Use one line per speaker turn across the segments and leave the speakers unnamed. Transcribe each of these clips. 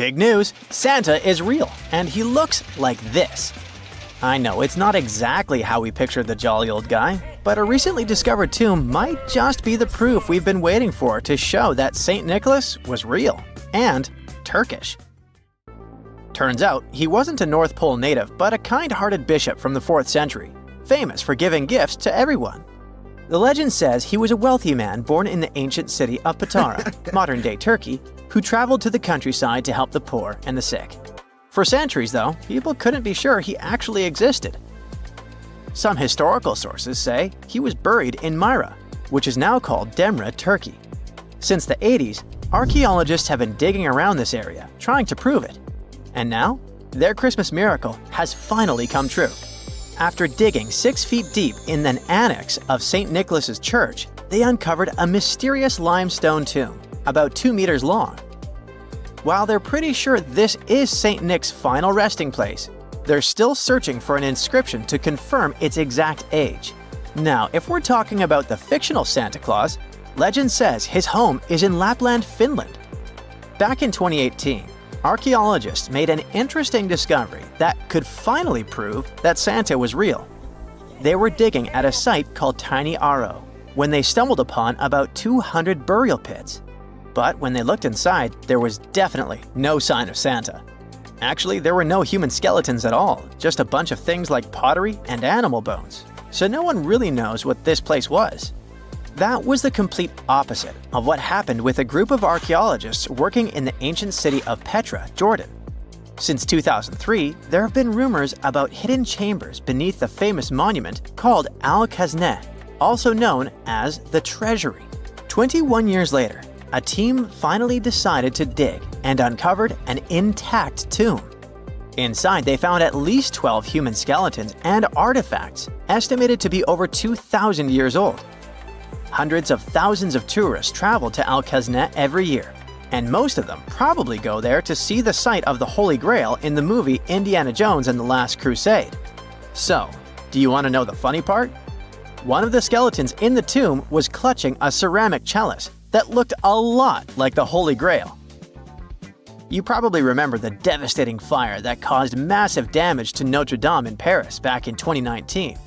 Big news! Santa is real, and he looks like this. I know it's not exactly how we pictured the jolly old guy, but a recently discovered tomb might just be the proof we've been waiting for to show that St. Nicholas was real and Turkish. Turns out he wasn't a North Pole native, but a kind-hearted bishop from the 4th century, famous for giving gifts to everyone. The legend says he was a wealthy man born in the ancient city of Petra, modern-day Turkey, who traveled to the countryside to help the poor and the sick. For centuries, though, people couldn't be sure he actually existed. Some historical sources say he was buried in Myra, which is now called Demre, Turkey. Since the 80s, archaeologists have been digging around this area, trying to prove it. And now, their Christmas miracle has finally come true. After digging 6 feet deep in an annex of St. Nicholas's church, they uncovered a mysterious limestone tomb, about 2 meters long. While they're pretty sure this is St. Nick's final resting place, they're still searching for an inscription to confirm its exact age. Now, if we're talking about the fictional Santa Claus, legend says his home is in Lapland, Finland. Back in 2018, archaeologists made an interesting discovery that could finally prove that Santa was real. They were digging at a site called Tiny Aro when they stumbled upon about 200 burial pits. But when they looked inside, there was definitely no sign of Santa. Actually, there were no human skeletons at all, just a bunch of things like pottery and animal bones. So no one really knows what this place was. That was the complete opposite of what happened with a group of archaeologists working in the ancient city of Petra, Jordan. Since 2003, there have been rumors about hidden chambers beneath the famous monument called Al-Khazneh, also known as the Treasury. 21 years later, a team finally decided to dig and uncovered an intact tomb. Inside, they found at least 12 human skeletons and artifacts, estimated to be over 2,000 years old. Hundreds of thousands of tourists travel to Al-Khazneh every year, and most of them probably go there to see the site of the Holy Grail in the movie Indiana Jones and the Last Crusade. So, do you want to know the funny part? One of the skeletons in the tomb was clutching a ceramic chalice that looked a lot like the Holy Grail. You probably remember the devastating fire that caused massive damage to Notre-Dame in Paris back in 2019.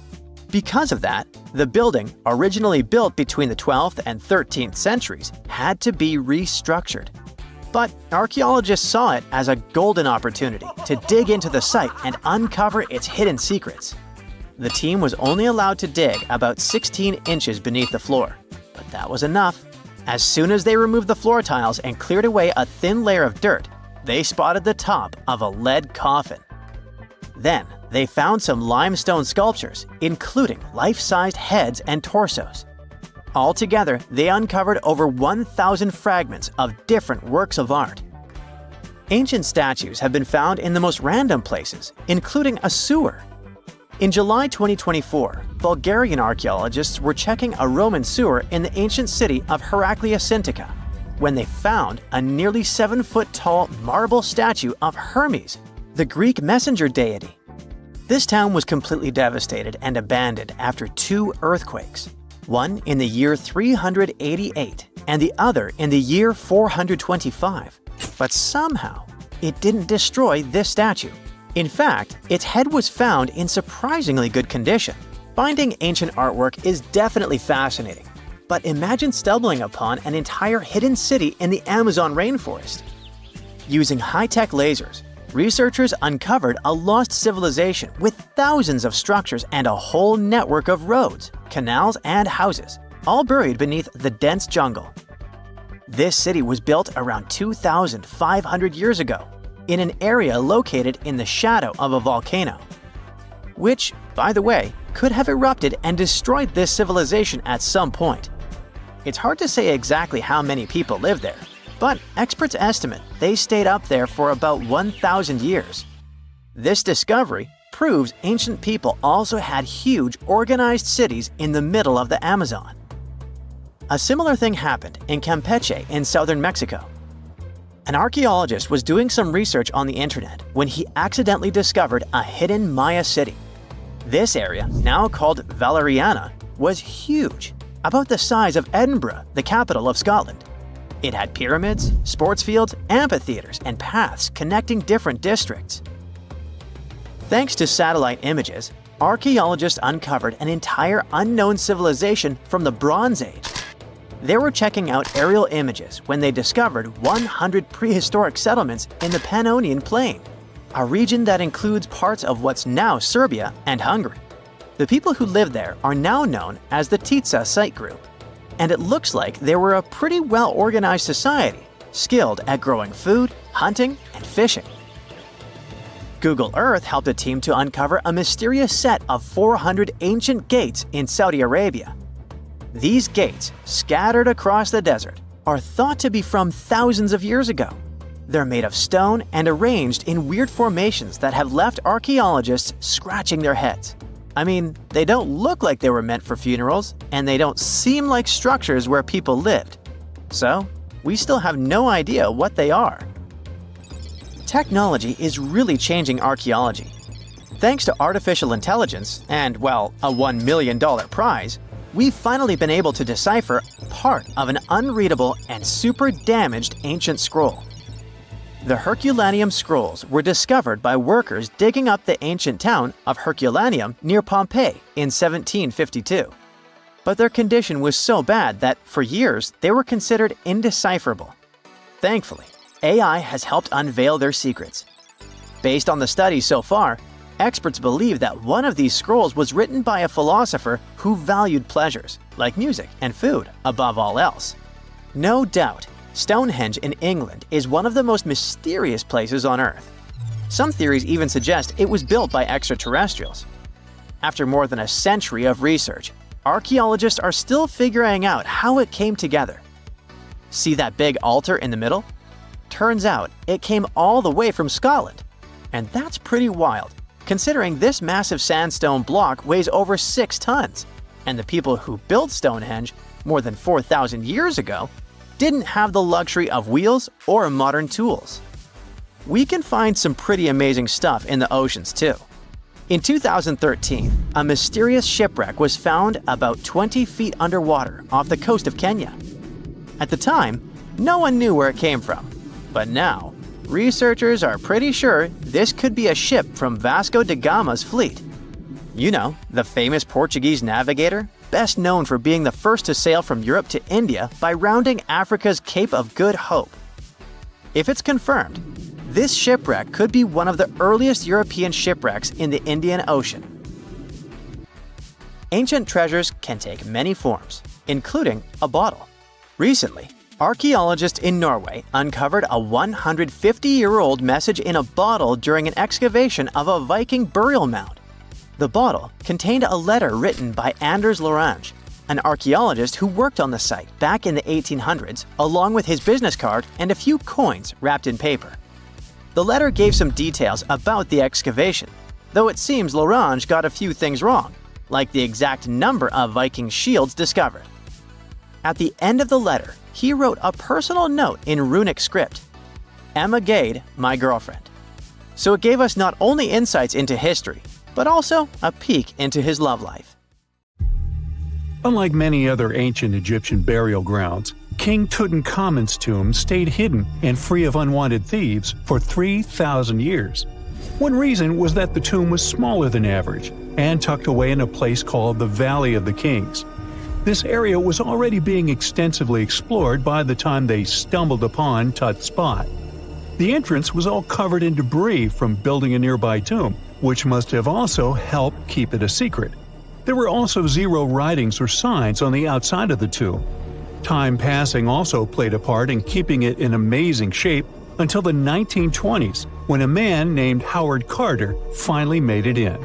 Because of that, the building, originally built between the 12th and 13th centuries, had to be restructured. But archaeologists saw it as a golden opportunity to dig into the site and uncover its hidden secrets. The team was only allowed to dig about 16 inches beneath the floor, but that was enough. As soon as they removed the floor tiles and cleared away a thin layer of dirt, they spotted the top of a lead coffin. Then, they found some limestone sculptures, including life-sized heads and torsos. Altogether, they uncovered over 1,000 fragments of different works of art. Ancient statues have been found in the most random places, including a sewer. In July 2024, Bulgarian archaeologists were checking a Roman sewer in the ancient city of Heraclea Sintica when they found a nearly 7-foot-tall marble statue of Hermes, the Greek messenger deity. This town was completely devastated and abandoned after 2 earthquakes, one in the year 388 and the other in the year 425. But somehow, it didn't destroy this statue. In fact, its head was found in surprisingly good condition. Finding ancient artwork is definitely fascinating, but imagine stumbling upon an entire hidden city in the Amazon rainforest. Using high-tech lasers, researchers uncovered a lost civilization with thousands of structures and a whole network of roads, canals, and houses, all buried beneath the dense jungle. This city was built around 2,500 years ago, in an area located in the shadow of a volcano, which, by the way, could have erupted and destroyed this civilization at some point. It's hard to say exactly how many people lived there, but experts estimate they stayed up there for about 1,000 years. This discovery proves ancient people also had huge, organized cities in the middle of the Amazon. A similar thing happened in Campeche in southern Mexico. An archaeologist was doing some research on the internet when he accidentally discovered a hidden Maya city. This area, now called Valeriana, was huge, about the size of Edinburgh, the capital of Scotland. It had pyramids, sports fields, amphitheaters, and paths connecting different districts. Thanks to satellite images, archaeologists uncovered an entire unknown civilization from the Bronze Age. They were checking out aerial images when they discovered 100 prehistoric settlements in the Pannonian Plain, a region that includes parts of what's now Serbia and Hungary. The people who lived there are now known as the Titsa site group, and it looks like they were a pretty well-organized society, skilled at growing food, hunting, and fishing. Google Earth helped a team to uncover a mysterious set of 400 ancient gates in Saudi Arabia. These gates, scattered across the desert, are thought to be from thousands of years ago. They're made of stone and arranged in weird formations that have left archaeologists scratching their heads. I mean, they don't look like they were meant for funerals, and they don't seem like structures where people lived. So, we still have no idea what they are. Technology is really changing archaeology. Thanks to artificial intelligence and, well, a $1 million prize, we've finally been able to decipher part of an unreadable and super damaged ancient scroll. The Herculaneum scrolls were discovered by workers digging up the ancient town of Herculaneum near Pompeii in 1752. But their condition was so bad that, for years, they were considered indecipherable. Thankfully, AI has helped unveil their secrets. Based on the studies so far, experts believe that one of these scrolls was written by a philosopher who valued pleasures, like music and food, above all else. No doubt, Stonehenge in England is one of the most mysterious places on Earth. Some theories even suggest it was built by extraterrestrials. After more than a century of research, archaeologists are still figuring out how it came together. See that big altar in the middle? Turns out it came all the way from Scotland. And that's pretty wild, considering this massive sandstone block weighs over 6 tons, and the people who built Stonehenge more than 4,000 years ago didn't have the luxury of wheels or modern tools. We can find some pretty amazing stuff in the oceans too. In 2013, a mysterious shipwreck was found about 20 feet underwater off the coast of Kenya. At the time, no one knew where it came from, but now, researchers are pretty sure this could be a ship from Vasco da Gama's fleet. You know, the famous Portuguese navigator, best known for being the first to sail from Europe to India by rounding Africa's Cape of Good Hope. If it's confirmed, this shipwreck could be one of the earliest European shipwrecks in the Indian Ocean. Ancient treasures can take many forms, including a bottle. Recently, archaeologists in Norway uncovered a 150-year-old message in a bottle during an excavation of a Viking burial mound. The bottle contained a letter written by Anders Lorange, an archaeologist who worked on the site back in the 1800s, along with his business card and a few coins wrapped in paper. The letter gave some details about the excavation, though it seems Lorange got a few things wrong, like the exact number of Viking shields discovered. At the end of the letter, he wrote a personal note in runic script, "Emma Gade, my girlfriend." So it gave us not only insights into history, but also a peek into his love life.
Unlike many other ancient Egyptian burial grounds, King Tutankhamun's tomb stayed hidden and free of unwanted thieves for 3,000 years. One reason was that the tomb was smaller than average and tucked away in a place called the Valley of the Kings. This area was already being extensively explored by the time they stumbled upon Tut's spot. The entrance was all covered in debris from building a nearby tomb, which must have also helped keep it a secret. There were also 0 writings or signs on the outside of the tomb. Time passing also played a part in keeping it in amazing shape until the 1920s, when a man named Howard Carter finally made it in.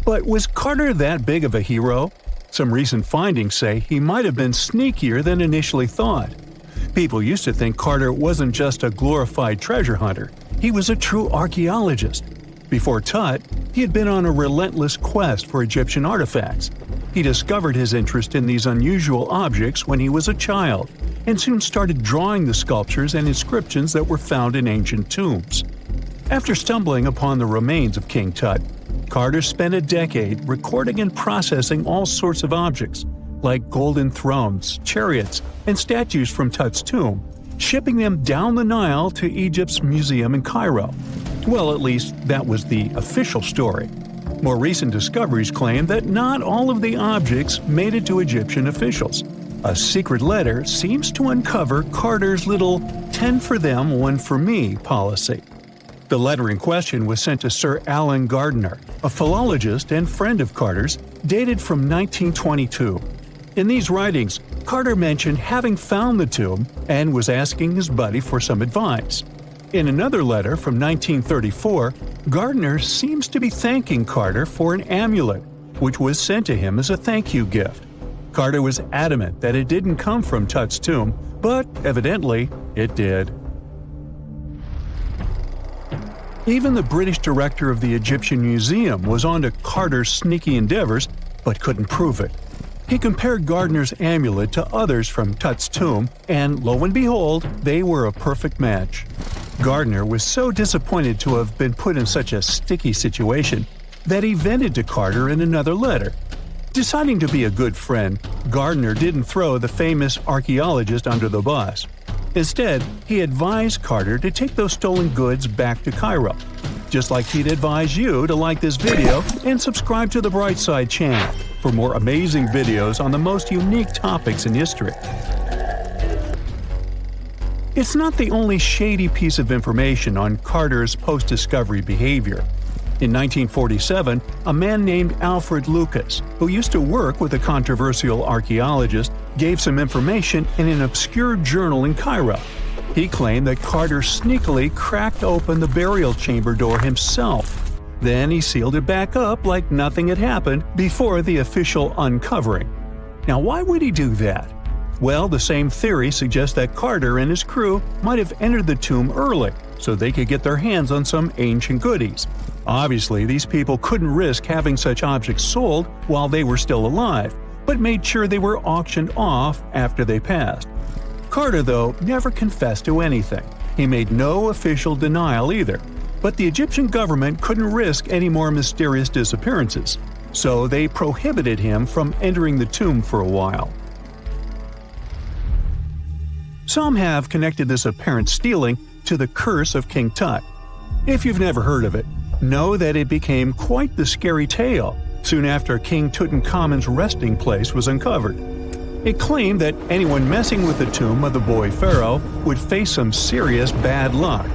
But was Carter that big of a hero? Some recent findings say he might have been sneakier than initially thought. People used to think Carter wasn't just a glorified treasure hunter, he was a true archaeologist. Before Tut, he had been on a relentless quest for Egyptian artifacts. He discovered his interest in these unusual objects when he was a child, and soon started drawing the sculptures and inscriptions that were found in ancient tombs. After stumbling upon the remains of King Tut, Carter spent a decade recording and processing all sorts of objects, like golden thrones, chariots, and statues from Tut's tomb, shipping them down the Nile to Egypt's museum in Cairo. Well, at least that was the official story. More recent discoveries claim that not all of the objects made it to Egyptian officials. A secret letter seems to uncover Carter's little 10 for them, 1 for me policy. The letter in question was sent to Sir Alan Gardiner, a philologist and friend of Carter's, dated from 1922. In these writings, Carter mentioned having found the tomb and was asking his buddy for some advice. In another letter from 1934, Gardiner seems to be thanking Carter for an amulet, which was sent to him as a thank you gift. Carter was adamant that it didn't come from Tut's tomb, but evidently it did. Even the British director of the Egyptian Museum was onto Carter's sneaky endeavors, but couldn't prove it. He compared Gardiner's amulet to others from Tut's tomb, and lo and behold, they were a perfect match. Gardiner was so disappointed to have been put in such a sticky situation that he vented to Carter in another letter. Deciding to be a good friend, Gardiner didn't throw the famous archaeologist under the bus. Instead, he advised Carter to take those stolen goods back to Cairo. Just like he'd advise you to like this video and subscribe to the Brightside channel for more amazing videos on the most unique topics in history. It's not the only shady piece of information on Carter's post-discovery behavior. In 1947, a man named Alfred Lucas, who used to work with a controversial archaeologist, gave some information in an obscure journal in Cairo. He claimed that Carter sneakily cracked open the burial chamber door himself. Then he sealed it back up like nothing had happened before the official uncovering. Now, why would he do that? Well, the same theory suggests that Carter and his crew might have entered the tomb early so they could get their hands on some ancient goodies. Obviously, these people couldn't risk having such objects sold while they were still alive, but made sure they were auctioned off after they passed. Carter, though, never confessed to anything. He made no official denial either, but the Egyptian government couldn't risk any more mysterious disappearances, so they prohibited him from entering the tomb for a while. Some have connected this apparent stealing to the curse of King Tut. If you've never heard of it, know that it became quite the scary tale soon after King Tutankhamun's resting place was uncovered. It claimed that anyone messing with the tomb of the boy pharaoh would face some serious bad luck.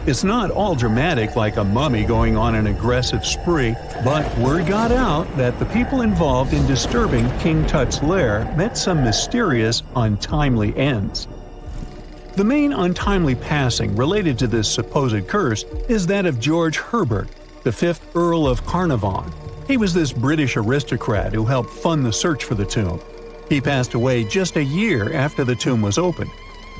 It's not all dramatic like a mummy going on an aggressive spree, but word got out that the people involved in disturbing King Tut's lair met some mysterious, untimely ends. The main untimely passing related to this supposed curse is that of George Herbert, the 5th Earl of Carnarvon. He was this British aristocrat who helped fund the search for the tomb. He passed away just a year after the tomb was opened.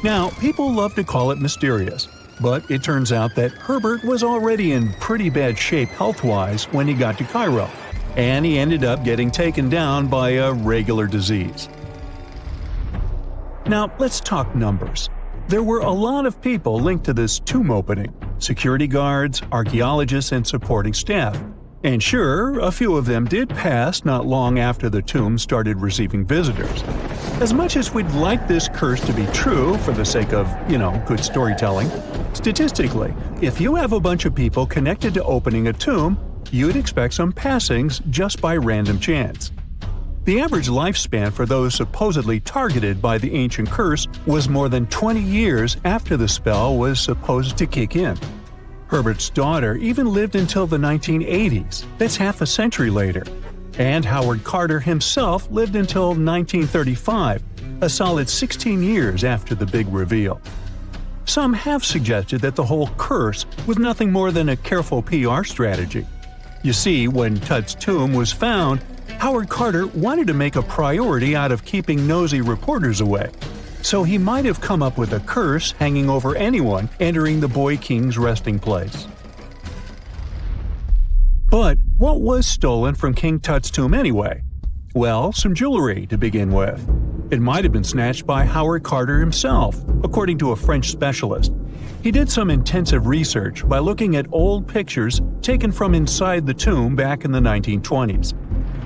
Now, people love to call it mysterious, but it turns out that Herbert was already in pretty bad shape health-wise when he got to Cairo, and he ended up getting taken down by a regular disease. Now, let's talk numbers. There were a lot of people linked to this tomb opening: security guards, archaeologists, and supporting staff. And sure, a few of them did pass not long after the tomb started receiving visitors. As much as we'd like this curse to be true for the sake of, good storytelling, statistically, if you have a bunch of people connected to opening a tomb, you'd expect some passings just by random chance. The average lifespan for those supposedly targeted by the ancient curse was more than 20 years after the spell was supposed to kick in. Herbert's daughter even lived until the 1980s, that's half a century later. And Howard Carter himself lived until 1935, a solid 16 years after the big reveal. Some have suggested that the whole curse was nothing more than a careful PR strategy. You see, when Tut's tomb was found, Howard Carter wanted to make a priority out of keeping nosy reporters away. So he might have come up with a curse hanging over anyone entering the boy king's resting place. But what was stolen from King Tut's tomb anyway? Well, some jewelry to begin with. It might have been snatched by Howard Carter himself, according to a French specialist. He did some intensive research by looking at old pictures taken from inside the tomb back in the 1920s.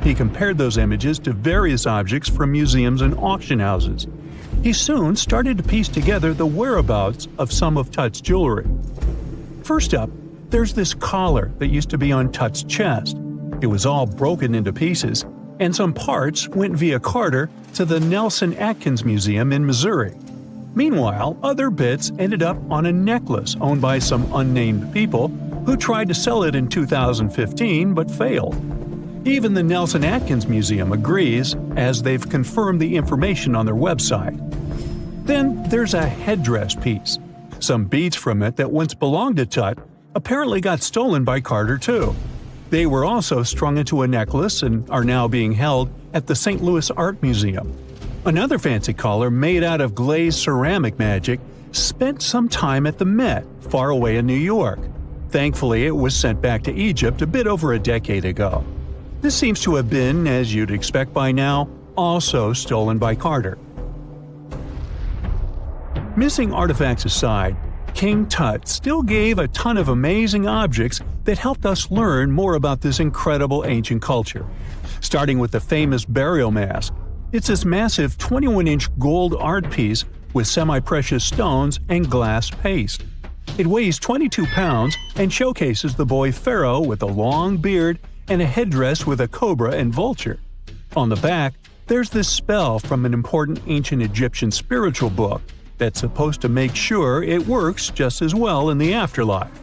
He compared those images to various objects from museums and auction houses. He soon started to piece together the whereabouts of some of Tut's jewelry. First up, there's this collar that used to be on Tut's chest. It was all broken into pieces, and some parts went via Carter to the Nelson Atkins Museum in Missouri. Meanwhile, other bits ended up on a necklace owned by some unnamed people who tried to sell it in 2015 but failed. Even the Nelson Atkins Museum agrees, as they've confirmed the information on their website. Then there's a headdress piece. Some beads from it that once belonged to Tut apparently got stolen by Carter too. They were also strung into a necklace and are now being held at the St. Louis Art Museum. Another fancy collar made out of glazed ceramic magic spent some time at the Met, far away in New York. Thankfully, it was sent back to Egypt a bit over a decade ago. This seems to have been, as you'd expect by now, also stolen by Carter. Missing artifacts aside, King Tut still gave a ton of amazing objects that helped us learn more about this incredible ancient culture. Starting with the famous burial mask. It's this massive 21-inch gold art piece with semi-precious stones and glass paste. It weighs 22 pounds and showcases the boy pharaoh with a long beard and a headdress with a cobra and vulture. On the back, there's this spell from an important ancient Egyptian spiritual book that's supposed to make sure it works just as well in the afterlife.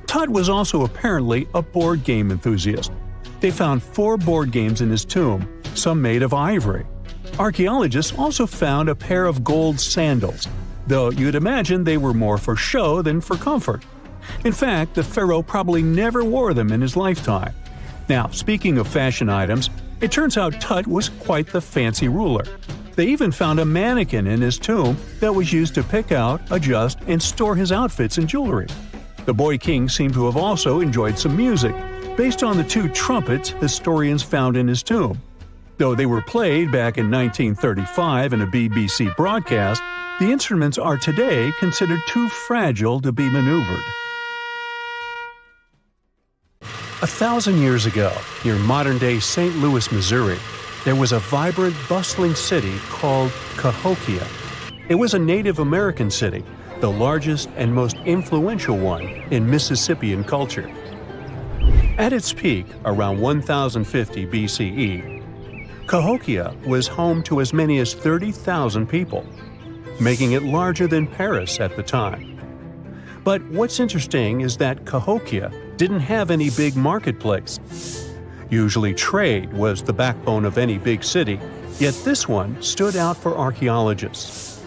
Tut was also apparently a board game enthusiast. They found 4 board games in his tomb, some made of ivory. Archaeologists also found a pair of gold sandals, though you'd imagine they were more for show than for comfort. In fact, the pharaoh probably never wore them in his lifetime. Now, speaking of fashion items, it turns out Tut was quite the fancy ruler. They even found a mannequin in his tomb that was used to pick out, adjust, and store his outfits and jewelry. The boy king seemed to have also enjoyed some music, based on the 2 trumpets historians found in his tomb. Though they were played back in 1935 in a BBC broadcast, the instruments are today considered too fragile to be maneuvered. 1,000 years ago, near modern-day St. Louis, Missouri, there was a vibrant, bustling city called Cahokia. It was a Native American city, the largest and most influential one in Mississippian culture. At its peak, around 1050 BCE, Cahokia was home to as many as 30,000 people, making it larger than Paris at the time. But what's interesting is that Cahokia didn't have any big marketplace. Usually trade was the backbone of any big city, yet this one stood out for archaeologists.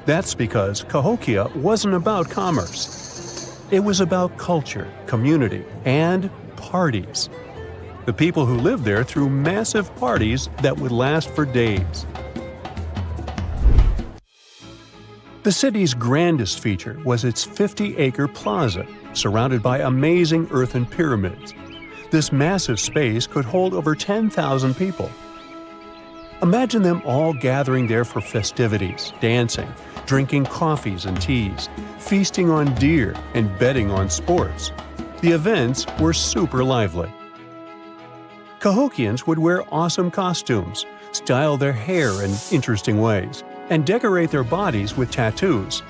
That's because Cahokia wasn't about commerce. It was about culture, community, and parties. The people who lived there threw massive parties that would last for days. The city's grandest feature was its 50-acre plaza, surrounded by amazing earthen pyramids. This massive space could hold over 10,000 people. Imagine them all gathering there for festivities, dancing, drinking coffees and teas, feasting on deer, and betting on sports. The events were super lively. Cahokians would wear awesome costumes, style their hair in interesting ways, and decorate their bodies with tattoos.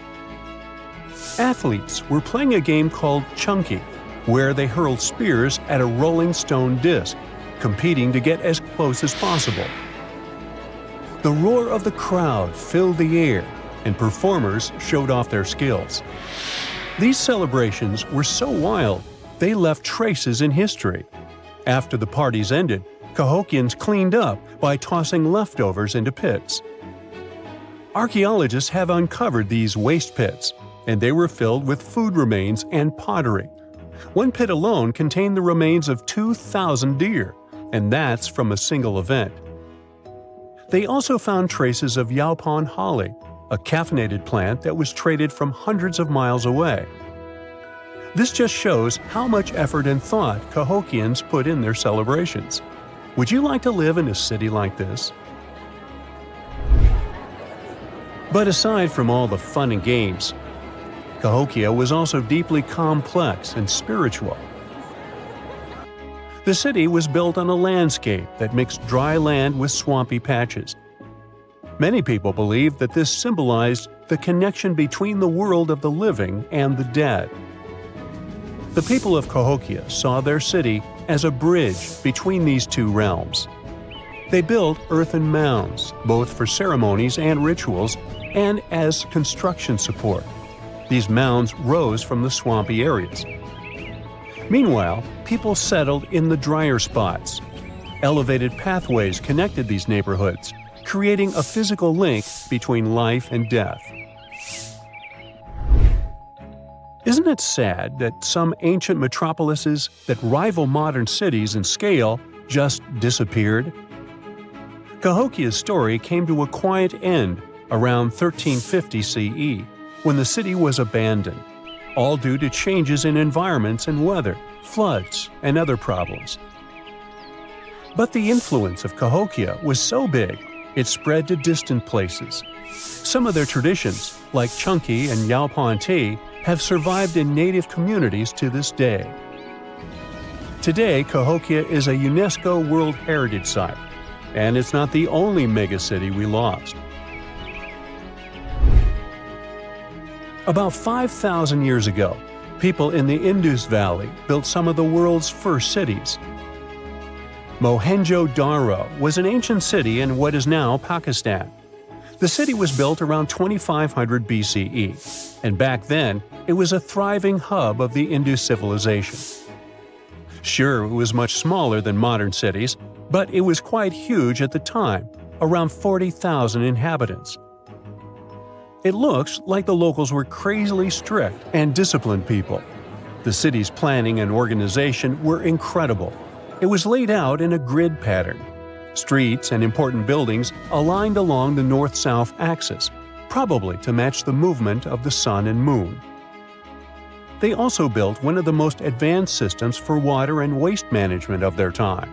Athletes were playing a game called Chunky, where they hurled spears at a rolling stone disc, competing to get as close as possible. The roar of the crowd filled the air, and performers showed off their skills. These celebrations were so wild, they left traces in history. After the parties ended, Cahokians cleaned up by tossing leftovers into pits. Archaeologists have uncovered these waste pits, and they were filled with food remains and pottery. One pit alone contained the remains of 2,000 deer, and that's from a single event. They also found traces of yaupon holly, a caffeinated plant that was traded from hundreds of miles away. This just shows how much effort and thought Cahokians put in their celebrations. Would you like to live in a city like this? But aside from all the fun and games, Cahokia was also deeply complex and spiritual. The city was built on a landscape that mixed dry land with swampy patches. Many people believe that this symbolized the connection between the world of the living and the dead. The people of Cahokia saw their city as a bridge between these two realms. They built earthen mounds, both for ceremonies and rituals, and as construction support. These mounds rose from the swampy areas. Meanwhile, people settled in the drier spots. Elevated pathways connected these neighborhoods, creating a physical link between life and death. Isn't it sad that some ancient metropolises that rival modern cities in scale just disappeared? Cahokia's story came to a quiet end around 1350 CE, when the city was abandoned, all due to changes in environments and weather, floods, and other problems. But the influence of Cahokia was so big, it spread to distant places. Some of their traditions, like Chunky and Yaupan tea, have survived in native communities to this day. Today, Cahokia is a UNESCO World Heritage Site, and it's not the only megacity we lost. About 5,000 years ago, people in the Indus Valley built some of the world's first cities. Mohenjo-Daro was an ancient city in what is now Pakistan. The city was built around 2500 BCE, and back then, it was a thriving hub of the Indus civilization. Sure, it was much smaller than modern cities, but it was quite huge at the time, around 40,000 inhabitants. It looks like the locals were crazily strict and disciplined people. The city's planning and organization were incredible. It was laid out in a grid pattern. Streets and important buildings aligned along the north-south axis, probably to match the movement of the sun and moon. They also built one of the most advanced systems for water and waste management of their time.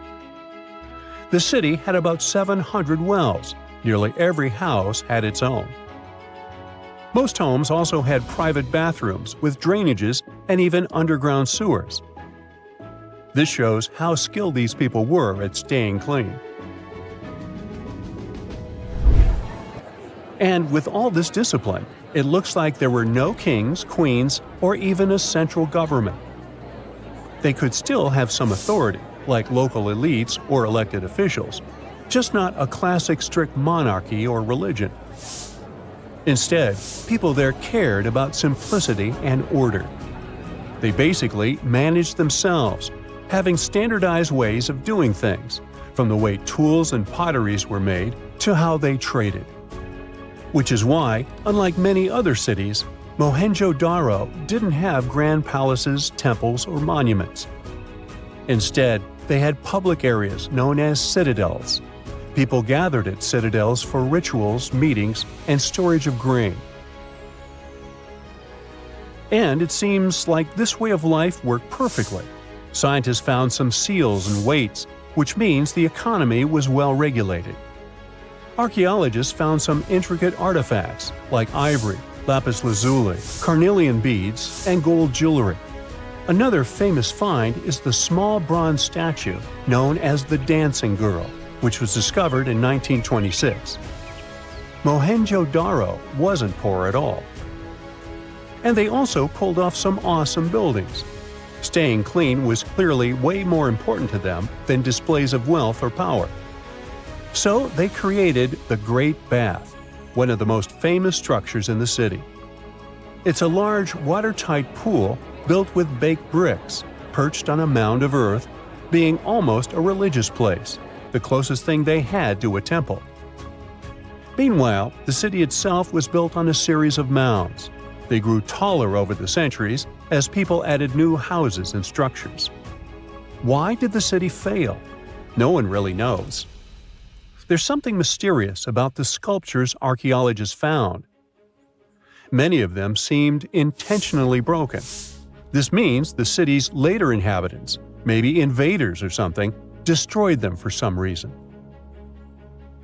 The city had about 700 wells. Nearly every house had its own. Most homes also had private bathrooms with drainages and even underground sewers. This shows how skilled these people were at staying clean. And with all this discipline, it looks like there were no kings, queens, or even a central government. They could still have some authority, like local elites or elected officials, just not a classic strict monarchy or religion. Instead, people there cared about simplicity and order. They basically managed themselves, having standardized ways of doing things, from the way tools and potteries were made to how they traded. Which is why, unlike many other cities, Mohenjo-Daro didn't have grand palaces, temples, or monuments. Instead, they had public areas known as citadels. People gathered at citadels for rituals, meetings, and storage of grain. And it seems like this way of life worked perfectly. Scientists found some seals and weights, which means the economy was well regulated. Archaeologists found some intricate artifacts like ivory, lapis lazuli, carnelian beads, and gold jewelry. Another famous find is the small bronze statue known as the Dancing Girl, which was discovered in 1926. Mohenjo-Daro wasn't poor at all. And they also pulled off some awesome buildings. Staying clean was clearly way more important to them than displays of wealth or power. So they created the Great Bath, one of the most famous structures in the city. It's a large, watertight pool built with baked bricks, perched on a mound of earth, being almost a religious place, the closest thing they had to a temple. Meanwhile, the city itself was built on a series of mounds. They grew taller over the centuries as people added new houses and structures. Why did the city fail? No one really knows. There's something mysterious about the sculptures archaeologists found. Many of them seemed intentionally broken. This means the city's later inhabitants, maybe invaders or something, destroyed them for some reason.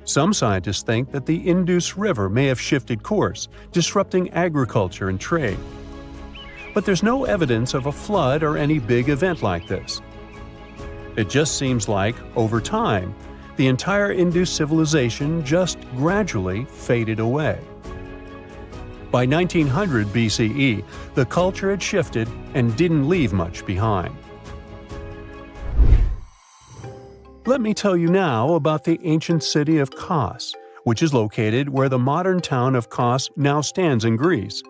Some scientists think that the Indus River may have shifted course, disrupting agriculture and trade. But there's no evidence of a flood or any big event like this. It just seems like, over time, the entire Indus civilization just gradually faded away. By 1900 BCE, the culture had shifted and didn't leave much behind. Let me tell you now about the ancient city of Kos, which is located where the modern town of Kos now stands in Greece.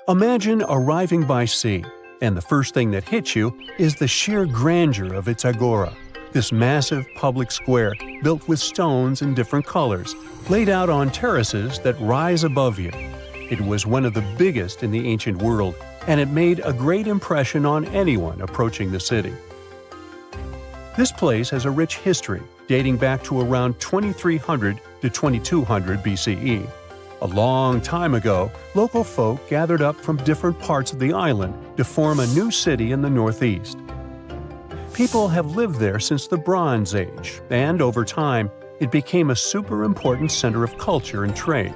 Imagine arriving by sea, and the first thing that hits you is the sheer grandeur of its agora, this massive public square built with stones in different colors, laid out on terraces that rise above you. It was one of the biggest in the ancient world, and it made a great impression on anyone approaching the city. This place has a rich history dating back to around 2300 to 2200 BCE. A long time ago, local folk gathered up from different parts of the island to form a new city in the northeast. People have lived there since the Bronze Age, and over time, it became a super important center of culture and trade.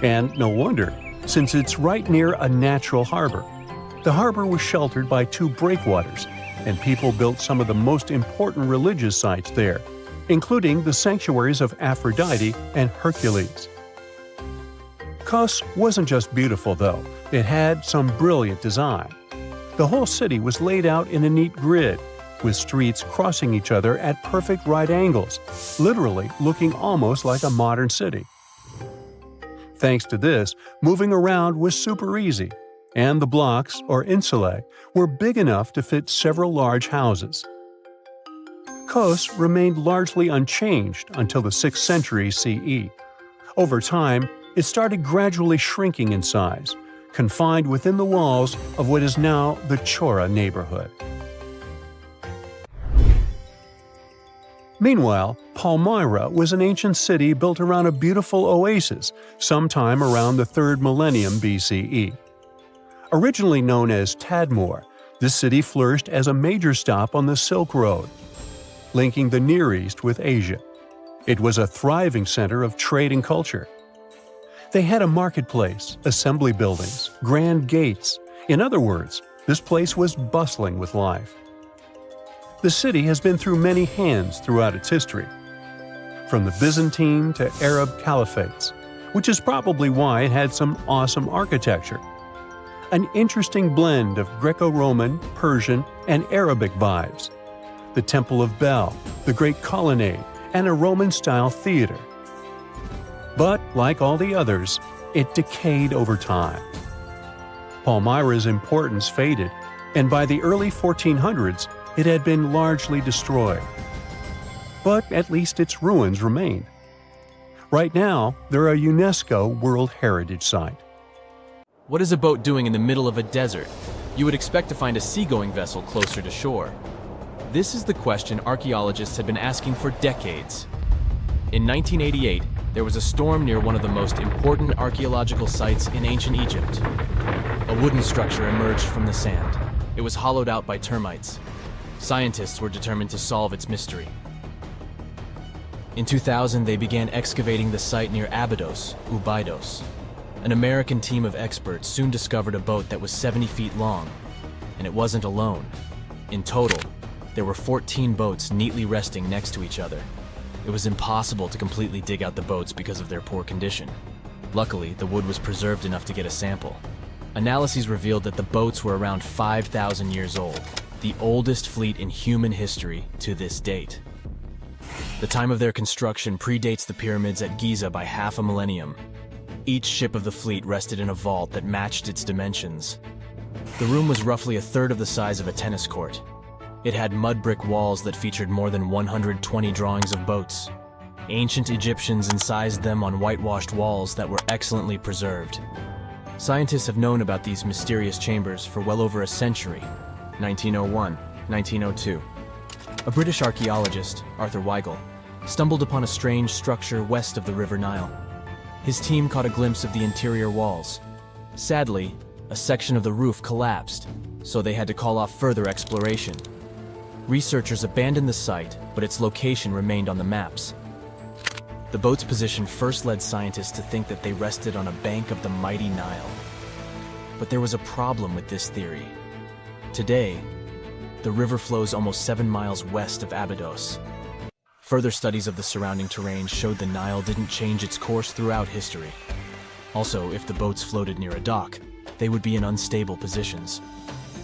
And no wonder, since it's right near a natural harbor. The harbor was sheltered by two breakwaters, and people built some of the most important religious sites there, including the sanctuaries of Aphrodite and Hercules. Kos wasn't just beautiful, though. It had some brilliant design. The whole city was laid out in a neat grid, with streets crossing each other at perfect right angles, literally looking almost like a modern city. Thanks to this, moving around was super easy, and the blocks, or insulae, were big enough to fit several large houses. Kos remained largely unchanged until the 6th century CE. Over time, it started gradually shrinking in size, confined within the walls of what is now the Chora neighborhood. Meanwhile, Palmyra was an ancient city built around a beautiful oasis sometime around the 3rd millennium BCE. Originally known as Tadmor, this city flourished as a major stop on the Silk Road, linking the Near East with Asia. It was a thriving center of trade and culture. They had a marketplace, assembly buildings, grand gates. In other words, this place was bustling with life. The city has been through many hands throughout its history, from the Byzantine to Arab caliphates, which is probably why it had some awesome architecture. An interesting blend of Greco-Roman, Persian, and Arabic vibes. The Temple of Bel, the Great Colonnade, and a Roman-style theater. But, like all the others, it decayed over time. Palmyra's importance faded, and by the early 1400s, it had been largely destroyed. But at least its ruins remain. Right now, they're a UNESCO World Heritage Site.
What is a boat doing in the middle of a desert? You would expect to find a seagoing vessel closer to shore. This is the question archaeologists have been asking for decades. In 1988, there was a storm near one of the most important archaeological sites in ancient Egypt. A wooden structure emerged from the sand. It was hollowed out by termites. Scientists were determined to solve its mystery. In 2000, they began excavating the site near Abydos, Ubidos. An American team of experts soon discovered a boat that was 70 feet long, and it wasn't alone. In total, there were 14 boats neatly resting next to each other. It was impossible to completely dig out the boats because of their poor condition. Luckily, the wood was preserved enough to get a sample. Analyses revealed that the boats were around 5,000 years old, the oldest fleet in human history to this date. The time of their construction predates the pyramids at Giza by half a millennium. Each ship of the fleet rested in a vault that matched its dimensions. The room was roughly a third of the size of a tennis court. It had mud brick walls that featured more than 120 drawings of boats. Ancient Egyptians incised them on whitewashed walls that were excellently preserved. Scientists have known about these mysterious chambers for well over a century. 1901, 1902. A British archaeologist, Arthur Weigel, stumbled upon a strange structure west of the River Nile. His team caught a glimpse of the interior walls. Sadly, a section of the roof collapsed, so they had to call off further exploration. Researchers abandoned the site, but its location remained on the maps. The boat's position first led scientists to think that they rested on a bank of the mighty Nile. But there was a problem with this theory. Today, the river flows almost 7 miles west of Abydos. Further studies of the surrounding terrain showed the Nile didn't change its course throughout history. Also, if the boats floated near a dock, they would be in unstable positions.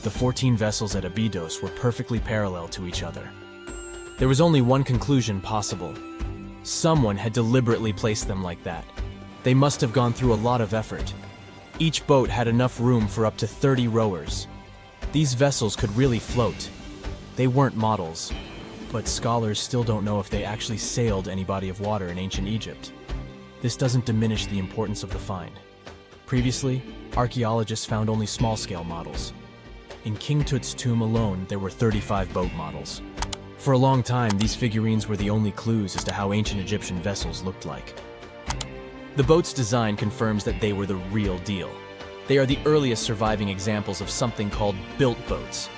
The 14 vessels at Abydos were perfectly parallel to each other. There was only one conclusion possible. Someone had deliberately placed them like that. They must have gone through a lot of effort. Each boat had enough room for up to 30 rowers. These vessels could really float. They weren't models, but scholars still don't know if they actually sailed any body of water in ancient Egypt. This doesn't diminish the importance of the find. Previously, archaeologists found only small-scale models. In King Tut's tomb alone, there were 35 boat models. For a long time, these figurines were the only clues as to how ancient Egyptian vessels looked like. The boat's design confirms that they were the real deal. They are the earliest surviving examples of something called built boats.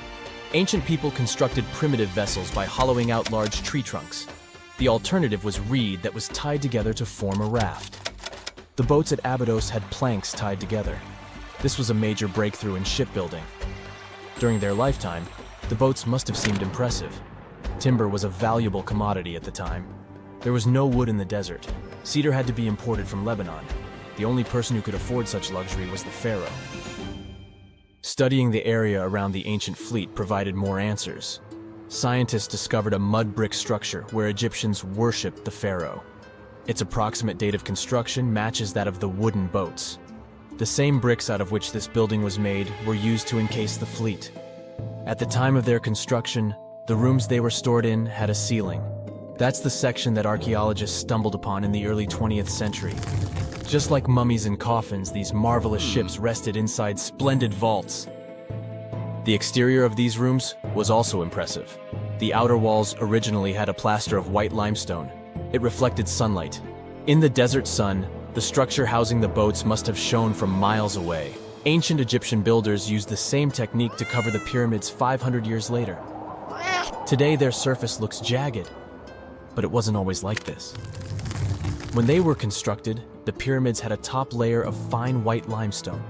Ancient people constructed primitive vessels by hollowing out large tree trunks. The alternative was reed that was tied together to form a raft. The boats at Abydos had planks tied together. This was a major breakthrough in shipbuilding. During their lifetime, the boats must have seemed impressive. Timber was a valuable commodity at the time. There was no wood in the desert. Cedar had to be imported from Lebanon. The only person who could afford such luxury was the pharaoh. Studying the area around the ancient fleet provided more answers. Scientists discovered a mud brick structure where Egyptians worshipped the pharaoh. Its approximate date of construction matches that of the wooden boats. The same bricks out of which this building was made were used to encase the fleet. At the time of their construction, the rooms they were stored in had a ceiling. That's the section that archaeologists stumbled upon in the early 20th century. Just like mummies and coffins, these marvelous ships rested inside splendid vaults. The exterior of these rooms was also impressive. The outer walls originally had a plaster of white limestone. It reflected sunlight. In the desert sun, the structure housing the boats must have shone from miles away. Ancient Egyptian builders used the same technique to cover the pyramids 500 years later. Today, their surface looks jagged, but it wasn't always like this. When they were constructed, the pyramids had a top layer of fine white limestone.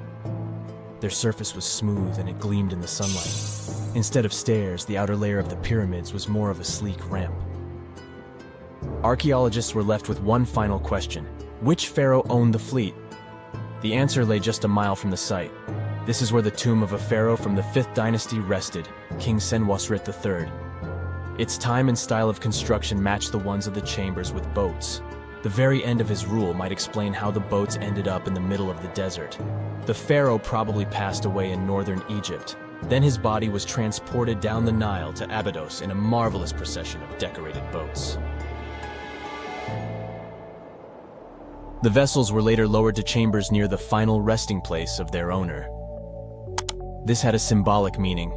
Their surface was smooth and it gleamed in the sunlight. Instead of stairs, the outer layer of the pyramids was more of a sleek ramp. Archaeologists were left with one final question. Which pharaoh owned the fleet? The answer lay just a mile from the site. This is where the tomb of a pharaoh from the 5th dynasty rested, King Senwosret III. Its time and style of construction matched the ones of the chambers with boats. The very end of his rule might explain how the boats ended up in the middle of the desert. The pharaoh probably passed away in northern Egypt. Then his body was transported down the Nile to Abydos in a marvelous procession of decorated boats. The vessels were later lowered to chambers near the final resting place of their owner. This had a symbolic meaning.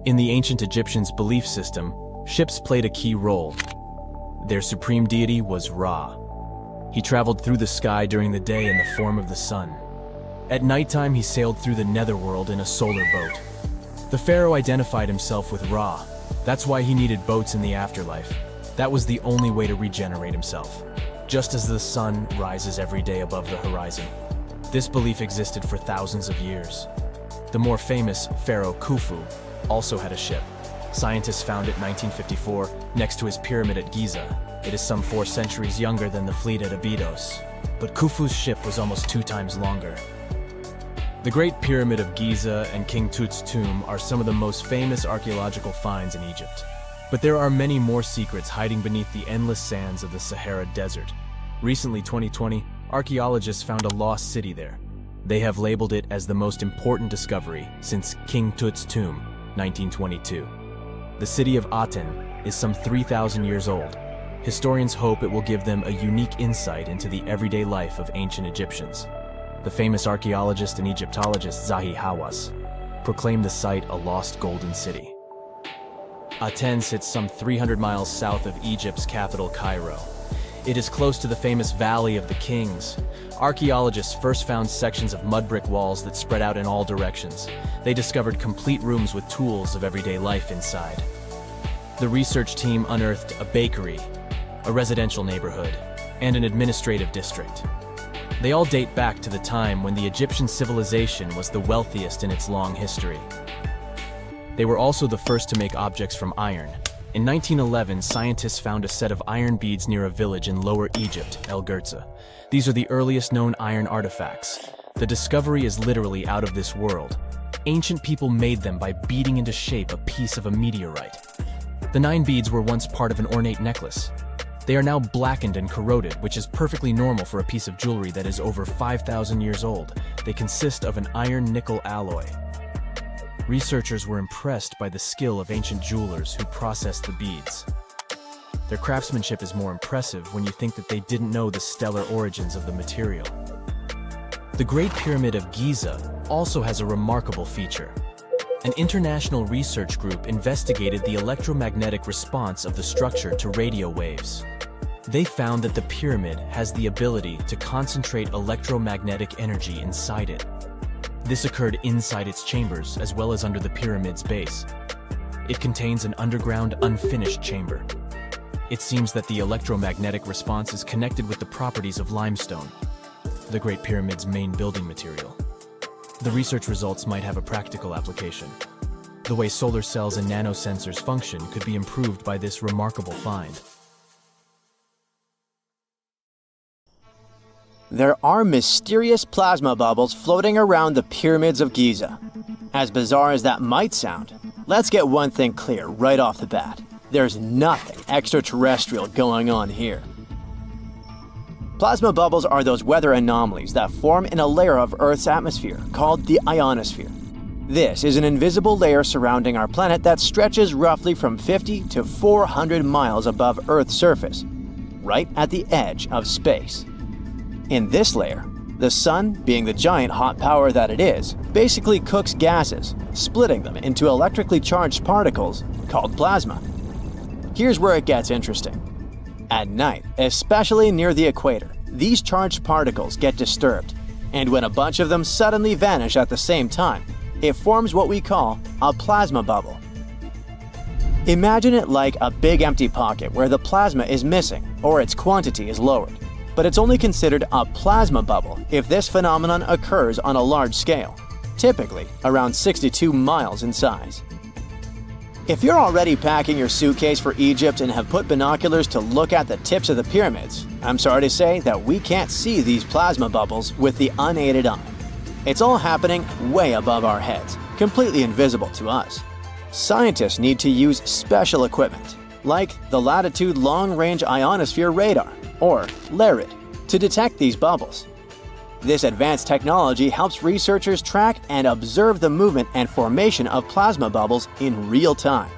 In the ancient Egyptians' belief system, ships played a key role. Their supreme deity was Ra. He traveled through the sky during the day in the form of the sun. At nighttime, he sailed through the netherworld in a solar boat. The pharaoh identified himself with Ra. That's why he needed boats in the afterlife. That was the only way to regenerate himself. Just as the sun rises every day above the horizon. This belief existed for thousands of years. The more famous Pharaoh Khufu also had a ship. Scientists found it in 1954 next to his pyramid at Giza. It is some 4 centuries younger than the fleet at Abydos, but Khufu's ship was almost 2 times longer. The Great Pyramid of Giza and King Tut's tomb are some of the most famous archaeological finds in Egypt. But there are many more secrets hiding beneath the endless sands of the Sahara Desert. Recently, 2020, archaeologists found a lost city there. They have labeled it as the most important discovery since King Tut's tomb, 1922. The city of Aten is some 3,000 years old. Historians hope it will give them a unique insight into the everyday life of ancient Egyptians. The famous archaeologist and Egyptologist Zahi Hawass proclaimed the site a lost golden city. Aten sits some 300 miles south of Egypt's capital, Cairo. It is close to the famous Valley of the Kings. Archaeologists first found sections of mud brick walls that spread out in all directions. They discovered complete rooms with tools of everyday life inside. The research team unearthed a bakery, a residential neighborhood, and an administrative district. They all date back to the time when the Egyptian civilization was the wealthiest in its long history. They were also the first to make objects from iron. In 1911, scientists found a set of iron beads near a village in Lower Egypt, El Girza. These are the earliest known iron artifacts. The discovery is literally out of this world. Ancient people made them by beating into shape a piece of a meteorite. The 9 beads were once part of an ornate necklace. They are now blackened and corroded, which is perfectly normal for a piece of jewelry that is over 5,000 years old. They consist of an iron-nickel alloy. Researchers were impressed by the skill of ancient jewelers who processed the beads. Their craftsmanship is more impressive when you think that they didn't know the stellar origins of the material. The Great Pyramid of Giza also has a remarkable feature. An international research group investigated the electromagnetic response of the structure to radio waves. They found that the pyramid has the ability to concentrate electromagnetic energy inside it. This occurred inside its chambers as well as under the pyramid's base. It contains an underground unfinished chamber. It seems that the electromagnetic response is connected with the properties of limestone, the Great Pyramid's main building material. The research results might have a practical application. The way solar cells and nanosensors function could be improved by this remarkable find.
There are mysterious plasma bubbles floating around the pyramids of Giza. As bizarre as that might sound, let's get one thing clear right off the bat. There's nothing extraterrestrial going on here. Plasma bubbles are those weather anomalies that form in a layer of Earth's atmosphere called the ionosphere. This is an invisible layer surrounding our planet that stretches roughly from 50 to 400 miles above Earth's surface, right at the edge of space. In this layer, the sun, being the giant hot power that it is, basically cooks gases, splitting them into electrically charged particles called plasma. Here's where it gets interesting. At night, especially near the equator, these charged particles get disturbed, and when a bunch of them suddenly vanish at the same time, it forms what we call a plasma bubble. Imagine it like a big empty pocket where the plasma is missing or its quantity is lowered. But it's only considered a plasma bubble if this phenomenon occurs on a large scale, typically around 62 miles in size. If you're already packing your suitcase for Egypt and have put binoculars to look at the tips of the pyramids, I'm sorry to say that we can't see these plasma bubbles with the unaided eye. It's all happening way above our heads, completely invisible to us. Scientists need to use special equipment, like the Latitude Long-Range Ionosphere Radar, or LARID, to detect these bubbles. This advanced technology helps researchers track and observe the movement and formation of plasma bubbles in real time.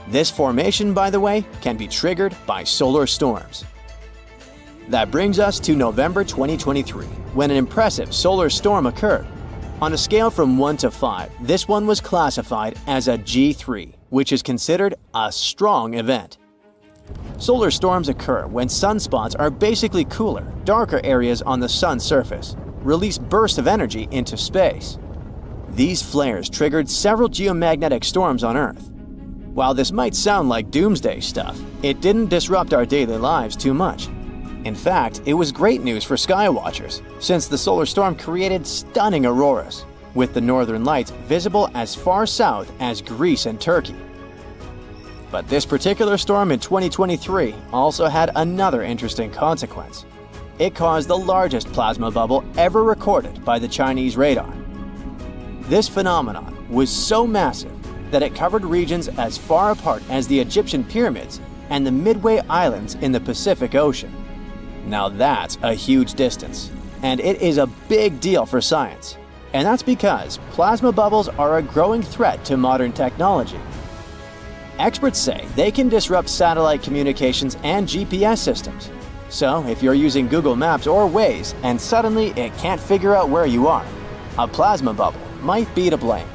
This formation, by the way, can be triggered by solar storms. That brings us to November 2023, when an impressive solar storm occurred. On a scale from 1 to 5, this one was classified as a G3, which is considered a strong event. Solar storms occur when sunspots are basically cooler, darker areas on the sun's surface, release bursts of energy into space. These flares triggered several geomagnetic storms on Earth. While this might sound like doomsday stuff, it didn't disrupt our daily lives too much. In fact, it was great news for skywatchers, since the solar storm created stunning auroras, with the northern lights visible as far south as Greece and Turkey. But this particular storm in 2023 also had another interesting consequence. It caused the largest plasma bubble ever recorded by the Chinese radar. This phenomenon was so massive that it covered regions as far apart as the Egyptian pyramids and the Midway Islands in the Pacific Ocean. Now that's a huge distance, and it is a big deal for science. And that's because plasma bubbles are a growing threat to modern technology. Experts say they can disrupt satellite communications and GPS systems. So if you're using Google Maps or Waze and suddenly it can't figure out where you are, a plasma bubble might be to blame.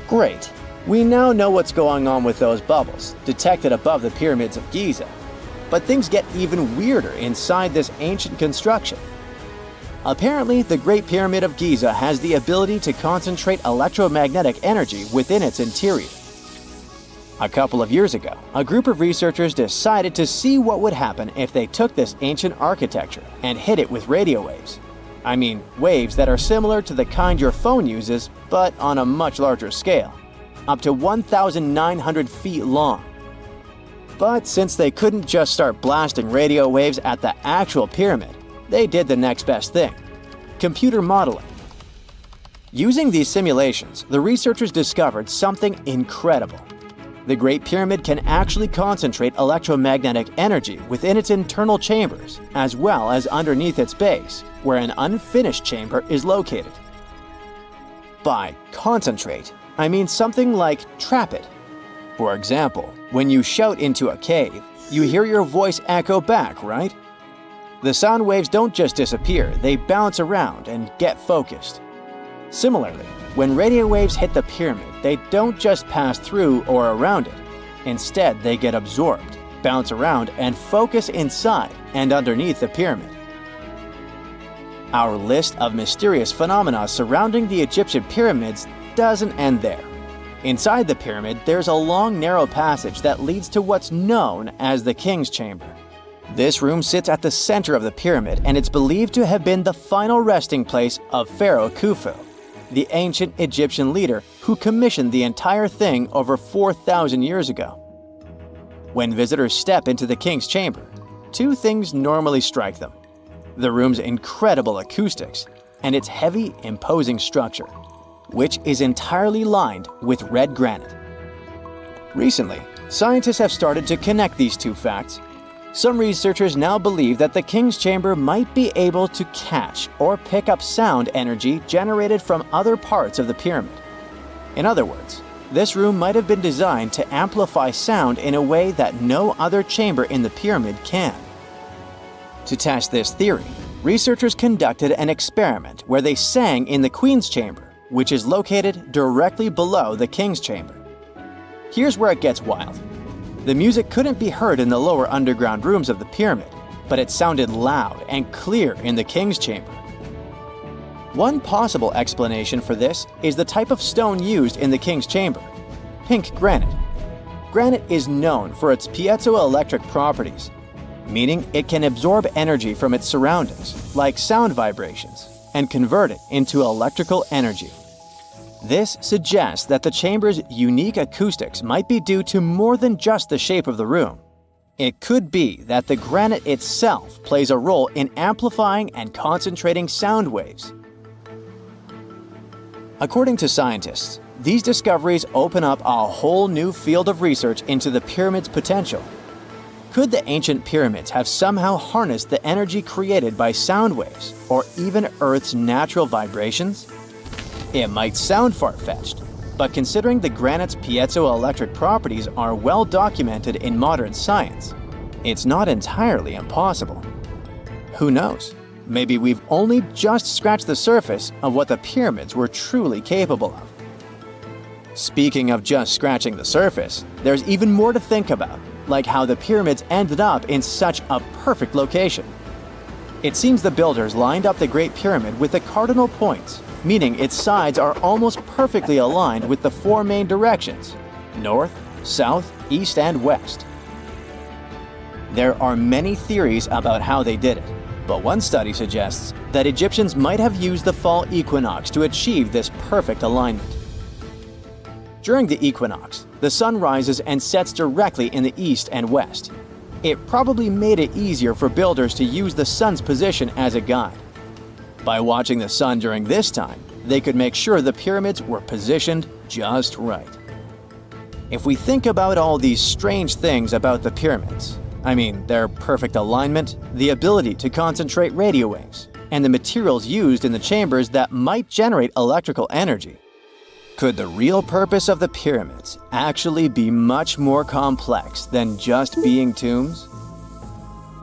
Great. We now know what's going on with those bubbles, detected above the pyramids of Giza. But things get even weirder inside this ancient construction. Apparently, the Great Pyramid of Giza has the ability to concentrate electromagnetic energy within its interior. A couple of years ago, a group of researchers decided to see what would happen if they took this ancient architecture and hit it with radio waves. I mean, waves that are similar to the kind your phone uses, but on a much larger scale, up to 1,900 feet long. But since they couldn't just start blasting radio waves at the actual pyramid, they did the next best thing: computer modeling. Using these simulations, the researchers discovered something incredible. The Great Pyramid can actually concentrate electromagnetic energy within its internal chambers, as well as underneath its base, where an unfinished chamber is located. By concentrate, I mean something like trap it. For example, when you shout into a cave, you hear your voice echo back, right? The sound waves don't just disappear, they bounce around and get focused. Similarly, when radio waves hit the pyramid, they don't just pass through or around it. Instead, they get absorbed, bounce around, and focus inside and underneath the pyramid. Our list of mysterious phenomena surrounding the Egyptian pyramids doesn't end there. Inside the pyramid, there's a long, narrow passage that leads to what's known as the King's Chamber. This room sits at the center of the pyramid, and it's believed to have been the final resting place of Pharaoh Khufu, the ancient Egyptian leader who commissioned the entire thing over 4,000 years ago. When visitors step into the King's Chamber, two things normally strike them: the room's incredible acoustics and its heavy, imposing structure, which is entirely lined with red granite. Recently, scientists have started to connect these two facts. Some researchers now believe that the King's Chamber might be able to catch or pick up sound energy generated from other parts of the pyramid. In other words, this room might have been designed to amplify sound in a way that no other chamber in the pyramid can. To test this theory, researchers conducted an experiment where they sang in the Queen's Chamber, which is located directly below the King's Chamber. Here's where it gets wild. The music couldn't be heard in the lower underground rooms of the pyramid, but it sounded loud and clear in the King's Chamber. One possible explanation for this is the type of stone used in the King's Chamber: pink granite. Granite is known for its piezoelectric properties, meaning it can absorb energy from its surroundings, like sound vibrations, and convert it into electrical energy. This suggests that the chamber's unique acoustics might be due to more than just the shape of the room. It could be that the granite itself plays a role in amplifying and concentrating sound waves. According to scientists, these discoveries open up a whole new field of research into the pyramid's potential. Could the ancient pyramids have somehow harnessed the energy created by sound waves, or even Earth's natural vibrations? It might sound far-fetched, but considering the granite's piezoelectric properties are well documented in modern science, it's not entirely impossible. Who knows? Maybe we've only just scratched the surface of what the pyramids were truly capable of. Speaking of just scratching the surface, there's even more to think about, like how the pyramids ended up in such a perfect location. It seems the builders lined up the Great Pyramid with the cardinal points, meaning its sides are almost perfectly aligned with the four main directions: north, south, east, and west. There are many theories about how they did it, but one study suggests that Egyptians might have used the fall equinox to achieve this perfect alignment. During the equinox, the sun rises and sets directly in the east and west. It probably made it easier for builders to use the sun's position as a guide. By watching the sun during this time, they could make sure the pyramids were positioned just right. If we think about all these strange things about the pyramids, I mean their perfect alignment, the ability to concentrate radio waves, and the materials used in the chambers that might generate electrical energy, could the real purpose of the pyramids actually be much more complex than just being tombs?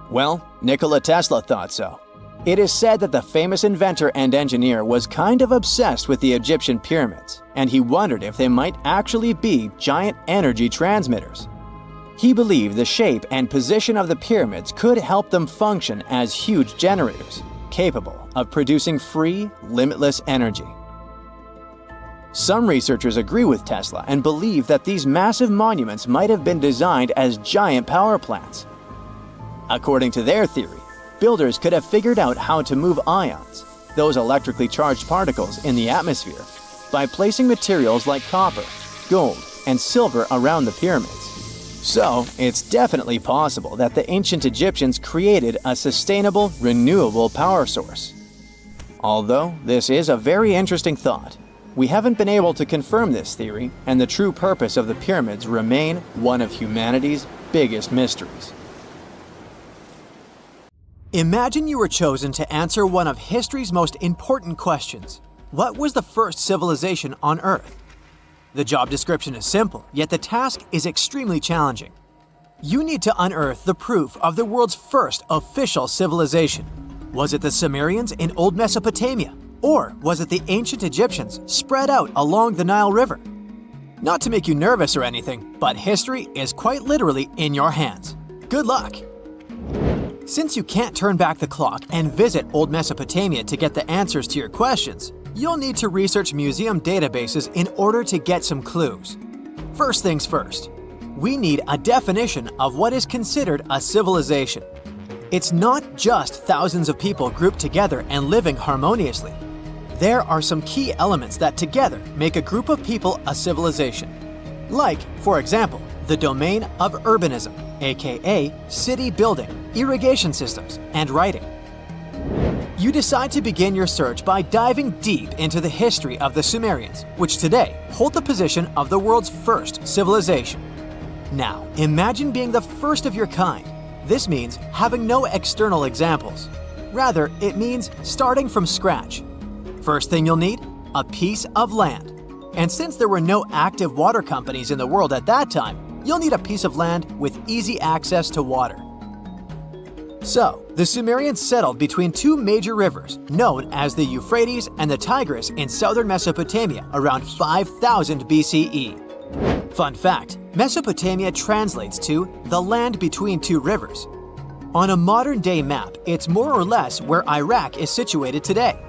Well, Nikola Tesla thought so. It is said that the famous inventor and engineer was kind of obsessed with the Egyptian pyramids, and he wondered if they might actually be giant energy transmitters. He believed the shape and position of the pyramids could help them function as huge generators, capable of producing free, limitless energy. Some researchers agree with Tesla and believe that these massive monuments might have been designed as giant power plants. According to their theory, builders could have figured out how to move ions, those electrically charged particles in the atmosphere by placing materials like copper, gold, and silver around the pyramids. So, it's definitely possible that the ancient Egyptians created a sustainable, renewable power source. Although this is a very interesting thought, we haven't been able to confirm this theory, and the true purpose of the pyramids remain one of humanity's biggest mysteries. Imagine you were chosen to answer one of history's most important questions. What was the first civilization on Earth? The job description is simple, yet the task is extremely challenging. You need to unearth the proof of the world's first official civilization. Was it the Sumerians in Old Mesopotamia? Or was it the ancient Egyptians spread out along the Nile River? Not to make you nervous or anything, but history is quite literally in your hands. Good luck! Since you can't turn back the clock and visit Old Mesopotamia to get the answers to your questions, you'll need to research museum databases in order to get some clues. First things first, we need a definition of what is considered a civilization. It's not just thousands of people grouped together and living harmoniously. There are some key elements that together make a group of people a civilization. Like, for example, the domain of urbanism, aka city building, irrigation systems, and writing. You decide to begin your search by diving deep into the history of the Sumerians, which today hold the position of the world's first civilization. Now, imagine being the first of your kind. This means having no external examples. Rather, it means starting from scratch. First thing you'll need? A piece of land. And since there were no active water companies in the world at that time, you'll need a piece of land with easy access to water. So, the Sumerians settled between two major rivers, known as the Euphrates and the Tigris in southern Mesopotamia around 5000 BCE. Fun fact, Mesopotamia translates to the land between two rivers. On a modern-day map, it's more or less where Iraq is situated today.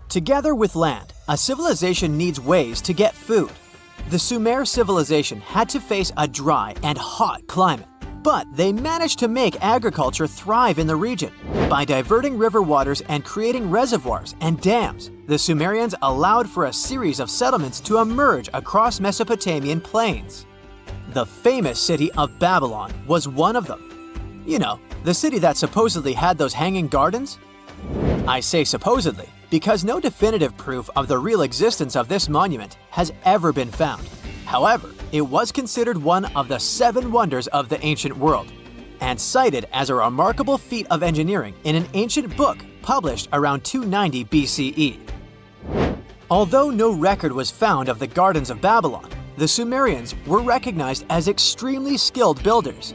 Together with land, a civilization needs ways to get food. The Sumer civilization had to face a dry and hot climate, but they managed to make agriculture thrive in the region. By diverting river waters and creating reservoirs and dams, the Sumerians allowed for a series of settlements to emerge across Mesopotamian plains. The famous city of Babylon was one of them. You know, the city that supposedly had those hanging gardens? I say supposedly because no definitive proof of the real existence of this monument has ever been found. However, it was considered one of the 7 wonders of the ancient world, and cited as a remarkable feat of engineering in an ancient book published around 290 BCE. Although no record was found of the Gardens of Babylon, the Sumerians were recognized as extremely skilled builders.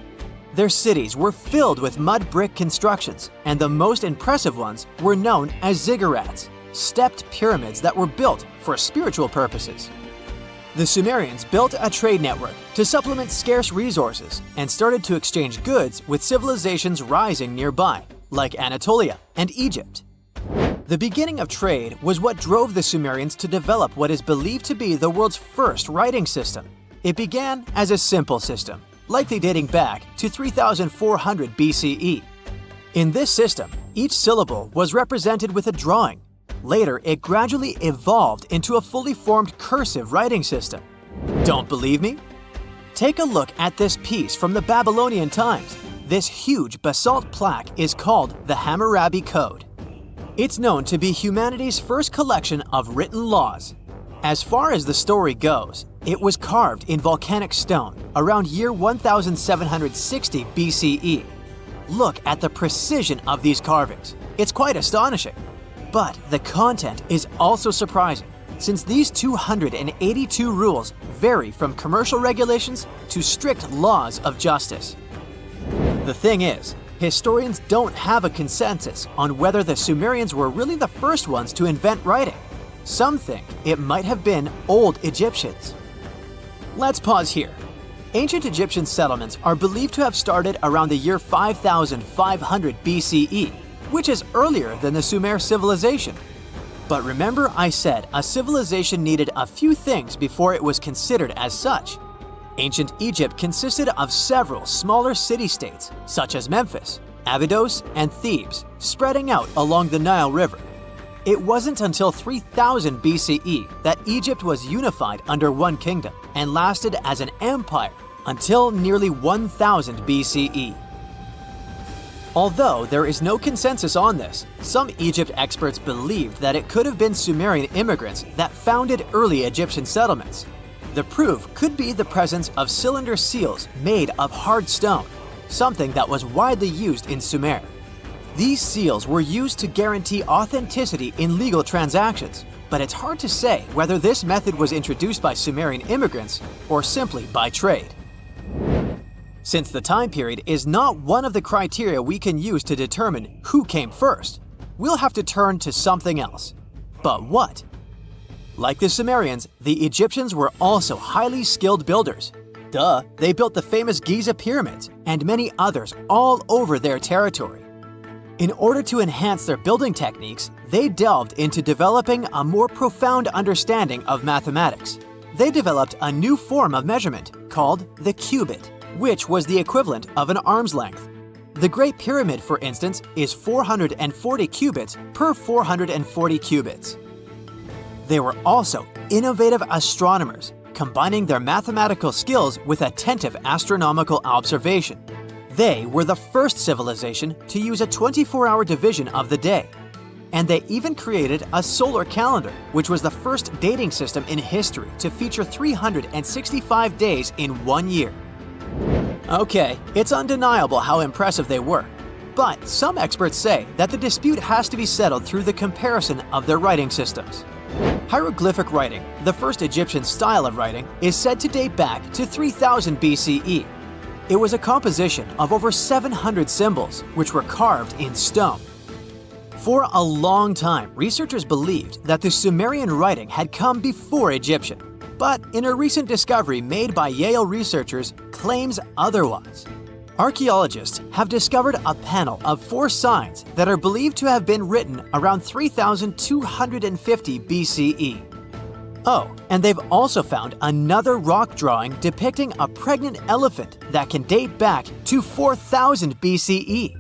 Their cities were filled with mud brick constructions, and the most impressive ones were known as ziggurats, stepped pyramids that were built for spiritual purposes. The Sumerians built a trade network to supplement scarce resources and started to exchange goods with civilizations rising nearby, like Anatolia and Egypt. The beginning of trade was what drove the Sumerians to develop what is believed to be the world's first writing system. It began as a simple system, likely dating back to 3400 BCE. In this system, each syllable was represented with a drawing. Later, it gradually evolved into a fully formed cursive writing system. Don't believe me? Take a look at this piece from the Babylonian times. This huge basalt plaque is called the Hammurabi Code. It's known to be humanity's first collection of written laws. As far as the story goes, it was carved in volcanic stone around year 1760 BCE. Look at the precision of these carvings. It's quite astonishing. But the content is also surprising, since these 282 rules vary from commercial regulations to strict laws of justice. The thing is, historians don't have a consensus on whether the Sumerians were really the first ones to invent writing. Some think it might have been old Egyptians. Let's pause here. Ancient Egyptian settlements are believed to have started around the year 5500 BCE, which is earlier than the Sumer civilization. But remember I said a civilization needed a few things before it was considered as such. Ancient Egypt consisted of several smaller city-states, such as Memphis, Abydos, and Thebes, spreading out along the Nile River. It wasn't until 3000 BCE that Egypt was unified under one kingdom and lasted as an empire until nearly 1000 BCE. Although there is no consensus on this, some Egypt experts believed that it could have been Sumerian immigrants that founded early Egyptian settlements. The proof could be the presence of cylinder seals made of hard stone, something that was widely used in Sumer. These seals were used to guarantee authenticity in legal transactions, but it's hard to say whether this method was introduced by Sumerian immigrants or simply by trade. Since the time period is not one of the criteria we can use to determine who came first, we'll have to turn to something else. But what? Like the Sumerians, the Egyptians were also highly skilled builders. Duh, they built the famous Giza pyramids and many others all over their territory. In order to enhance their building techniques, they delved into developing a more profound understanding of mathematics. They developed a new form of measurement called the cubit, which was the equivalent of an arm's length. The Great Pyramid, for instance, is 440 cubits per 440 cubits. They were also innovative astronomers, combining their mathematical skills with attentive astronomical observation. They were the first civilization to use a 24-hour division of the day. And they even created a solar calendar, which was the first dating system in history to feature 365 days in 1 year. Okay, it's undeniable how impressive they were. But some experts say that the dispute has to be settled through the comparison of their writing systems. Hieroglyphic writing, the first Egyptian style of writing, is said to date back to 3000 BCE. It was a composition of over 700 symbols, which were carved in stone. For a long time, researchers believed that the Sumerian writing had come before Egyptian, but in a recent discovery made by Yale researchers claims otherwise. Archaeologists have discovered a panel of 4 signs that are believed to have been written around 3250 BCE. Oh, and they've also found another rock drawing depicting a pregnant elephant that can date back to 4000 BCE.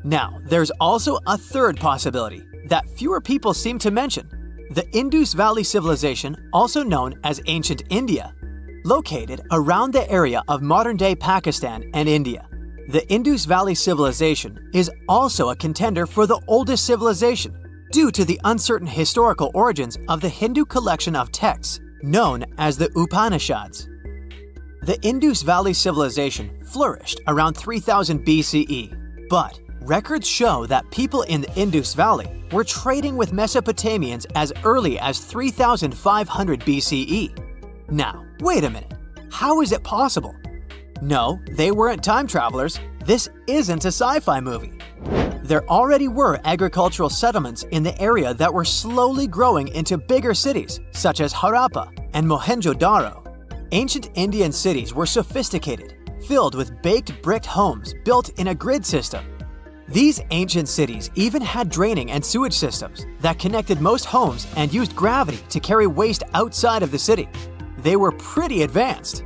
Now, there's also a third possibility that fewer people seem to mention: the Indus Valley civilization, also known as ancient India, located around the area of modern-day Pakistan and India. The Indus Valley civilization is also a contender for the oldest civilization, due to the uncertain historical origins of the Hindu collection of texts known as the Upanishads. The Indus Valley civilization flourished around 3000 BCE, but records show that people in the Indus Valley were trading with Mesopotamians as early as 3500 BCE. Now, wait a minute. How is it possible? No, they weren't time travelers. This isn't a sci-fi movie. There already were agricultural settlements in the area that were slowly growing into bigger cities, such as Harappa and Mohenjo-Daro. Ancient Indian cities were sophisticated, filled with baked brick homes built in a grid system. These ancient cities even had draining and sewage systems that connected most homes and used gravity to carry waste outside of the city. They were pretty advanced.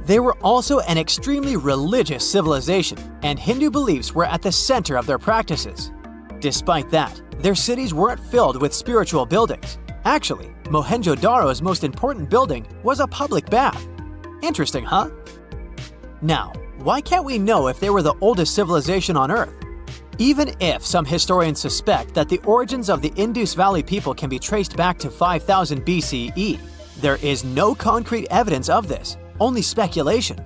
They were also an extremely religious civilization, and Hindu beliefs were at the center of their practices. Despite that, their cities weren't filled with spiritual buildings. Actually, Mohenjo-Daro's most important building was a public bath. Interesting, huh? Now, why can't we know if they were the oldest civilization on Earth? Even if some historians suspect that the origins of the Indus Valley people can be traced back to 5000 BCE, there is no concrete evidence of this, only speculation.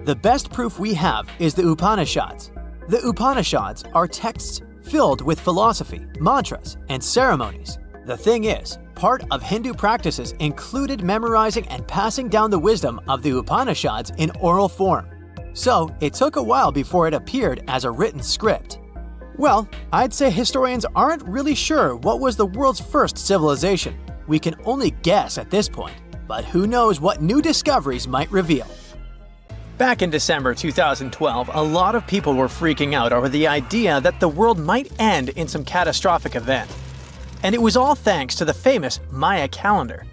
The best proof we have is the Upanishads. The Upanishads are texts filled with philosophy, mantras, and ceremonies. The thing is, part of Hindu practices included memorizing and passing down the wisdom of the Upanishads in oral form. So it took a while before it appeared as a written script. Well, I'd say historians aren't really sure what was the world's first civilization. We can only guess at this point, but who knows what new discoveries might reveal.
Back in December 2012, a lot of people were freaking out over the idea that the world might end in some catastrophic event. And it was all thanks to the famous Maya calendar.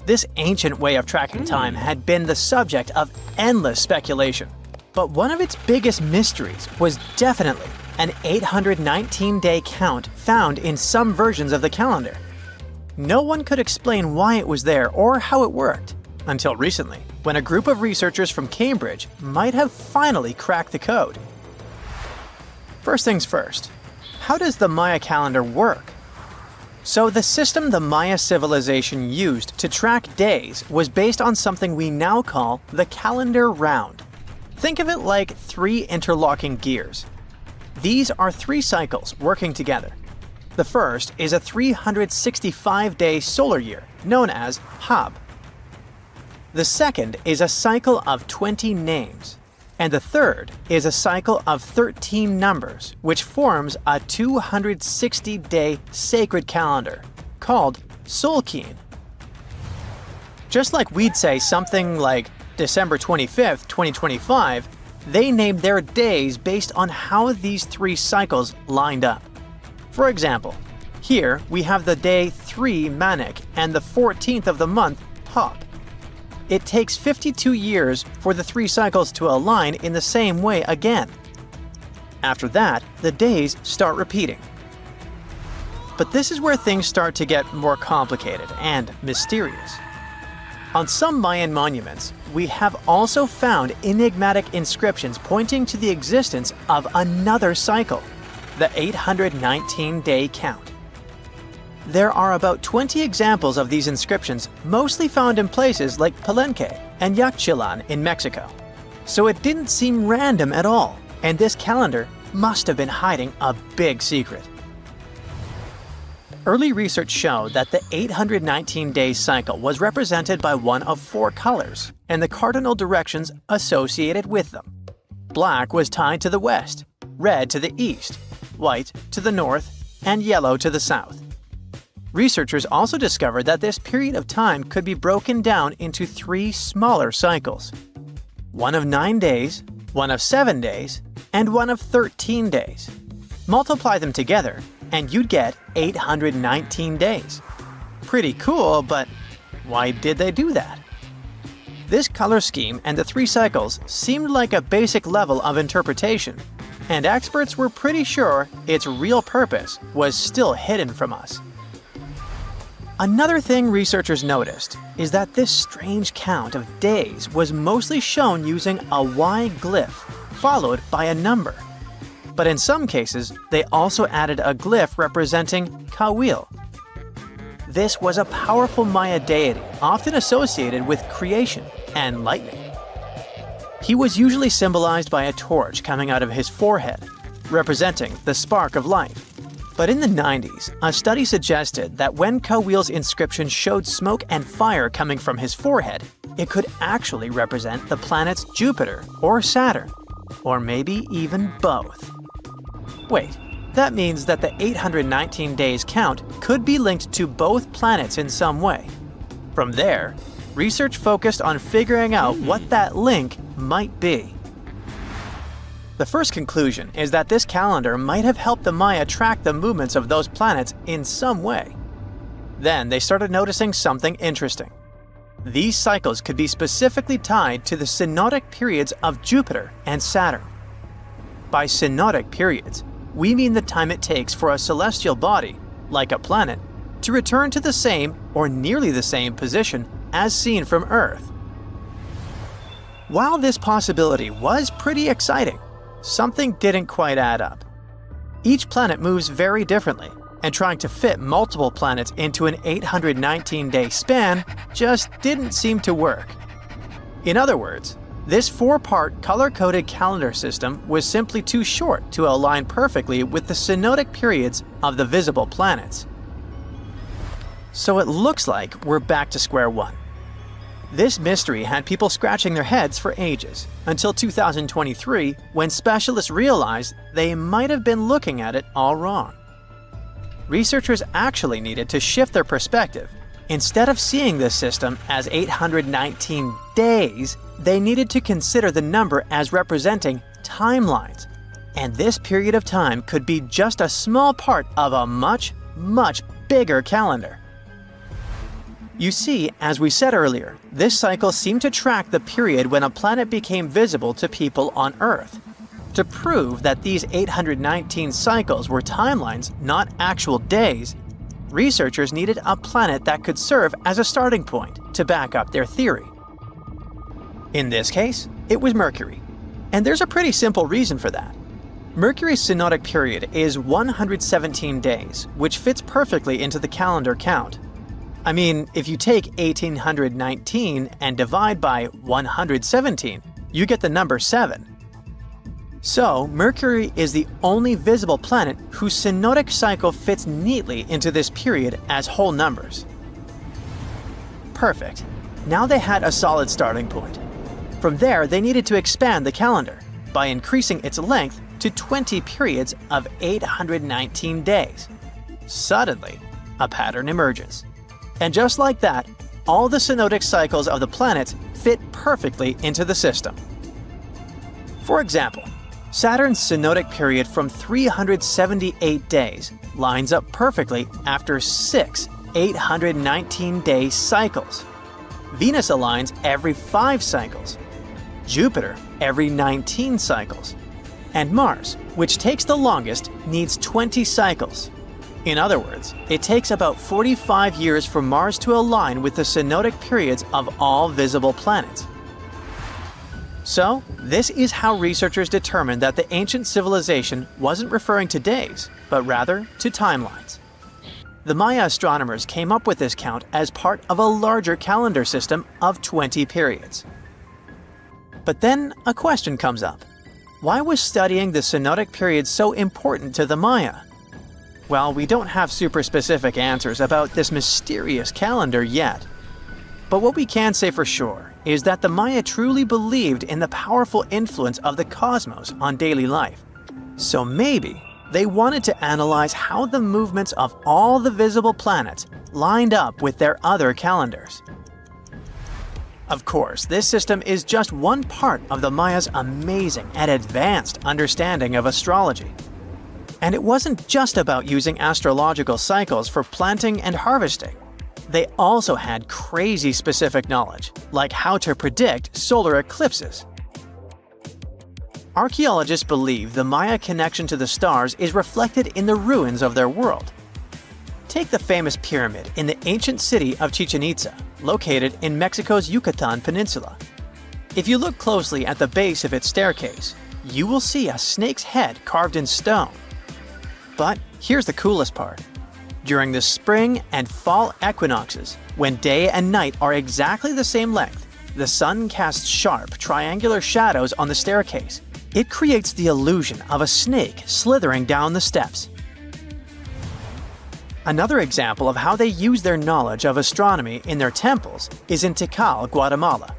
This ancient way of tracking time had been the subject of endless speculation. But one of its biggest mysteries was definitely
an 819-day count found in some versions of the calendar. No one could explain why it was there or how it worked, until recently, when a group of researchers from Cambridge might have finally cracked the code. First things first, how does the Maya calendar work? So the system the Maya civilization used to track days was based on something we now call the calendar round. Think of it like 3 interlocking gears. These are 3 cycles working together. The first is a 365-day solar year, known as Hab. The second is a cycle of 20 names. And the third is a cycle of 13 numbers, which forms a 260-day sacred calendar, called Solkeen. Just like we'd say something like December 25th, 2025, they named their days based on how these 3 cycles lined up. For example, here we have the day 3 Manik and the 14th of the month Hop. It takes 52 years for the 3 cycles to align in the same way again. After that, the days start repeating. But this is where things start to get more complicated and mysterious. On some Mayan monuments, we have also found enigmatic inscriptions pointing to the existence of another cycle, the 819-day count. There are about 20 examples of these inscriptions, mostly found in places like Palenque and Yaxchilan in Mexico. So it didn't seem random at all, and this calendar must have been hiding a big secret. Early research showed that the 819-day cycle was represented by one of 4 colors and the cardinal directions associated with them. Black was tied to the west, red to the east, white to the north, and yellow to the south. Researchers also discovered that this period of time could be broken down into 3 smaller cycles. One of 9 days, one of 7 days, and one of 13 days. Multiply them together, and you'd get 819 days. Pretty cool, but why did they do that? This color scheme and the 3 cycles seemed like a basic level of interpretation, and experts were pretty sure its real purpose was still hidden from us. Another thing researchers noticed is that this strange count of days was mostly shown using a Y glyph, followed by a number. But in some cases, they also added a glyph representing Kawil. This was a powerful Maya deity, often associated with creation and lightning. He was usually symbolized by a torch coming out of his forehead, representing the spark of life. But in the 90s, a study suggested that when Kawil's inscription showed smoke and fire coming from his forehead, it could actually represent the planets Jupiter or Saturn, or maybe even both. Wait, that means that the 819 days count could be linked to both planets in some way. From there, research focused on figuring out what that link might be. The first conclusion is that this calendar might have helped the Maya track the movements of those planets in some way. Then they started noticing something interesting. These cycles could be specifically tied to the synodic periods of Jupiter and Saturn. By synodic periods, we mean the time it takes for a celestial body, like a planet, to return to the same or nearly the same position as seen from Earth. While this possibility was pretty exciting, something didn't quite add up. Each planet moves very differently, and trying to fit multiple planets into an 819-day span just didn't seem to work. In other words, this 4-part color-coded calendar system was simply too short to align perfectly with the synodic periods of the visible planets. So it looks like we're back to square one. This mystery had people scratching their heads for ages, until 2023, when specialists realized they might have been looking at it all wrong. Researchers actually needed to shift their perspective. Instead of seeing this system as 819 days, they needed to consider the number as representing timelines. And this period of time could be just a small part of a much, much bigger calendar. You see, as we said earlier, this cycle seemed to track the period when a planet became visible to people on Earth.
To prove that these 819 cycles were timelines, not actual days, researchers needed a planet that could serve as a starting point to back up their theory. In this case, it was Mercury. And there's a pretty simple reason for that. Mercury's synodic period is 117 days, which fits perfectly into the calendar count. I mean, if you take 1819 and divide by 117, you get the number 7. So, Mercury is the only visible planet whose synodic cycle fits neatly into this period as whole numbers. Perfect. Now they had a solid starting point. From there, they needed to expand the calendar by increasing its length to 20 periods of 819 days. Suddenly, a pattern emerges. And just like that, all the synodic cycles of the planets fit perfectly into the system. For example, Saturn's synodic period from 378 days lines up perfectly after 6 819-day cycles. Venus aligns every 5 cycles. Jupiter every 19 cycles. And Mars, which takes the longest, needs 20 cycles. In other words, it takes about 45 years for Mars to align with the synodic periods of all visible planets. So, this is how researchers determined that the ancient civilization wasn't referring to days, but rather to timelines. The Maya astronomers came up with this count as part of a larger calendar system of 20 periods. But then a question comes up. Why was studying the synodic period so important to the Maya? Well, we don't have super specific answers about this mysterious calendar yet. But what we can say for sure is that the Maya truly believed in the powerful influence of the cosmos on daily life. So maybe they wanted to analyze how the movements of all the visible planets lined up with their other calendars. Of course, this system is just one part of the Maya's amazing and advanced understanding of astrology. And it wasn't just about using astrological cycles for planting and harvesting. They also had crazy specific knowledge, like how to predict solar eclipses. Archaeologists believe the Maya connection to the stars is reflected in the ruins of their world. Take the famous pyramid in the ancient city of Chichen Itza, located in Mexico's Yucatan Peninsula. If you look closely at the base of its staircase, you will see a snake's head carved in stone. But here's the coolest part. During the spring and fall equinoxes, when day and night are exactly the same length, the sun casts sharp, triangular shadows on the staircase. It creates the illusion of a snake slithering down the steps. Another example of how they use their knowledge of astronomy in their temples is in Tikal, Guatemala.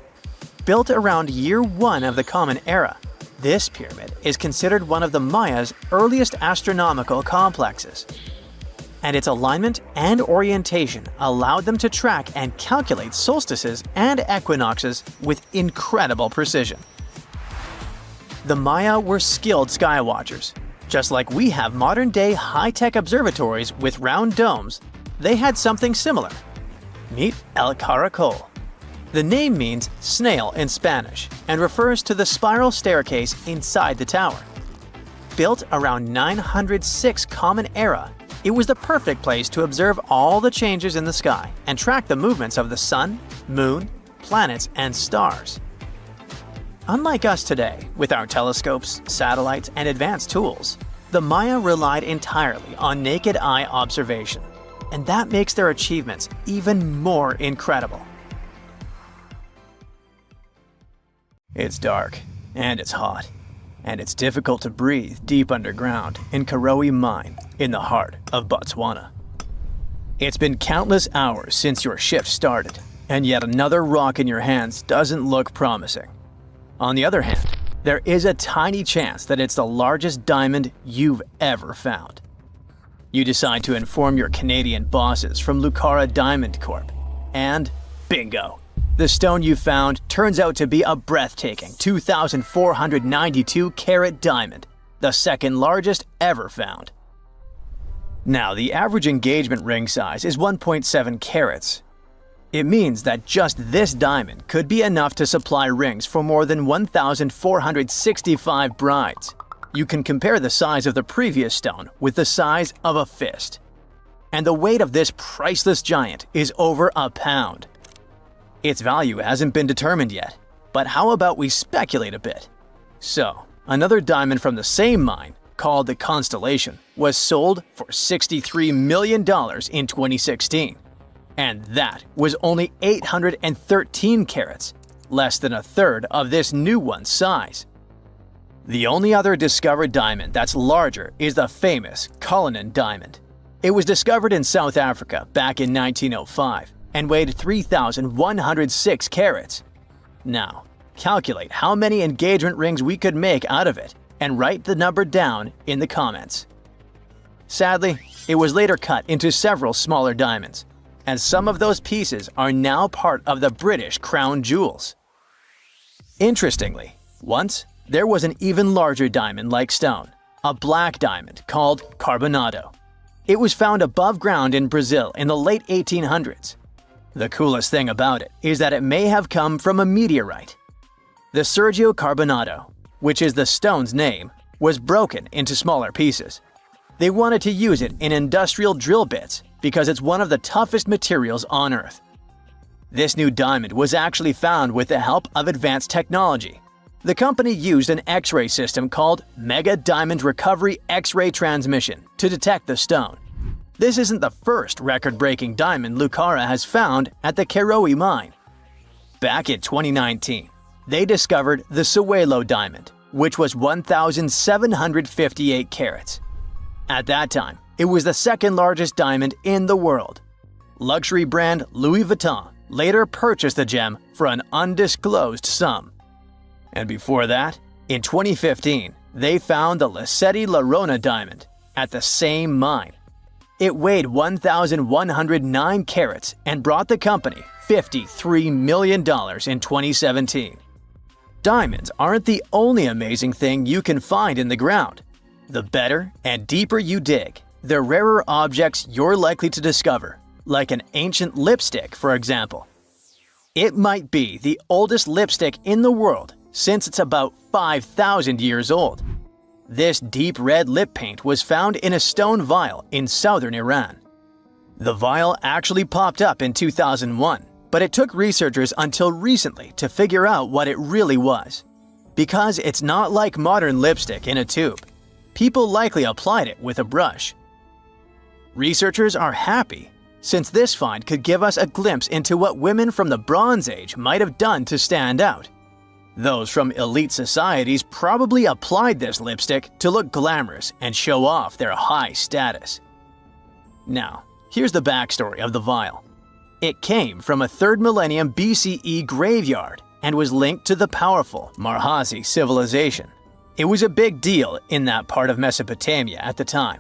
Built around year 1 of the Common Era, this pyramid is considered one of the Maya's earliest astronomical complexes. And its alignment and orientation allowed them to track and calculate solstices and equinoxes with incredible precision. The Maya were skilled skywatchers. Just like we have modern-day high-tech observatories with round domes, they had something similar. Meet El Caracol. The name means snail in Spanish and refers to the spiral staircase inside the tower. Built around 906 Common Era, it was the perfect place to observe all the changes in the sky and track the movements of the sun, moon, planets, and stars. Unlike us today, with our telescopes, satellites, and advanced tools, the Maya relied entirely on naked eye observation, and that makes their achievements even more incredible. It's dark, and it's hot, and it's difficult to breathe deep underground in Karowe Mine in the heart of Botswana. It's been countless hours since your shift started, and yet another rock in your hands doesn't look promising. On the other hand, there is a tiny chance that it's the largest diamond you've ever found. You decide to inform your Canadian bosses from Lucara Diamond Corp. And bingo! The stone you found turns out to be a breathtaking 2,492 carat diamond, the second largest ever found. Now, the average engagement ring size is 1.7 carats. It means that just this diamond could be enough to supply rings for more than 1,465 brides.
You can compare the size of the previous stone with the size of a fist. And the weight of this priceless giant is over a pound. Its value hasn't been determined yet, but how about we speculate a bit? So, another diamond from the same mine, called the Constellation, was sold for $63 million in 2016. And that was only 813 carats, less than a third of this new one's size. The only other discovered diamond that's larger is the famous Cullinan diamond. It was discovered in South Africa back in 1905 and weighed 3,106 carats. Now, calculate how many engagement rings we could make out of it and write the number down in the comments. Sadly, it was later cut into several smaller diamonds, and some of those pieces are now part of the British crown jewels. Interestingly, once there was an even larger diamond-like stone, a black diamond called carbonado. It was found above ground in Brazil in the late 1800s. The coolest thing about it is that it may have come from a meteorite. The Sergio Carbonado, which is the stone's name, was broken into smaller pieces. They wanted to use it in industrial drill bits because it's one of the toughest materials on Earth. This new diamond was actually found with the help of advanced technology. The company used an X-ray system called Mega Diamond Recovery X-ray Transmission to detect the stone. This isn't the first record-breaking diamond Lucara has found at the Cahokia mine. Back in 2019, they discovered the Suelo diamond, which was 1,758 carats. At that time, it was the second largest diamond in the world. Luxury brand Louis Vuitton later purchased the gem for an undisclosed sum. And before that, in 2015, they found the Lascetti Larona diamond at the same mine. It weighed 1,109 carats and brought the company $53 million in 2017. Diamonds aren't the only amazing thing you can find in the ground. The better and deeper you dig, the rarer objects you're likely to discover, like an ancient lipstick, for example. It might be the oldest lipstick in the world since it's about 5,000 years old. This deep red lip paint was found in a stone vial in southern Iran. The vial actually popped up in 2001, but it took researchers until recently to figure out what it really was. Because it's not like modern lipstick in a tube. People likely applied it with a brush. Researchers are happy, since this find could give us a glimpse into what women from the Bronze Age might have done to stand out. Those from elite societies probably applied this lipstick to look glamorous and show off their high status. Now, here's the backstory of the vial. It came from a 3rd millennium BCE graveyard and was linked to the powerful Marhazi civilization. It was a big deal in that part of Mesopotamia at the time.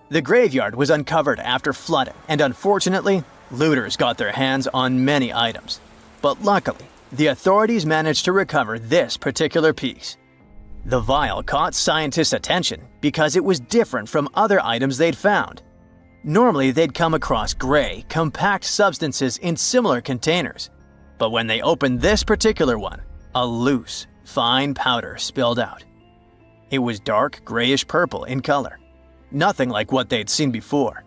The graveyard was uncovered after flooding, and unfortunately, looters got their hands on many items. But luckily, the authorities managed to recover this particular piece. The vial caught scientists' attention because it was different from other items they'd found. Normally, they'd come across gray, compact substances in similar containers. But when they opened this particular one, a loose, fine powder spilled out. It was dark grayish purple in color, nothing like what they'd seen before.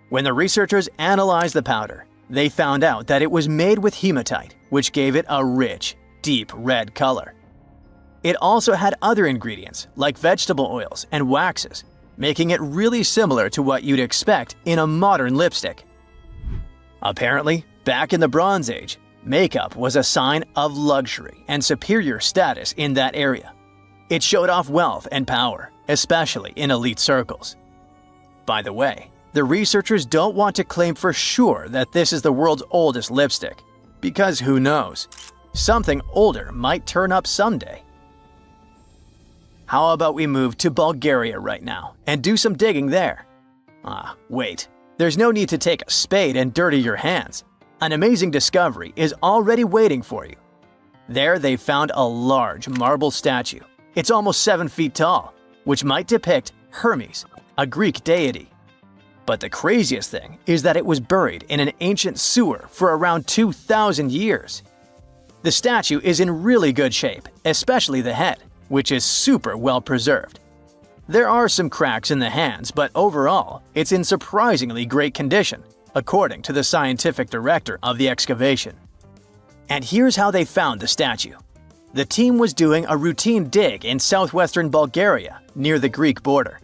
When the researchers analyzed the powder, they found out that it was made with hematite, which gave it a rich, deep red color. It also had other ingredients like vegetable oils and waxes, making it really similar to what you'd expect in a modern lipstick. Apparently, back in the Bronze Age, makeup was a sign of luxury and superior status in that area. It showed off wealth and power, especially in elite circles. By the way, the researchers don't want to claim for sure that this is the world's oldest lipstick, because who knows? Something older might turn up someday. How about we move to Bulgaria right now and do some digging there? Wait, there's no need to take a spade and dirty your hands. An amazing discovery is already waiting for you. There they found a large marble statue. It's almost 7 feet tall, which might depict Hermes, a Greek deity. But the craziest thing is that it was buried in an ancient sewer for around 2,000 years. The statue is in really good shape, especially the head, which is super well preserved.
There are some cracks in the hands, but overall, it's in surprisingly great condition, according to the scientific director of the excavation. And here's how they found the statue. The team was doing a routine dig in southwestern Bulgaria, near the Greek border.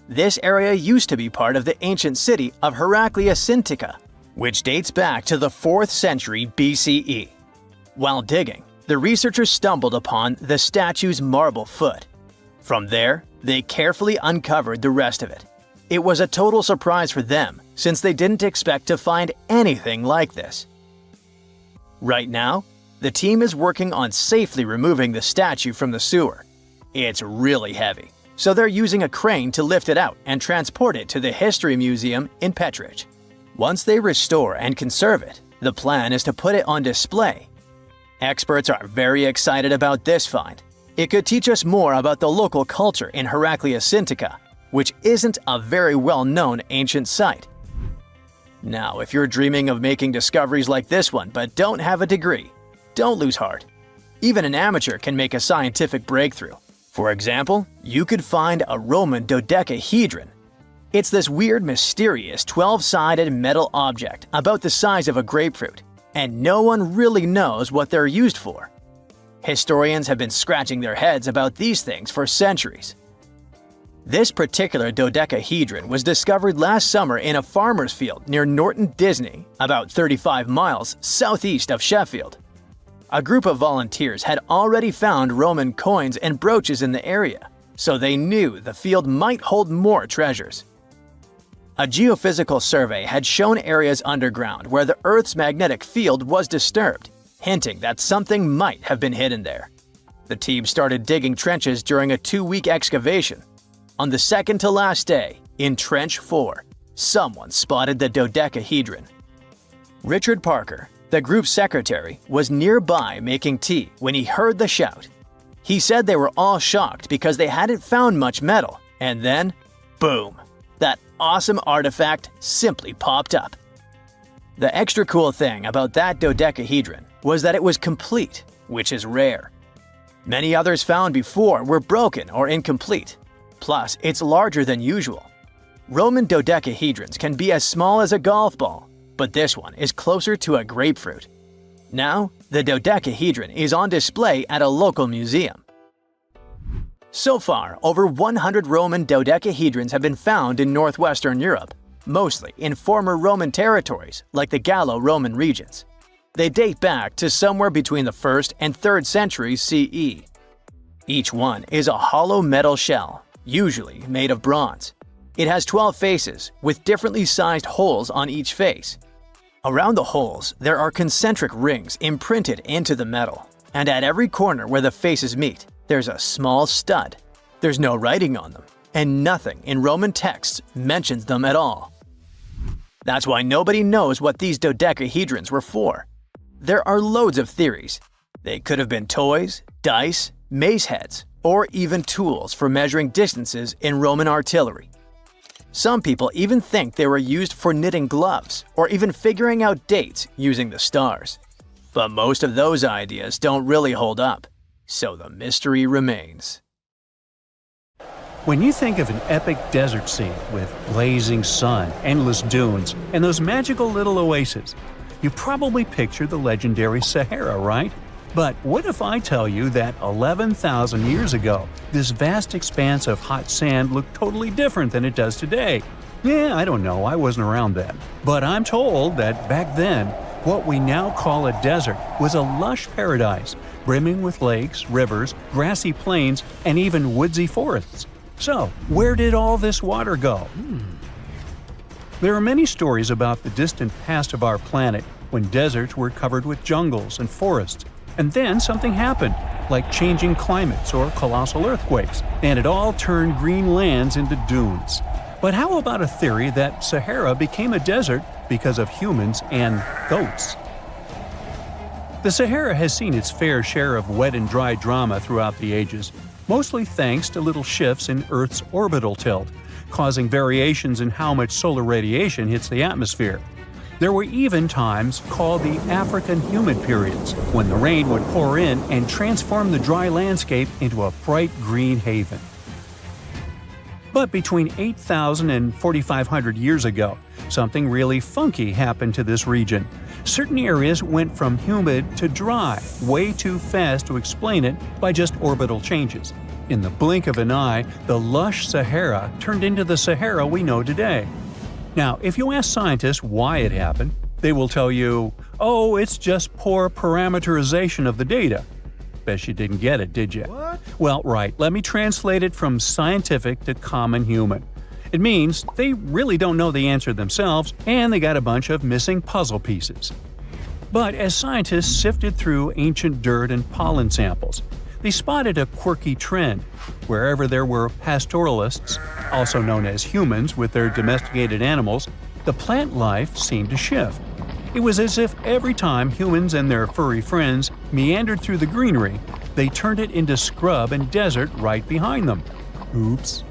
This area used to be part of the ancient city of Heraclea Sintica, which dates back to the 4th century BCE. While digging, the researchers stumbled upon the statue's marble foot. From there, they carefully uncovered the rest of it. It was a total surprise for them, since they didn't expect to find anything like this. Right now, the team is working on safely removing the statue from the sewer. It's really heavy, so they're using a crane to lift it out and transport it to the History Museum in Petra. Once they restore and conserve it, the plan is to put it on display. Experts are very excited about this find. It could teach us more about the local culture in Heraclea Sintica, which isn't a very well-known ancient site. Now, if you're dreaming of making discoveries like this one but don't have a degree, don't lose heart. Even an amateur can make a scientific breakthrough. For example, you could find a Roman dodecahedron. It's this weird, mysterious 12-sided metal object about the size of a grapefruit, and no one really knows what they're used for. Historians have been scratching their heads about these things for centuries. This particular dodecahedron was discovered last summer in a farmer's field near Norton Disney, about 35 miles southeast of Sheffield. A group of volunteers had already found Roman coins and brooches in the area, so they knew the field might hold more treasures. A geophysical survey had shown areas underground where the Earth's magnetic field was disturbed, hinting that something might have been hidden there. The team started digging trenches during a 2-week excavation. On the second to last day, in Trench 4, someone spotted the dodecahedron. Richard Parker, the group's secretary, was nearby making tea when he heard the shout. He said they were all shocked because they hadn't found much metal, and then, boom, that awesome artifact simply popped up. The extra cool thing about that dodecahedron was that it was complete, which is rare. Many others found before were broken or incomplete. Plus, it's larger than usual. Roman dodecahedrons can be as small as a golf ball, but this one is closer to a grapefruit. Now, the dodecahedron is on display at a local museum. So far, over 100 Roman dodecahedrons have been found in northwestern Europe, mostly in former Roman territories like the Gallo-Roman regions. They date back to somewhere between the 1st and 3rd centuries CE. Each one is a hollow metal shell, usually made of bronze. It has 12 faces, with differently sized holes on each face. Around the holes, there are concentric rings imprinted into the metal, and at every corner where the faces meet, there's a small stud. There's no writing on them, and nothing in Roman texts mentions them at all. That's why nobody knows what these dodecahedrons were for. There are loads of theories. They could have been toys, dice, mace heads, or even tools for measuring distances in Roman artillery. Some people even think they were used for knitting gloves or even figuring out dates using the stars. But most of those ideas don't really hold up, so the mystery remains.
When you think of an epic desert scene with blazing sun, endless dunes, and those magical little oases, you probably picture the legendary Sahara, right? But what if I tell you that 11,000 years ago, this vast expanse of hot sand looked totally different than it does today? Yeah, I don't know, I wasn't around then. But I'm told that back then, what we now call a desert was a lush paradise, brimming with lakes, rivers, grassy plains, and even woodsy forests. So, where did all this water go? There are many stories about the distant past of our planet when deserts were covered with jungles and forests. And then something happened, like changing climates or colossal earthquakes, and it all turned green lands into dunes. But how about a theory that Sahara became a desert because of humans and goats? The Sahara has seen its fair share of wet and dry drama throughout the ages, mostly thanks to little shifts in Earth's orbital tilt, causing variations in how much solar radiation hits the atmosphere. There were even times called the African humid periods, when the rain would pour in and transform the dry landscape into a bright green haven. But between 8,000 and 4,500 years ago, something really funky happened to this region. Certain areas went from humid to dry, way too fast to explain it by just orbital changes. In the blink of an eye, the lush Sahara turned into the Sahara we know today. Now, if you ask scientists why it happened, they will tell you, oh, it's just poor parameterization of the data. Bet you didn't get it, did you? What? Well, right, let me translate it from scientific to common human. It means they really don't know the answer themselves, and they got a bunch of missing puzzle pieces. But as scientists sifted through ancient dirt and pollen samples, they spotted a quirky trend. Wherever there were pastoralists, also known as humans with their domesticated animals, the plant life seemed to shift. It was as if every time humans and their furry friends meandered through the greenery, they turned it into scrub and desert right behind them. Oops.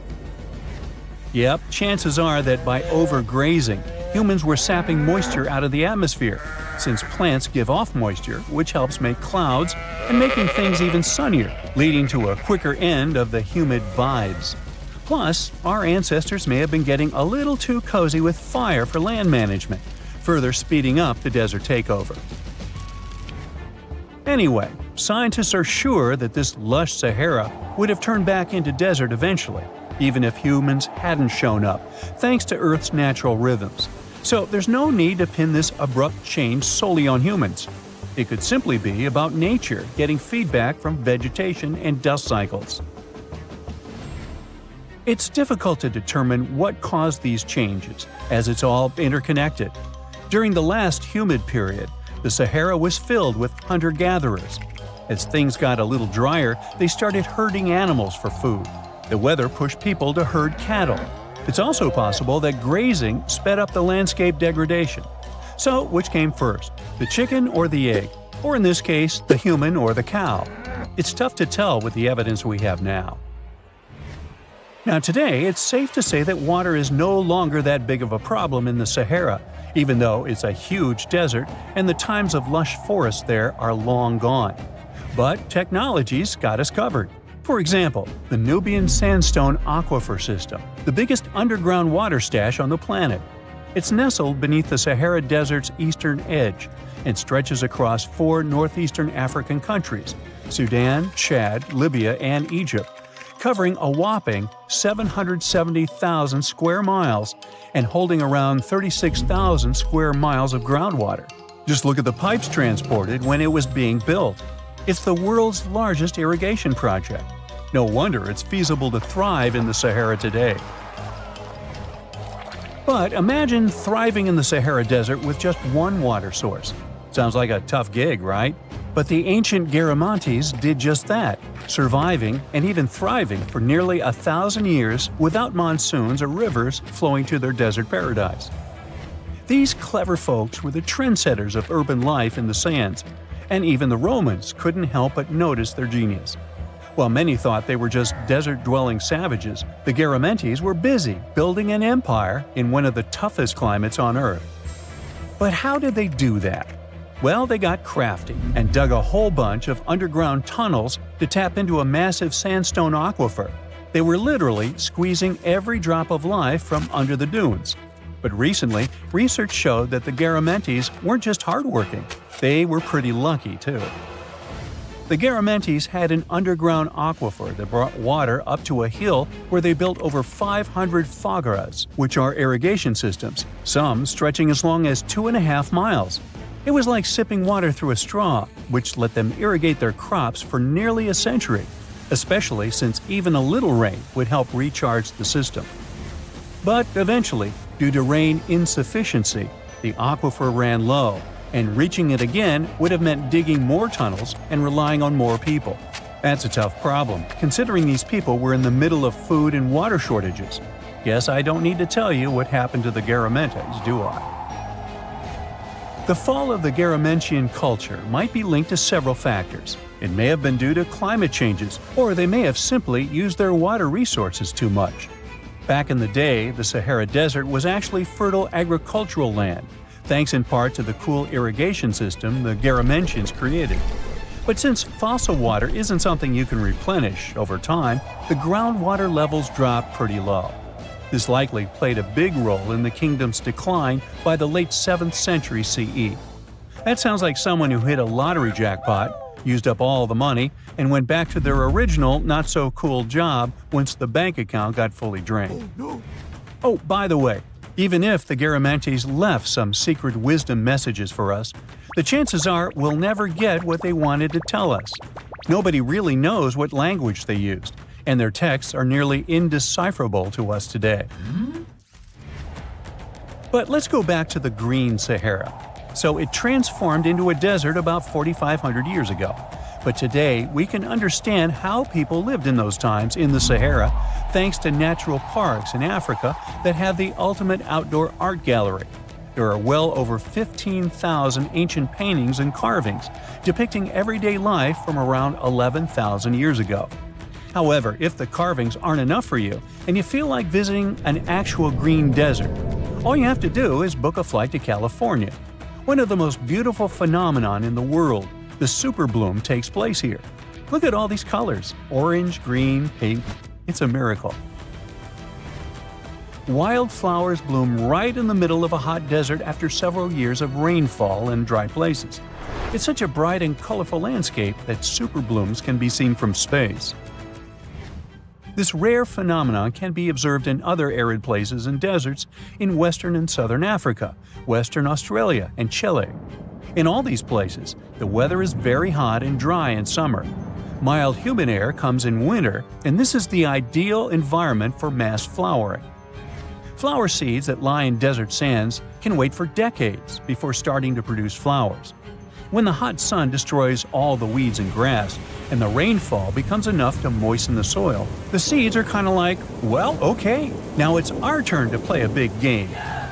Yep, chances are that by overgrazing, humans were sapping moisture out of the atmosphere, since plants give off moisture, which helps make clouds and making things even sunnier, leading to a quicker end of the humid vibes. Plus, our ancestors may have been getting a little too cozy with fire for land management, further speeding up the desert takeover. Anyway, scientists are sure that this lush Sahara would have turned back into desert eventually, even if humans hadn't shown up, thanks to Earth's natural rhythms. So there's no need to pin this abrupt change solely on humans. It could simply be about nature getting feedback from vegetation and dust cycles. It's difficult to determine what caused these changes, as it's all interconnected. During the last humid period, the Sahara was filled with hunter-gatherers. As things got a little drier, they started herding animals for food. The weather pushed people to herd cattle. It's also possible that grazing sped up the landscape degradation. So, which came first, the chicken or the egg? Or in this case, the human or the cow? It's tough to tell with the evidence we have now. Now today, it's safe to say that water is no longer that big of a problem in the Sahara, even though it's a huge desert and the times of lush forests there are long gone. But technology's got us covered. For example, the Nubian Sandstone Aquifer System, the biggest underground water stash on the planet. It's nestled beneath the Sahara Desert's eastern edge and stretches across 4 northeastern African countries – Sudan, Chad, Libya, and Egypt, covering a whopping 770,000 square miles and holding around 36,000 square miles of groundwater. Just look at the pipes transported when it was being built. It's the world's largest irrigation project. No wonder it's feasible to thrive in the Sahara today. But imagine thriving in the Sahara Desert with just one water source. Sounds like a tough gig, right? But the ancient Garamantes did just that, surviving and even thriving for nearly 1,000 years without monsoons or rivers flowing to their desert paradise. These clever folks were the trendsetters of urban life in the sands, and even the Romans couldn't help but notice their genius. While many thought they were just desert-dwelling savages, the Garamantes were busy building an empire in one of the toughest climates on Earth. But how did they do that? Well, they got crafty and dug a whole bunch of underground tunnels to tap into a massive sandstone aquifer. They were literally squeezing every drop of life from under the dunes. But recently, research showed that the Garamantes weren't just hardworking, they were pretty lucky too. The Garamantes had an underground aquifer that brought water up to a hill where they built over 500 fogaras, which are irrigation systems, some stretching as long as 2.5 miles. It was like sipping water through a straw, which let them irrigate their crops for nearly a century, especially since even a little rain would help recharge the system. But eventually, due to rain insufficiency, the aquifer ran low, and reaching it again would have meant digging more tunnels and relying on more people. That's a tough problem, considering these people were in the middle of food and water shortages. Guess I don't need to tell you what happened to the Garamantes, do I? The fall of the Garamentian culture might be linked to several factors. It may have been due to climate changes, or they may have simply used their water resources too much. Back in the day, the Sahara Desert was actually fertile agricultural land, thanks in part to the cool irrigation system the Garamentians created. But since fossil water isn't something you can replenish over time, the groundwater levels drop pretty low. This likely played a big role in the kingdom's decline by the late 7th century CE. That sounds like someone who hit a lottery jackpot, used up all the money, and went back to their original, not-so-cool job once the bank account got fully drained. Oh, by the way, even if the Garamantes left some secret wisdom messages for us, the chances are we'll never get what they wanted to tell us. Nobody really knows what language they used, and their texts are nearly indecipherable to us today. But let's go back to the Green Sahara. So it transformed into a desert about 4,500 years ago. But today, we can understand how people lived in those times in the Sahara thanks to natural parks in Africa that have the ultimate outdoor art gallery. There are well over 15,000 ancient paintings and carvings depicting everyday life from around 11,000 years ago. However, if the carvings aren't enough for you and you feel like visiting an actual green desert, all you have to do is book a flight to California. One of the most beautiful phenomenon in the world, the superbloom, takes place here. Look at all these colors: orange, green, pink. It's a miracle. Wildflowers bloom right in the middle of a hot desert after several years of rainfall in dry places. It's such a bright and colorful landscape that superblooms can be seen from space. This rare phenomenon can be observed in other arid places and deserts in western and southern Africa, western Australia, and Chile. In all these places, the weather is very hot and dry in summer. Mild humid air comes in winter, and this is the ideal environment for mass flowering. Flower seeds that lie in desert sands can wait for decades before starting to produce flowers. When the hot sun destroys all the weeds and grass, and the rainfall becomes enough to moisten the soil, the seeds are kind of like, well, okay, now it's our turn to play a big game.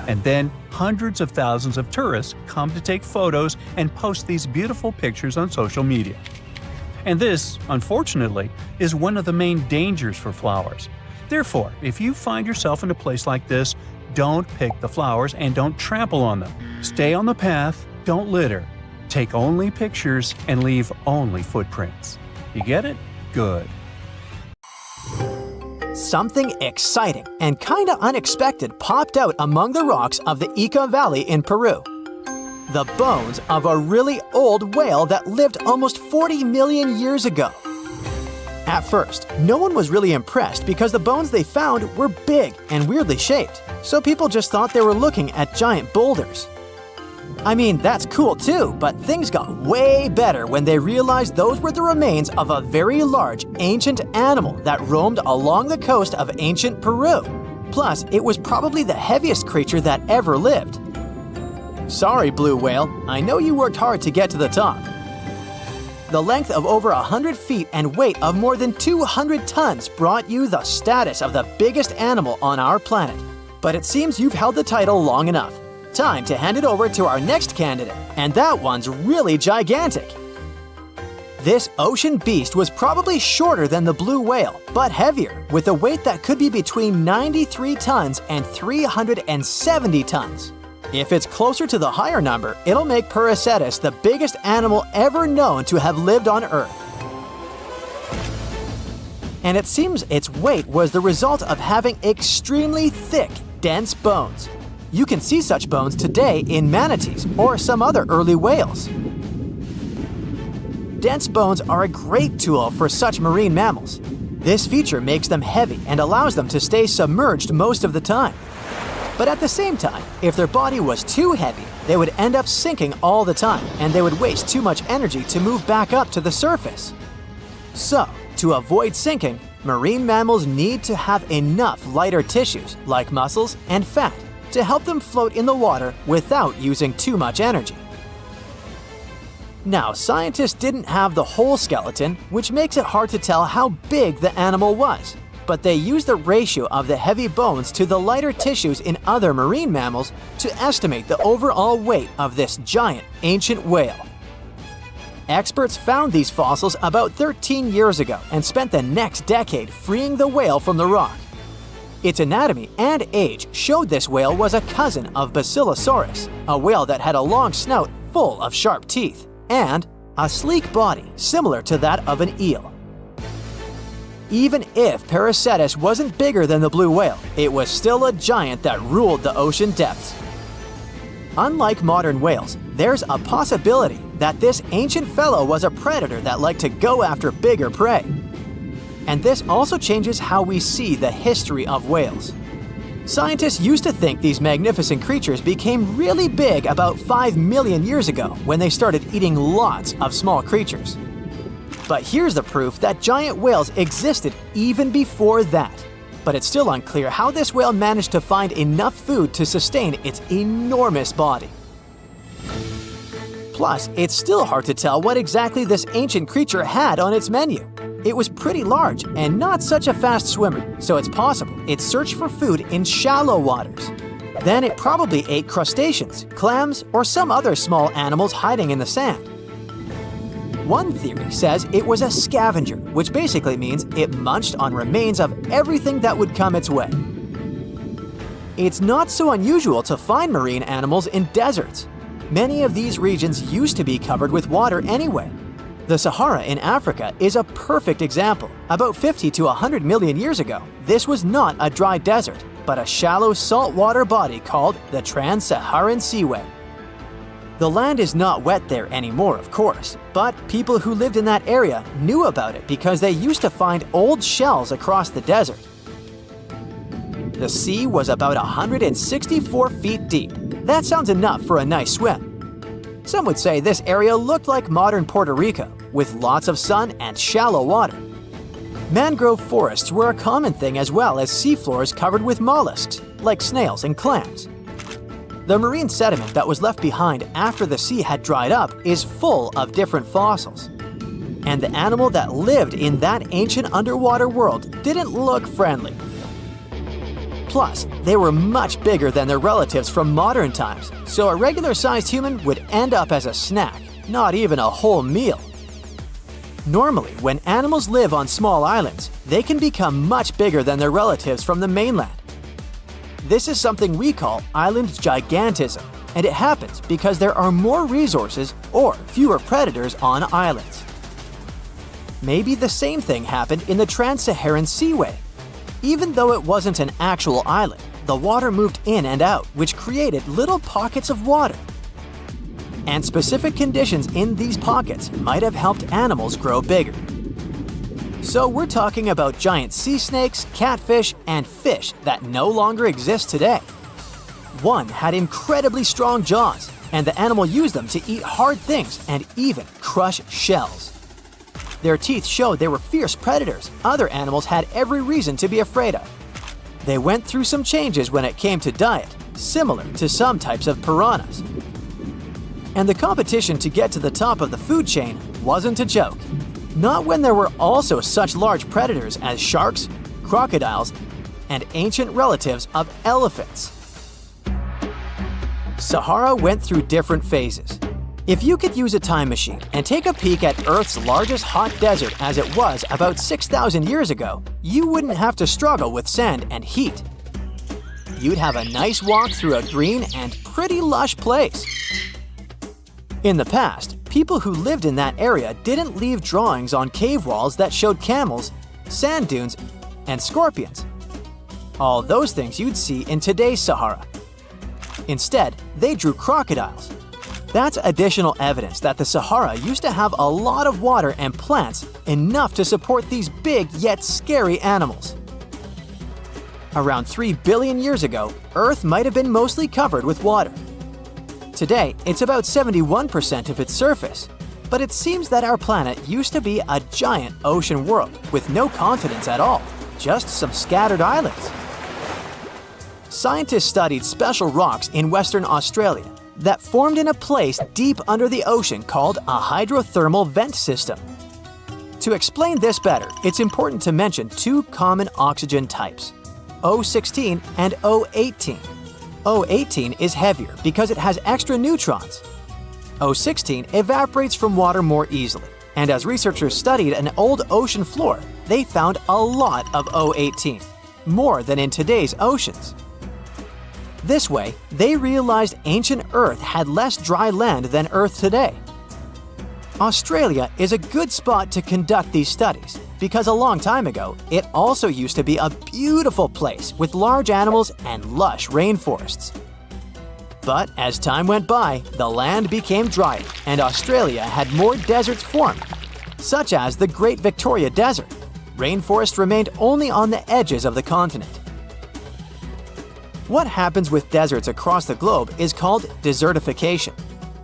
And then hundreds of thousands of tourists come to take photos and post these beautiful pictures on social media. And this, unfortunately, is one of the main dangers for flowers. Therefore, if you find yourself in a place like this, don't pick the flowers and don't trample on them. Stay on the path, don't litter. Take only pictures and leave only footprints. You get it? Good.
Something exciting and kinda unexpected popped out among the rocks of the Ica Valley in Peru. The bones of a really old whale that lived almost 40 million years ago. At first, no one was really impressed because the bones they found were big and weirdly shaped, so people just thought they were looking at giant boulders. I mean, that's cool too, but things got way better when they realized those were the remains of a very large ancient animal that roamed along the coast of ancient Peru. Plus, it was probably the heaviest creature that ever lived. Sorry, blue whale, I know you worked hard to get to the top. The length of over 100 feet and weight of more than 200 tons brought you the status of the biggest animal on our planet. But it seems you've held the title long enough. Time to hand it over to our next candidate, and that one's really gigantic. This ocean beast was probably shorter than the blue whale, but heavier, with a weight that could be between 93 tons and 370 tons. If it's closer to the higher number, it'll make Piri the biggest animal ever known to have lived on Earth. And it seems its weight was the result of having extremely thick, dense bones. You can see such bones today in manatees or some other early whales. Dense bones are a great tool for such marine mammals. This feature makes them heavy and allows them to stay submerged most of the time. But at the same time, if their body was too heavy, they would end up sinking all the time, and they would waste too much energy to move back up to the surface. So, to avoid sinking, marine mammals need to have enough lighter tissues, like muscles and fat, to help them float in the water without using too much energy. Now, scientists didn't have the whole skeleton, which makes it hard to tell how big the animal was, but they used the ratio of the heavy bones to the lighter tissues in other marine mammals to estimate the overall weight of this giant ancient whale. Experts found these fossils about 13 years ago and spent the next decade freeing the whale from the rock. Its anatomy and age showed this whale was a cousin of Basilosaurus, a whale that had a long snout full of sharp teeth, and a sleek body similar to that of an eel. Even if Paracetus wasn't bigger than the blue whale, it was still a giant that ruled the ocean depths. Unlike modern whales, there's a possibility that this ancient fellow was a predator that liked to go after bigger prey. And this also changes how we see the history of whales. Scientists used to think these magnificent creatures became really big about 5 million years ago when they started eating lots of small creatures. But here's the proof that giant whales existed even before that. But it's still unclear how this whale managed to find enough food to sustain its enormous body. Plus, it's still hard to tell what exactly this ancient creature had on its menu. It was pretty large and not such a fast swimmer, so it's possible it searched for food in shallow waters. Then it probably ate crustaceans, clams, or some other small animals hiding in the sand. One theory says it was a scavenger, which basically means it munched on remains of everything that would come its way. It's not so unusual to find marine animals in deserts. Many of these regions used to be covered with water anyway. The Sahara in Africa is a perfect example. About 50 to 100 million years ago, this was not a dry desert, but a shallow saltwater body called the Trans-Saharan Seaway. The land is not wet there anymore, of course, but people who lived in that area knew about it because they used to find old shells across the desert. The sea was about 164 feet deep. That sounds enough for a nice swim. Some would say this area looked like modern Puerto Rico, with lots of sun and shallow water. Mangrove forests were a common thing as well as seafloors covered with mollusks, like snails and clams. The marine sediment that was left behind after the sea had dried up is full of different fossils. And the animal that lived in that ancient underwater world didn't look friendly. Plus, they were much bigger than their relatives from modern times, so a regular-sized human would end up as a snack, not even a whole meal. Normally, when animals live on small islands, they can become much bigger than their relatives from the mainland. This is something we call island gigantism, and it happens because there are more resources or fewer predators on islands. Maybe the same thing happened in the Trans-Saharan Seaway. Even though it wasn't an actual island, the water moved in and out, which created little pockets of water. And specific conditions in these pockets might have helped animals grow bigger. So we're talking about giant sea snakes, catfish, and fish that no longer exist today. One had incredibly strong jaws, and the animal used them to eat hard things and even crush shells. Their teeth showed they were fierce predators other animals had every reason to be afraid of. They went through some changes when it came to diet, similar to some types of piranhas. And the competition to get to the top of the food chain wasn't a joke. Not when there were also such large predators as sharks, crocodiles, and ancient relatives of elephants. Sahara went through different phases. If you could use a time machine and take a peek at Earth's largest hot desert as it was about 6,000 years ago, you wouldn't have to struggle with sand and heat. You'd have a nice walk through a green and pretty lush place. In the past, people who lived in that area didn't leave drawings on cave walls that showed camels, sand dunes, and scorpions. All those things you'd see in today's Sahara. Instead, they drew crocodiles. That's additional evidence that the Sahara used to have a lot of water and plants enough to support these big yet scary animals. Around 3 billion years ago, Earth might have been mostly covered with water. Today, it's about 71% of its surface, but it seems that our planet used to be a giant ocean world with no continents at all, just some scattered islands. Scientists studied special rocks in Western Australia that formed in a place deep under the ocean called a hydrothermal vent system. To explain this better, it's important to mention two common oxygen types, O16 and O18. O18 is heavier because it has extra neutrons. O16 evaporates from water more easily, and as researchers studied an old ocean floor, they found a lot of O18, more than in today's oceans. This way, they realized ancient Earth had less dry land than Earth today. Australia is a good spot to conduct these studies because a long time ago, it also used to be a beautiful place with large animals and lush rainforests. But as time went by, the land became drier and Australia had more deserts formed, such as the Great Victoria Desert. Rainforest remained only on the edges of the continent. What happens with deserts across the globe is called desertification.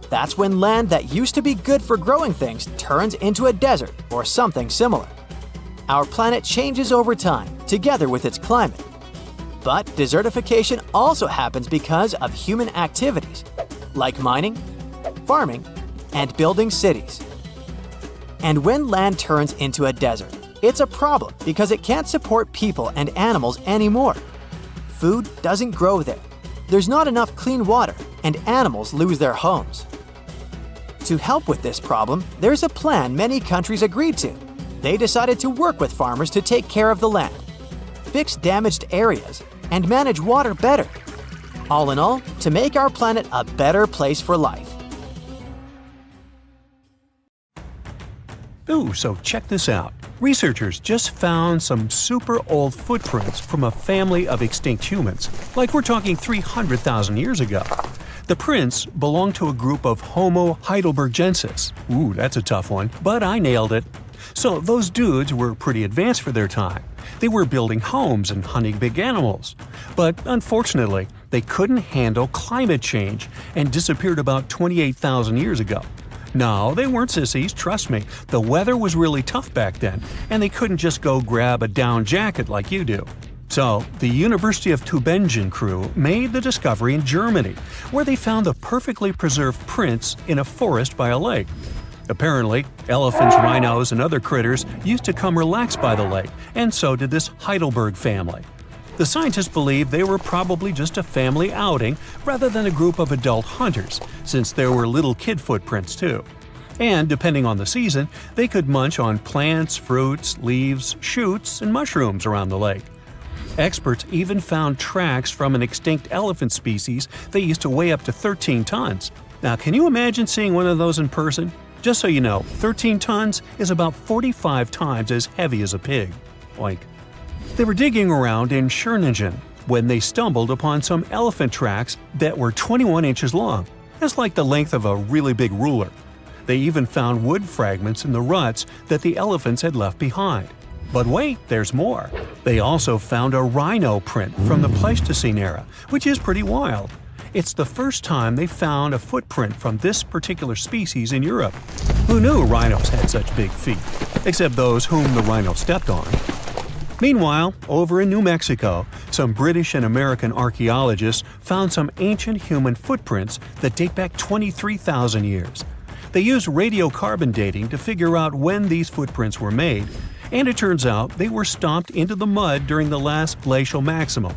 That's when land that used to be good for growing things turns into a desert or something similar. Our planet changes over time, together with its climate. But desertification also happens because of human activities, like mining, farming, and building cities. And when land turns into a desert, it's a problem because it can't support people and animals anymore. Food doesn't grow there. There's not enough clean water, and animals lose their homes. To help with this problem, there's a plan many countries agreed to. They decided to work with farmers to take care of the land, fix damaged areas, and manage water better. All in all, to make our planet a better place for life.
Ooh, so check this out. Researchers just found some super old footprints from a family of extinct humans, like we're talking 300,000 years ago. The prints belong to a group of Homo heidelbergensis. Ooh, that's a tough one, but I nailed it. So those dudes were pretty advanced for their time. They were building homes and hunting big animals. But unfortunately, they couldn't handle climate change and disappeared about 28,000 years ago. No, they weren't sissies, trust me. The weather was really tough back then, and they couldn't just go grab a down jacket like you do. So, the University of Tübingen crew made the discovery in Germany, where they found the perfectly preserved prints in a forest by a lake. Apparently, elephants, rhinos, and other critters used to come relax by the lake, and so did this Heidelberg family. The scientists believe they were probably just a family outing rather than a group of adult hunters, since there were little kid footprints too. And depending on the season, they could munch on plants, fruits, leaves, shoots, and mushrooms around the lake. Experts even found tracks from an extinct elephant species that used to weigh up to 13 tons. Now, can you imagine seeing one of those in person? Just so you know, 13 tons is about 45 times as heavy as a pig. Oink. They were digging around in Stonehenge when they stumbled upon some elephant tracks that were 21 inches long. That's like the length of a really big ruler. They even found wood fragments in the ruts that the elephants had left behind. But wait, there's more. They also found a rhino print from the Pleistocene era, which is pretty wild. It's the first time they found a footprint from this particular species in Europe. Who knew rhinos had such big feet? Except those whom the rhino stepped on. Meanwhile, over in New Mexico, some British and American archaeologists found some ancient human footprints that date back 23,000 years. They used radiocarbon dating to figure out when these footprints were made, and it turns out they were stomped into the mud during the last glacial maximum.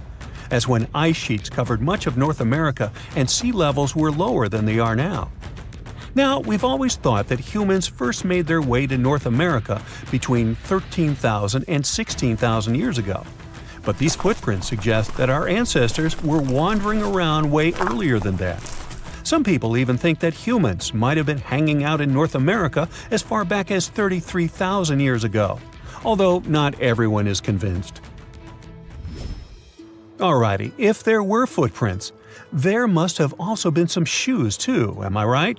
That's when ice sheets covered much of North America and sea levels were lower than they are now. Now, we've always thought that humans first made their way to North America between 13,000 and 16,000 years ago. But these footprints suggest that our ancestors were wandering around way earlier than that. Some people even think that humans might have been hanging out in North America as far back as 33,000 years ago, although not everyone is convinced. Alrighty, if there were footprints, there must have also been some shoes too, am I right?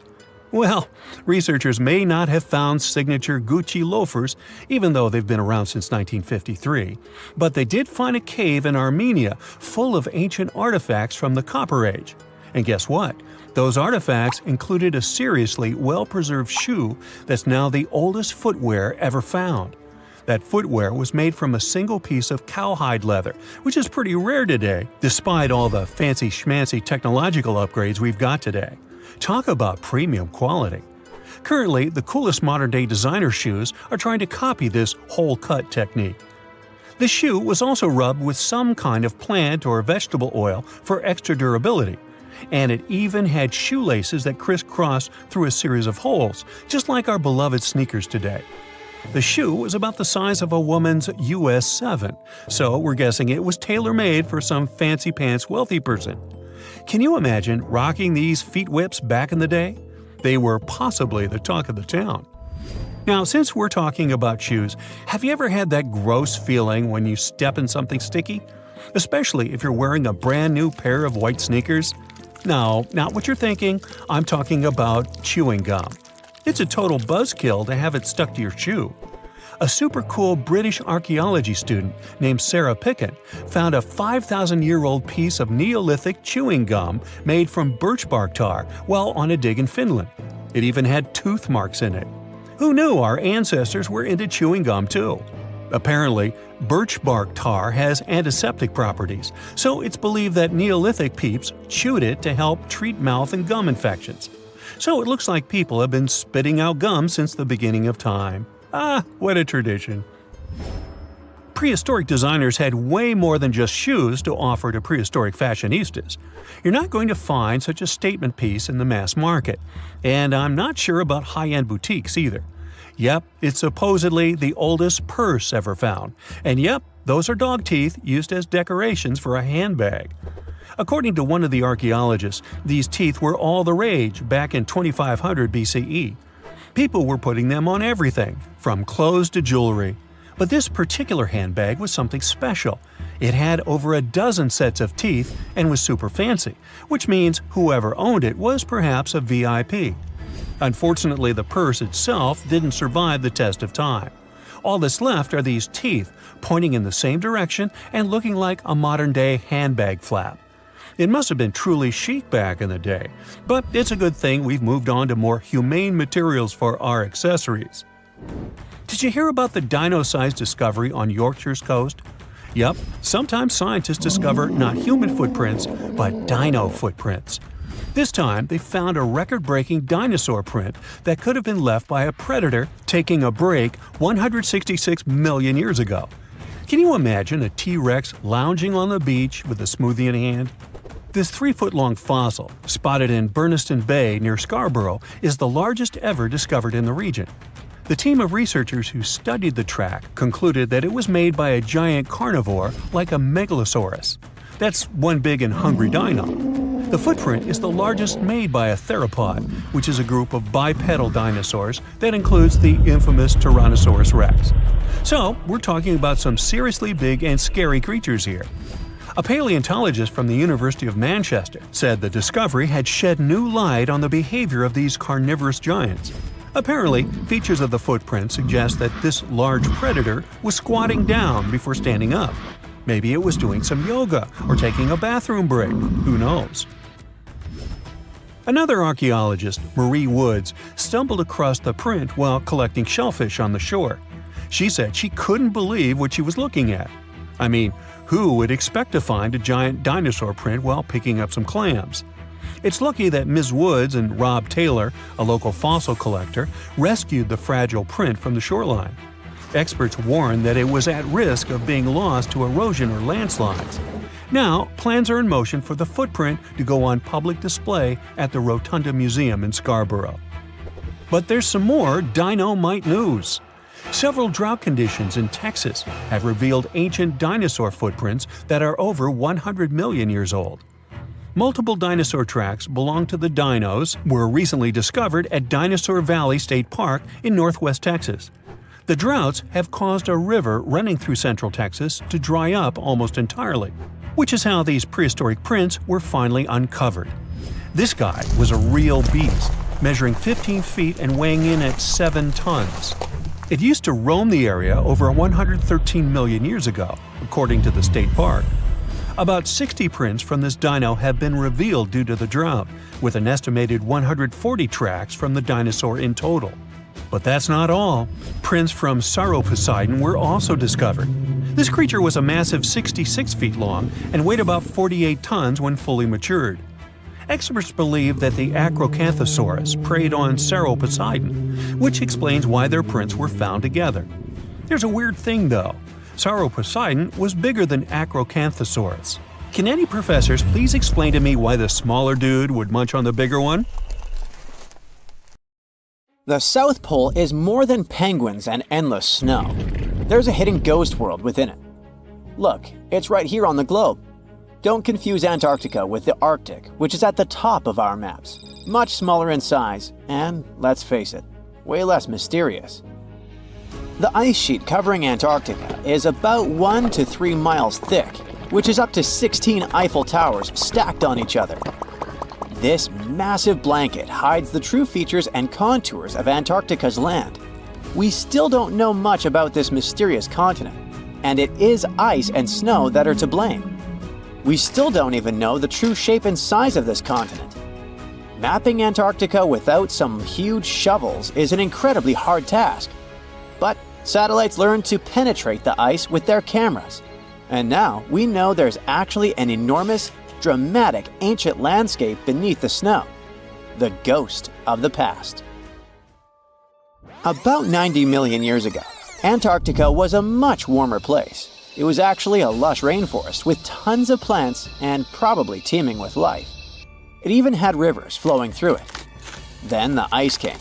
Well, researchers may not have found signature Gucci loafers, even though they've been around since 1953, but they did find a cave in Armenia full of ancient artifacts from the Copper Age. And guess what? Those artifacts included a seriously well-preserved shoe that's now the oldest footwear ever found. That footwear was made from a single piece of cowhide leather, which is pretty rare today, despite all the fancy schmancy technological upgrades we've got today. Talk about premium quality. Currently, the coolest modern-day designer shoes are trying to copy this hole-cut technique. The shoe was also rubbed with some kind of plant or vegetable oil for extra durability, and it even had shoelaces that crisscrossed through a series of holes, just like our beloved sneakers today. The shoe was about the size of a woman's US 7, so we're guessing it was tailor-made for some fancy-pants wealthy person. Can you imagine rocking these feet whips back in the day? They were possibly the talk of the town. Now, since we're talking about shoes, have you ever had that gross feeling when you step in something sticky? Especially if you're wearing a brand new pair of white sneakers? No, not what you're thinking. I'm talking about chewing gum. It's a total buzzkill to have it stuck to your shoe. A super cool British archaeology student named Sarah Pickett found a 5,000-year-old piece of Neolithic chewing gum made from birch bark tar while on a dig in Finland. It even had tooth marks in it. Who knew our ancestors were into chewing gum too? Apparently, birch bark tar has antiseptic properties, so it's believed that Neolithic peeps chewed it to help treat mouth and gum infections. So it looks like people have been spitting out gum since the beginning of time. Ah, what a tradition. Prehistoric designers had way more than just shoes to offer to prehistoric fashionistas. You're not going to find such a statement piece in the mass market, and I'm not sure about high-end boutiques either. Yep, it's supposedly the oldest purse ever found, and yep, those are dog teeth used as decorations for a handbag. According to one of the archaeologists, these teeth were all the rage back in 2500 BCE. People were putting them on everything, from clothes to jewelry. But this particular handbag was something special. It had over a dozen sets of teeth and was super fancy, which means whoever owned it was perhaps a VIP. Unfortunately, the purse itself didn't survive the test of time. All that's left are these teeth, pointing in the same direction and looking like a modern-day handbag flap. It must have been truly chic back in the day, but it's a good thing we've moved on to more humane materials for our accessories. Did you hear about the dino-sized discovery on Yorkshire's coast? Yep, sometimes scientists discover not human footprints, but dino footprints. This time, they found a record-breaking dinosaur print that could have been left by a predator taking a break 166 million years ago. Can you imagine a T-Rex lounging on the beach with a smoothie in hand? This 3-foot-long fossil, spotted in Burniston Bay near Scarborough, is the largest ever discovered in the region. The team of researchers who studied the track concluded that it was made by a giant carnivore like a megalosaurus. That's one big and hungry dino. The footprint is the largest made by a theropod, which is a group of bipedal dinosaurs that includes the infamous Tyrannosaurus rex. So, we're talking about some seriously big and scary creatures here. A paleontologist from the University of Manchester said the discovery had shed new light on the behavior of these carnivorous giants. Apparently, features of the footprint suggest that this large predator was squatting down before standing up. Maybe it was doing some yoga or taking a bathroom break. Who knows? Another archaeologist, Marie Woods, stumbled across the print while collecting shellfish on the shore. She said she couldn't believe what she was looking at. I mean, who would expect to find a giant dinosaur print while picking up some clams? It's lucky that Ms. Woods and Rob Taylor, a local fossil collector, rescued the fragile print from the shoreline. Experts warned that it was at risk of being lost to erosion or landslides. Now, plans are in motion for the footprint to go on public display at the Rotunda Museum in Scarborough. But there's some more dino-mite news. Several drought conditions in Texas have revealed ancient dinosaur footprints that are over 100 million years old. Multiple dinosaur tracks belong to the dinos were recently discovered at Dinosaur Valley State Park in northwest Texas. The droughts have caused a river running through central Texas to dry up almost entirely, which is how these prehistoric prints were finally uncovered. This guy was a real beast, measuring 15 feet and weighing in at 7 tons. It used to roam the area over 113 million years ago, according to the state park. About 60 prints from this dino have been revealed due to the drought, with an estimated 140 tracks from the dinosaur in total. But that's not all. Prints from Sauroposeidon were also discovered. This creature was a massive 66 feet long and weighed about 48 tons when fully matured. Experts believe that the Acrocanthosaurus preyed on Sauroposeidon, which explains why their prints were found together. There's a weird thing though. Sauroposeidon was bigger than Acrocanthosaurus. Can any professors please explain to me why the smaller dude would munch on the bigger one?
The South Pole is more than penguins and endless snow. There's a hidden ghost world within it. Look, it's right here on the globe. Don't confuse Antarctica with the Arctic, which is at the top of our maps. much smaller in size, and let's face it, way less mysterious. The ice sheet covering Antarctica is about 1 to 3 miles thick, which is up to 16 Eiffel Towers stacked on each other. This massive blanket hides the true features and contours of Antarctica's land. We still don't know much about this mysterious continent, and it is ice and snow that are to blame. We still don't even know the true shape and size of this continent. Mapping Antarctica without some huge shovels is an incredibly hard task. But satellites learned to penetrate the ice with their cameras. And now we know there's actually an enormous, dramatic ancient landscape beneath the snow. The ghost of the past. About 90 million years ago, Antarctica was a much warmer place. It was actually a lush rainforest with tons of plants and probably teeming with life. It even had rivers flowing through it. Then the ice came.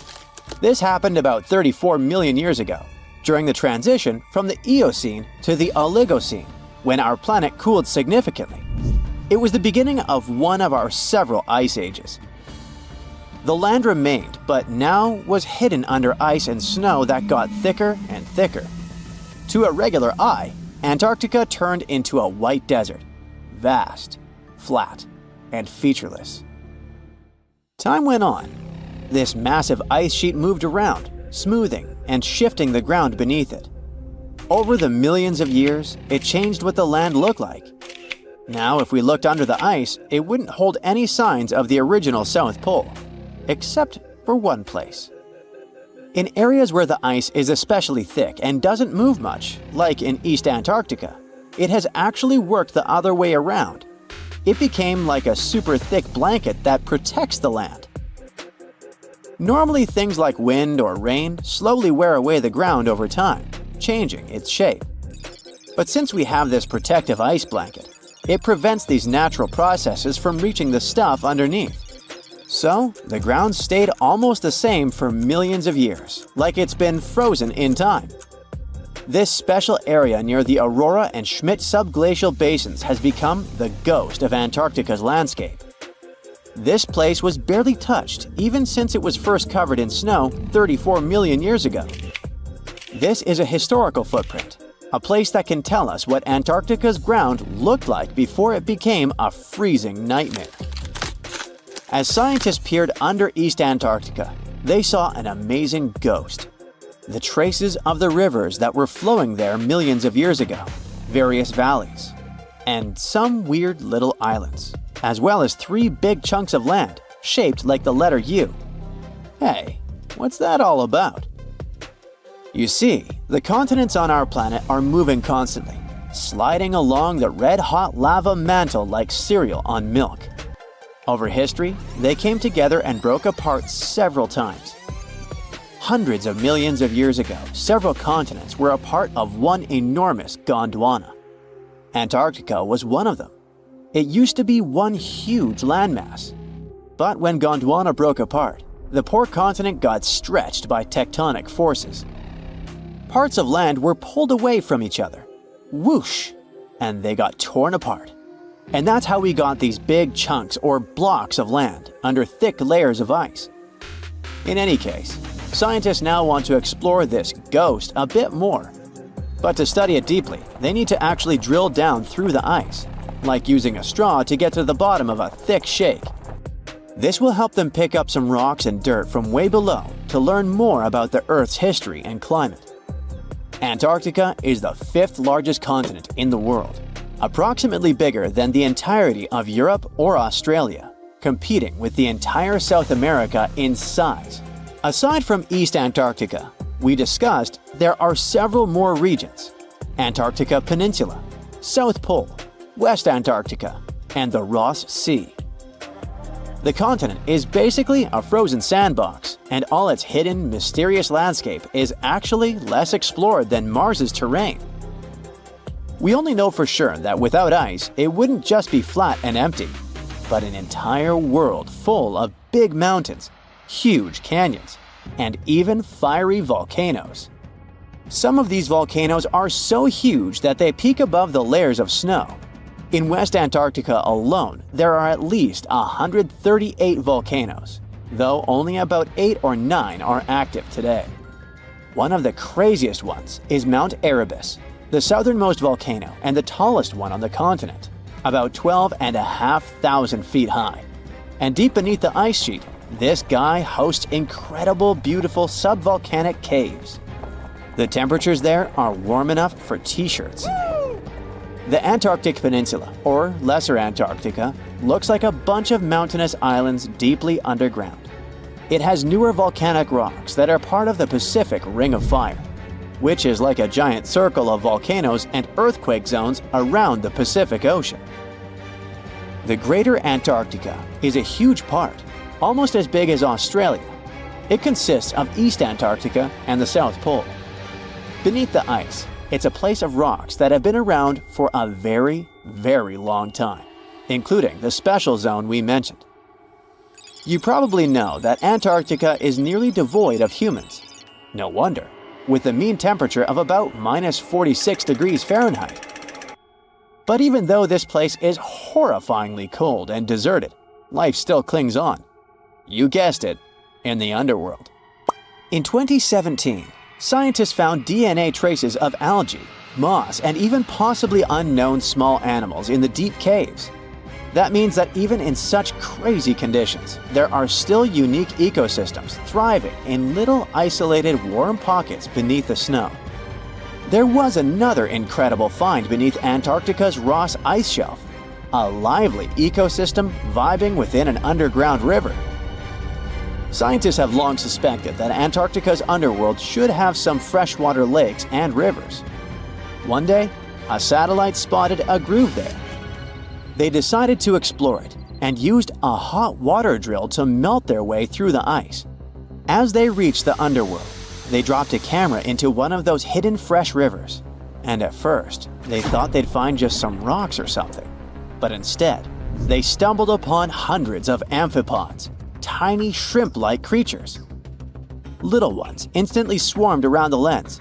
This happened about 34 million years ago, during the transition from the Eocene to the Oligocene, when our planet cooled significantly. It was the beginning of one of our several ice ages. The land remained, but now was hidden under ice and snow that got thicker and thicker. To a regular eye, Antarctica turned into a white desert, vast, flat, and featureless. Time went on. This massive ice sheet moved around, smoothing and shifting the ground beneath it. Over the millions of years, it changed what the land looked like. Now, if we looked under the ice, it wouldn't hold any signs of the original South Pole, except for one place. In areas where the ice is especially thick and doesn't move much, like in East Antarctica, it has actually worked the other way around. It became like a super thick blanket that protects the land. Normally, things like wind or rain slowly wear away the ground over time, changing its shape. But since we have this protective ice blanket, it prevents these natural processes from reaching the stuff underneath. So, the ground stayed almost the same for millions of years, like it's been frozen in time. This special area near the Aurora and Schmidt subglacial basins has become the ghost of Antarctica's landscape. This place was barely touched even since it was first covered in snow 34 million years ago. This is a historical footprint, a place that can tell us what Antarctica's ground looked like before it became a freezing nightmare. As scientists peered under East Antarctica, they saw an amazing ghost. The traces of the rivers that were flowing there millions of years ago, various valleys, and some weird little islands, as well as 3 big chunks of land shaped like the letter U. Hey, what's that all about? You see, the continents on our planet are moving constantly, sliding along the red-hot lava mantle like cereal on milk. Over history, they came together and broke apart several times. Hundreds of millions of years ago, several continents were a part of one enormous Gondwana. Antarctica was one of them. It used to be one huge landmass. But when Gondwana broke apart, the poor continent got stretched by tectonic forces. Parts of land were pulled away from each other. Whoosh! And they got torn apart. And that's how we got these big chunks or blocks of land under thick layers of ice. In any case, scientists now want to explore this ghost a bit more. But to study it deeply, they need to actually drill down through the ice, like using a straw to get to the bottom of a thick shake. This will help them pick up some rocks and dirt from way below to learn more about the Earth's history and climate. Antarctica is the 5th largest continent in the world, approximately bigger than the entirety of Europe or Australia, competing with the entire South America in size. Aside from East Antarctica, we discussed there are several more regions: Antarctica Peninsula, South Pole, West Antarctica, and the Ross Sea. The continent is basically a frozen sandbox, and all its hidden, mysterious landscape is actually less explored than Mars's terrain. We only know for sure that without ice, it wouldn't just be flat and empty, but an entire world full of big mountains, huge canyons, and even fiery volcanoes. Some of these volcanoes are so huge that they peak above the layers of snow. In West Antarctica alone, there are at least 138 volcanoes, though only about 8 or 9 are active today. One of the craziest ones is Mount Erebus, the southernmost volcano and the tallest one on the continent, about 12,500 feet high. And deep beneath the ice sheet, this guy hosts incredible, beautiful subvolcanic caves. The temperatures there are warm enough for t-shirts. The Antarctic Peninsula, or Lesser Antarctica, looks like a bunch of mountainous islands deeply underground. It has newer volcanic rocks that are part of the Pacific Ring of Fire, which is like a giant circle of volcanoes and earthquake zones around the Pacific Ocean. The Greater Antarctica is a huge part, almost as big as Australia. It consists of East Antarctica and the South Pole. Beneath the ice, it's a place of rocks that have been around for a very, very long time, including the special zone we mentioned. You probably know that Antarctica is nearly devoid of humans. No wonder, with a mean temperature of about -46 degrees Fahrenheit. But even though this place is horrifyingly cold and deserted, life still clings on. You guessed it, in the underworld. In 2017, scientists found DNA traces of algae, moss, and even possibly unknown small animals in the deep caves. That means that even in such crazy conditions, there are still unique ecosystems thriving in little isolated warm pockets beneath the snow. There was another incredible find beneath Antarctica's Ross Ice Shelf, a lively ecosystem vibing within an underground river. Scientists have long suspected that Antarctica's underworld should have some freshwater lakes and rivers. One day, a satellite spotted a groove there. They decided to explore it and used a hot water drill to melt their way through the ice. As they reached the underworld, they dropped a camera into one of those hidden fresh rivers. And at first, they thought they'd find just some rocks or something. But instead, they stumbled upon hundreds of amphipods, tiny shrimp-like creatures. Little ones instantly swarmed around the lens.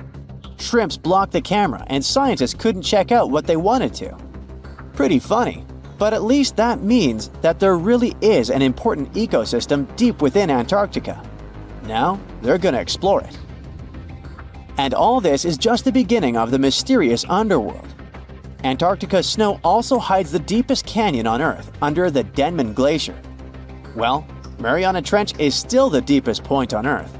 Shrimps blocked the camera and scientists couldn't check out what they wanted to. Pretty funny, but at least that means that there really is an important ecosystem deep within Antarctica. Now, they're gonna explore it. And all this is just the beginning of the mysterious underworld. Antarctica's snow also hides the deepest canyon on Earth under the Denman Glacier. Well, Mariana Trench is still the deepest point on Earth,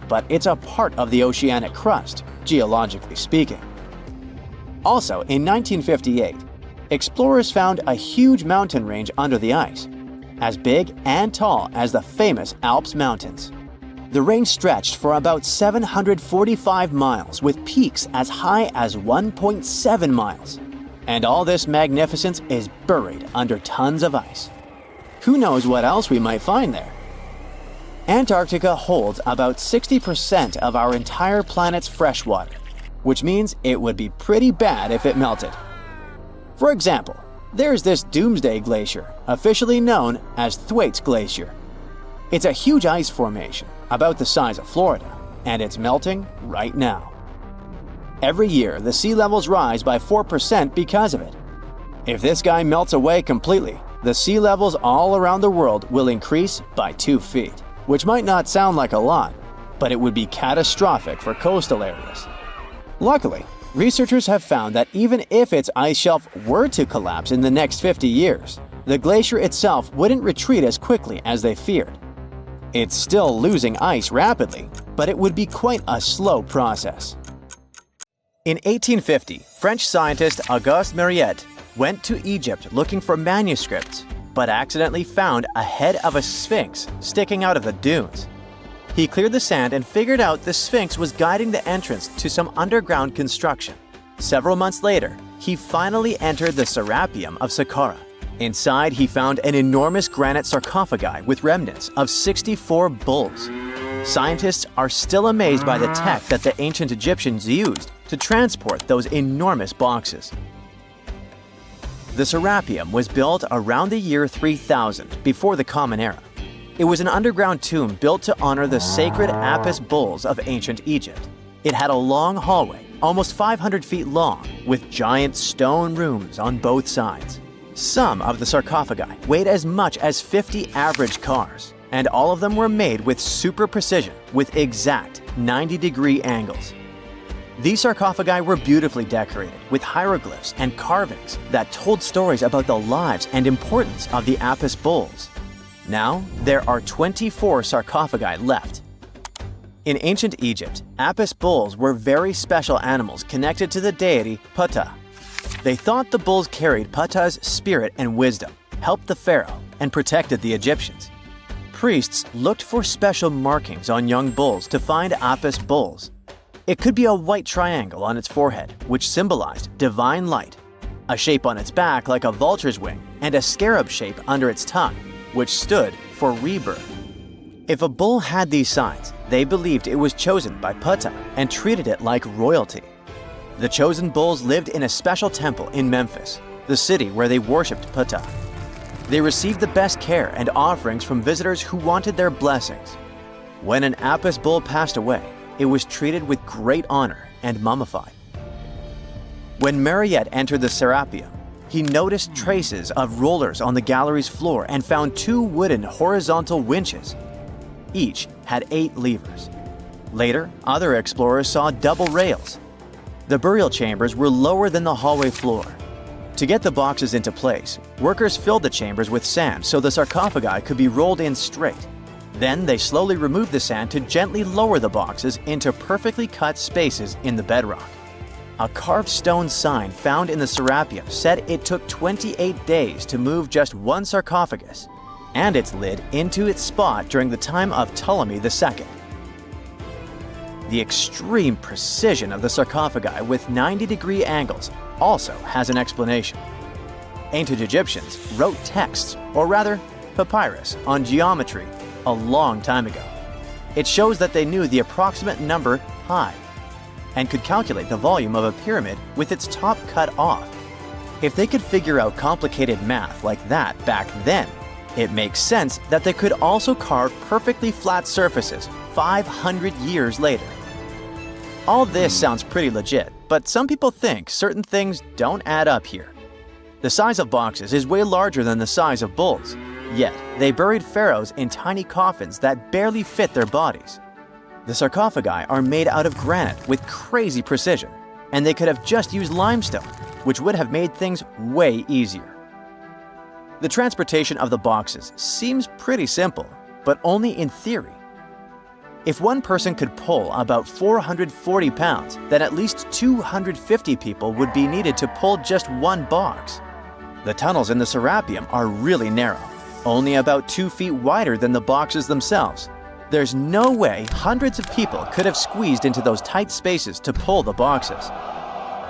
but it's a part of the oceanic crust, geologically speaking. Also, in 1958, explorers found a huge mountain range under the ice, as big and tall as the famous Alps Mountains. The range stretched for about 745 miles with peaks as high as 1.7 miles. And all this magnificence is buried under tons of ice. Who knows what else we might find there? Antarctica holds about 60% of our entire planet's freshwater, which means it would be pretty bad if it melted. For example, there's this Doomsday Glacier, officially known as Thwaites Glacier. It's a huge ice formation, about the size of Florida, and it's melting right now. Every year, the sea levels rise by 4% because of it. If this guy melts away completely, the sea levels all around the world will increase by 2 feet, which might not sound like a lot, but it would be catastrophic for coastal areas. Luckily, researchers have found that even if its ice shelf were to collapse in the next 50 years, the glacier itself wouldn't retreat as quickly as they feared. It's still losing ice rapidly, but it would be quite a slow process. In 1850, French scientist Auguste Mariette went to Egypt looking for manuscripts, but accidentally found a head of a sphinx sticking out of the dunes. He cleared the sand and figured out the sphinx was guiding the entrance to some underground construction. Several months later, he finally entered the Serapeum of Saqqara. Inside, he found an enormous granite sarcophagi with remnants of 64 bulls. Scientists are still amazed by the tech that the ancient Egyptians used to transport those enormous boxes. The Serapeum was built around the year 3000 before the Common Era. It was an underground tomb built to honor the sacred Apis bulls of ancient Egypt. It had a long hallway, almost 500 feet long, with giant stone rooms on both sides. Some of the sarcophagi weighed as much as 50 average cars. and all of them were made with super precision, with exact 90-degree angles. These sarcophagi were beautifully decorated with hieroglyphs and carvings that told stories about the lives and importance of the Apis bulls. Now, there are 24 sarcophagi left. In ancient Egypt, Apis bulls were very special animals connected to the deity Ptah. They thought the bulls carried Ptah's spirit and wisdom, helped the pharaoh, and protected the Egyptians. Priests looked for special markings on young bulls to find Apis bulls. It could be a white triangle on its forehead, which symbolized divine light, a shape on its back like a vulture's wing, and a scarab shape under its tongue, which stood for rebirth. If a bull had these signs, they believed it was chosen by Ptah and treated it like royalty. The chosen bulls lived in a special temple in Memphis, the city where they worshipped Ptah. They received the best care and offerings from visitors who wanted their blessings. When an Apis bull passed away, it was treated with great honor and mummified. When Mariette entered the Serapeum, he noticed traces of rollers on the gallery's floor and found 2 wooden horizontal winches. Each had 8 levers. Later, other explorers saw double rails. The burial chambers were lower than the hallway floor. To get the boxes into place, workers filled the chambers with sand so the sarcophagi could be rolled in straight. Then they slowly removed the sand to gently lower the boxes into perfectly cut spaces in the bedrock. A carved stone sign found in the Serapeum said it took 28 days to move just one sarcophagus and its lid into its spot during the time of Ptolemy II. The extreme precision of the sarcophagi with 90-degree angles also has an explanation. Ancient Egyptians wrote texts, or rather, papyrus, on geometry a long time ago. It shows that they knew the approximate number pi and could calculate the volume of a pyramid with its top cut off. If they could figure out complicated math like that back then, it makes sense that they could also carve perfectly flat surfaces 500 years later. All this sounds pretty legit, but some people think certain things don't add up here. The size of boxes is way larger than the size of bulls, yet they buried pharaohs in tiny coffins that barely fit their bodies. The sarcophagi are made out of granite with crazy precision, and they could have just used limestone, which would have made things way easier. The transportation of the boxes seems pretty simple, but only in theory. If one person could pull about 440 pounds, then at least 250 people would be needed to pull just one box. The tunnels in the Serapeum are really narrow, only about 2 feet wider than the boxes themselves. There's no way hundreds of people could have squeezed into those tight spaces to pull the boxes.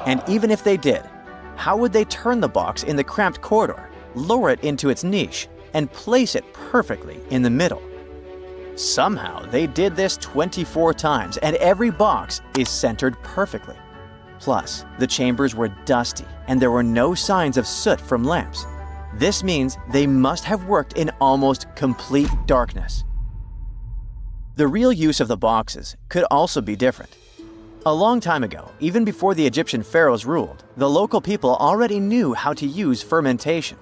And even if they did, how would they turn the box in the cramped corridor, lower it into its niche, and place it perfectly in the middle? Somehow, they did this 24 times, and every box is centered perfectly. Plus, the chambers were dusty, and there were no signs of soot from lamps. This means they must have worked in almost complete darkness. The real use of the boxes could also be different. A long time ago, even before the Egyptian pharaohs ruled, the local people already knew how to use fermentation.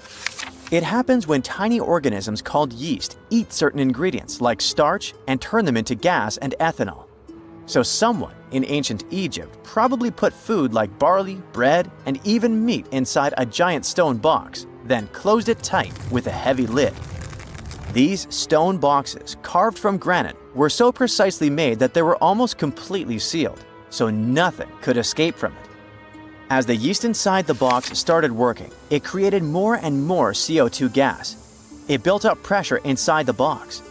It happens when tiny organisms called yeast eat certain ingredients like starch and turn them into gas and ethanol. So someone in ancient Egypt probably put food like barley, bread, and even meat inside a giant stone box, then closed it tight with a heavy lid. These stone boxes, carved from granite, were so precisely made that they were almost completely sealed, so nothing could escape from it. As the yeast inside the box started working, it created more and more CO2 gas. It built up pressure inside the box.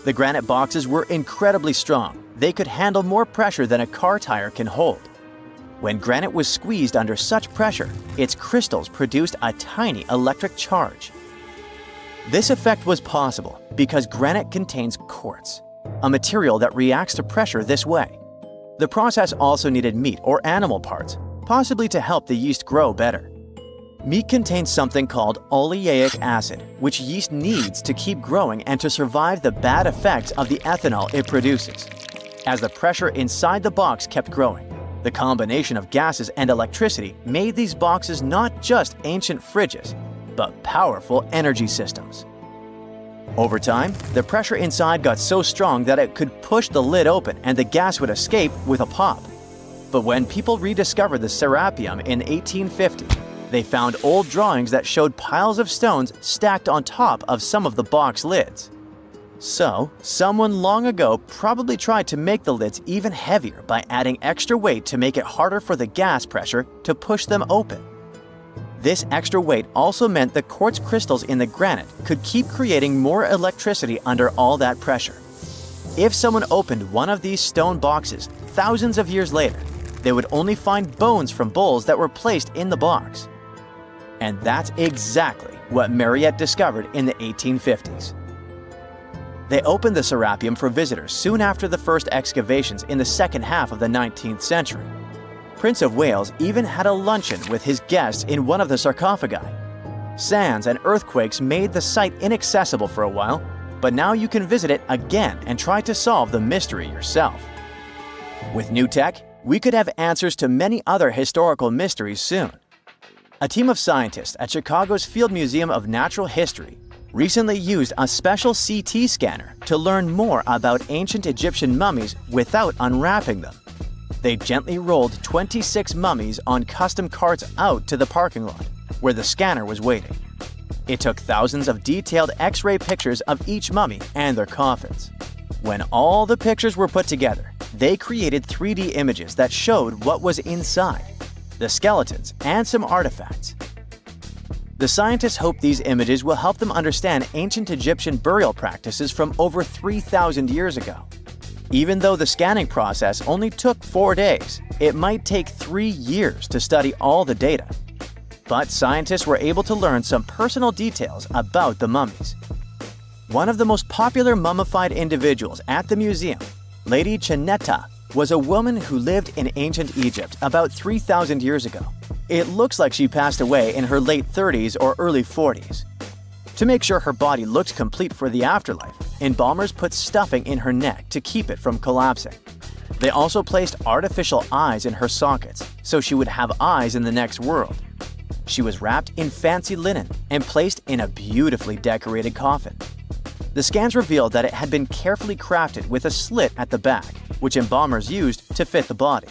The granite boxes were incredibly strong. They could handle more pressure than a car tire can hold. When granite was squeezed under such pressure, its crystals produced a tiny electric charge. This effect was possible because granite contains quartz, a material that reacts to pressure this way. The process also needed meat or animal parts, possibly to help the yeast grow better. Meat contains something called oleic acid, which yeast needs to keep growing and to survive the bad effects of the ethanol it produces. As the pressure inside the box kept growing, the combination of gases and electricity made these boxes not just ancient fridges, but powerful energy systems. Over time, the pressure inside got so strong that it could push the lid open and the gas would escape with a pop. But when people rediscovered the Serapeum in 1850, they found old drawings that showed piles of stones stacked on top of some of the box lids. So, someone long ago probably tried to make the lids even heavier by adding extra weight to make it harder for the gas pressure to push them open. This extra weight also meant the quartz crystals in the granite could keep creating more electricity under all that pressure. If someone opened one of these stone boxes thousands of years later, they would only find bones from bulls that were placed in the box. And that's exactly what Mariette discovered in the 1850s. They opened the Serapeum for visitors soon after the first excavations in the second half of the 19th century. Prince of Wales even had a luncheon with his guests in one of the sarcophagi. Sands and earthquakes made the site inaccessible for a while, but now you can visit it again and try to solve the mystery yourself. With new tech, we could have answers to many other historical mysteries soon. A team of scientists at Chicago's Field Museum of Natural History recently used a special CT scanner to learn more about ancient Egyptian mummies without unwrapping them. They gently rolled 26 mummies on custom carts out to the parking lot, where the scanner was waiting. It took thousands of detailed X-ray pictures of each mummy and their coffins. When all the pictures were put together, they created 3D images that showed what was inside, the skeletons, and some artifacts. The scientists hope these images will help them understand ancient Egyptian burial practices from over 3,000 years ago. Even though the scanning process only took 4 days, it might take 3 years to study all the data. But scientists were able to learn some personal details about the mummies. One of the most popular mummified individuals at the museum, Lady Chineta, was a woman who lived in ancient Egypt about 3,000 years ago. It looks like she passed away in her late 30s or early 40s. To make sure her body looked complete for the afterlife, embalmers put stuffing in her neck to keep it from collapsing. They also placed artificial eyes in her sockets, so she would have eyes in the next world. She was wrapped in fancy linen and placed in a beautifully decorated coffin. The scans revealed that it had been carefully crafted with a slit at the back, which embalmers used to fit the body.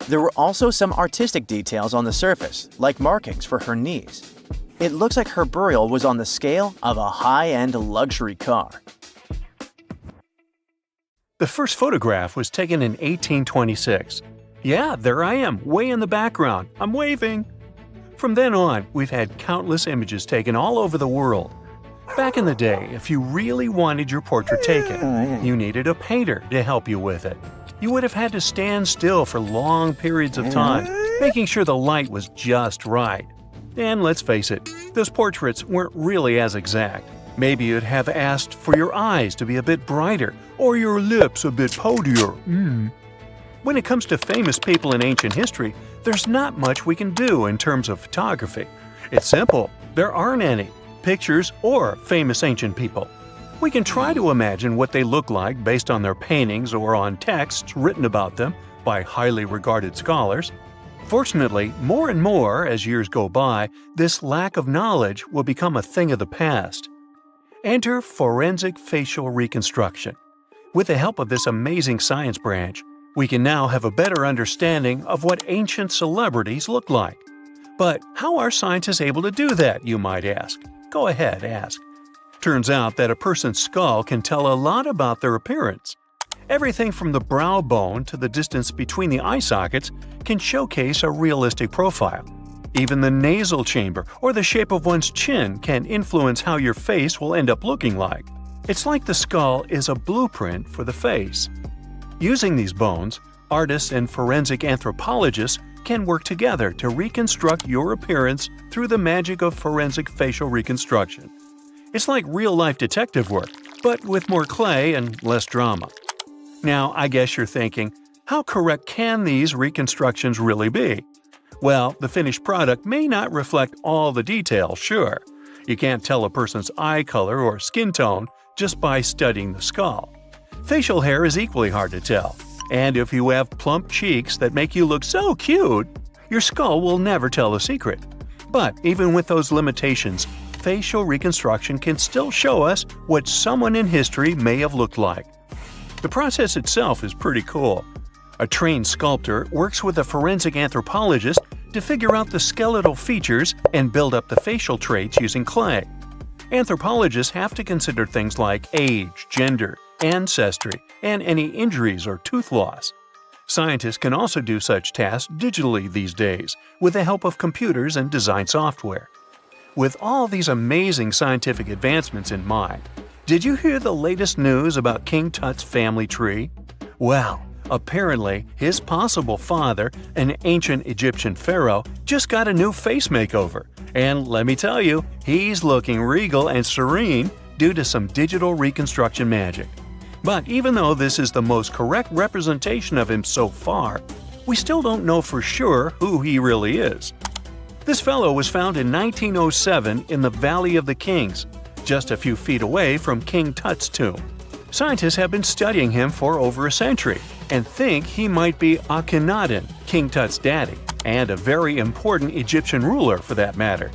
There were also some artistic details on the surface, like markings for her knees. It looks like her burial was on the scale of a high-end luxury car.
The first photograph was taken in 1826. Yeah, there I am, way in the background. I'm waving. From then on, we've had countless images taken all over the world. Back in the day, if you really wanted your portrait taken, you needed a painter to help you with it. You would have had to stand still for long periods of time, making sure the light was just right. And let's face it, those portraits weren't really as exact. Maybe you'd have asked for your eyes to be a bit brighter, or your lips a bit poutier. When it comes to famous people in ancient history, there's not much we can do in terms of photography. It's simple, there aren't any pictures or famous ancient people. We can try to imagine what they look like based on their paintings or on texts written about them by highly regarded scholars. Fortunately, more and more as years go by, this lack of knowledge will become a thing of the past. Enter forensic facial reconstruction. With the help of this amazing science branch, we can now have a better understanding of what ancient celebrities look like. But how are scientists able to do that, you might ask? Go ahead, ask. Turns out that a person's skull can tell a lot about their appearance. Everything from the brow bone to the distance between the eye sockets can showcase a realistic profile. Even the nasal chamber or the shape of one's chin can influence how your face will end up looking like. It's like the skull is a blueprint for the face. Using these bones, artists and forensic anthropologists can work together to reconstruct your appearance through the magic of forensic facial reconstruction. It's like real-life detective work, but with more clay and less drama. Now, I guess you're thinking, how correct can these reconstructions really be? Well, the finished product may not reflect all the details, sure. You can't tell a person's eye color or skin tone just by studying the skull. Facial hair is equally hard to tell. And if you have plump cheeks that make you look so cute, your skull will never tell the secret. But even with those limitations, facial reconstruction can still show us what someone in history may have looked like. The process itself is pretty cool. A trained sculptor works with a forensic anthropologist to figure out the skeletal features and build up the facial traits using clay. Anthropologists have to consider things like age, gender, ancestry, and any injuries or tooth loss. Scientists can also do such tasks digitally these days with the help of computers and design software. With all these amazing scientific advancements in mind, did you hear the latest news about King Tut's family tree? Well, apparently his possible father, an ancient Egyptian pharaoh, just got a new face makeover. And let me tell you, he's looking regal and serene due to some digital reconstruction magic. But even though this is the most correct representation of him so far, we still don't know for sure who he really is. This fellow was found in 1907 in the Valley of the Kings, just a few feet away from King Tut's tomb. Scientists have been studying him for over a century and think he might be Akhenaten, King Tut's daddy, and a very important Egyptian ruler for that matter.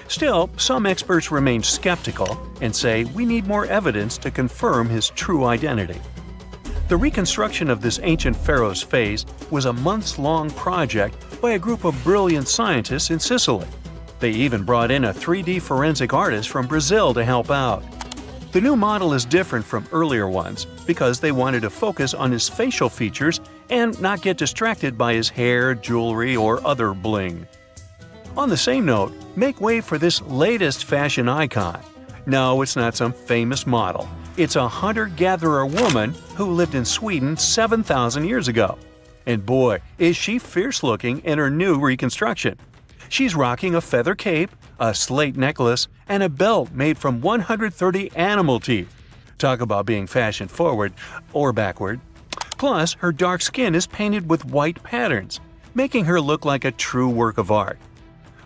Still, some experts remain skeptical and say we need more evidence to confirm his true identity. The reconstruction of this ancient pharaoh's face was a months-long project by a group of brilliant scientists in Sicily. They even brought in a 3D forensic artist from Brazil to help out. The new model is different from earlier ones because they wanted to focus on his facial features and not get distracted by his hair, jewelry, or other bling. On the same note, make way for this latest fashion icon. No, it's not some famous model. It's a hunter-gatherer woman who lived in Sweden 7,000 years ago. And boy, is she fierce-looking in her new reconstruction. She's rocking a feather cape, a slate necklace, and a belt made from 130 animal teeth. Talk about being fashion-forward or backward. Plus, her dark skin is painted with white patterns, making her look like a true work of art.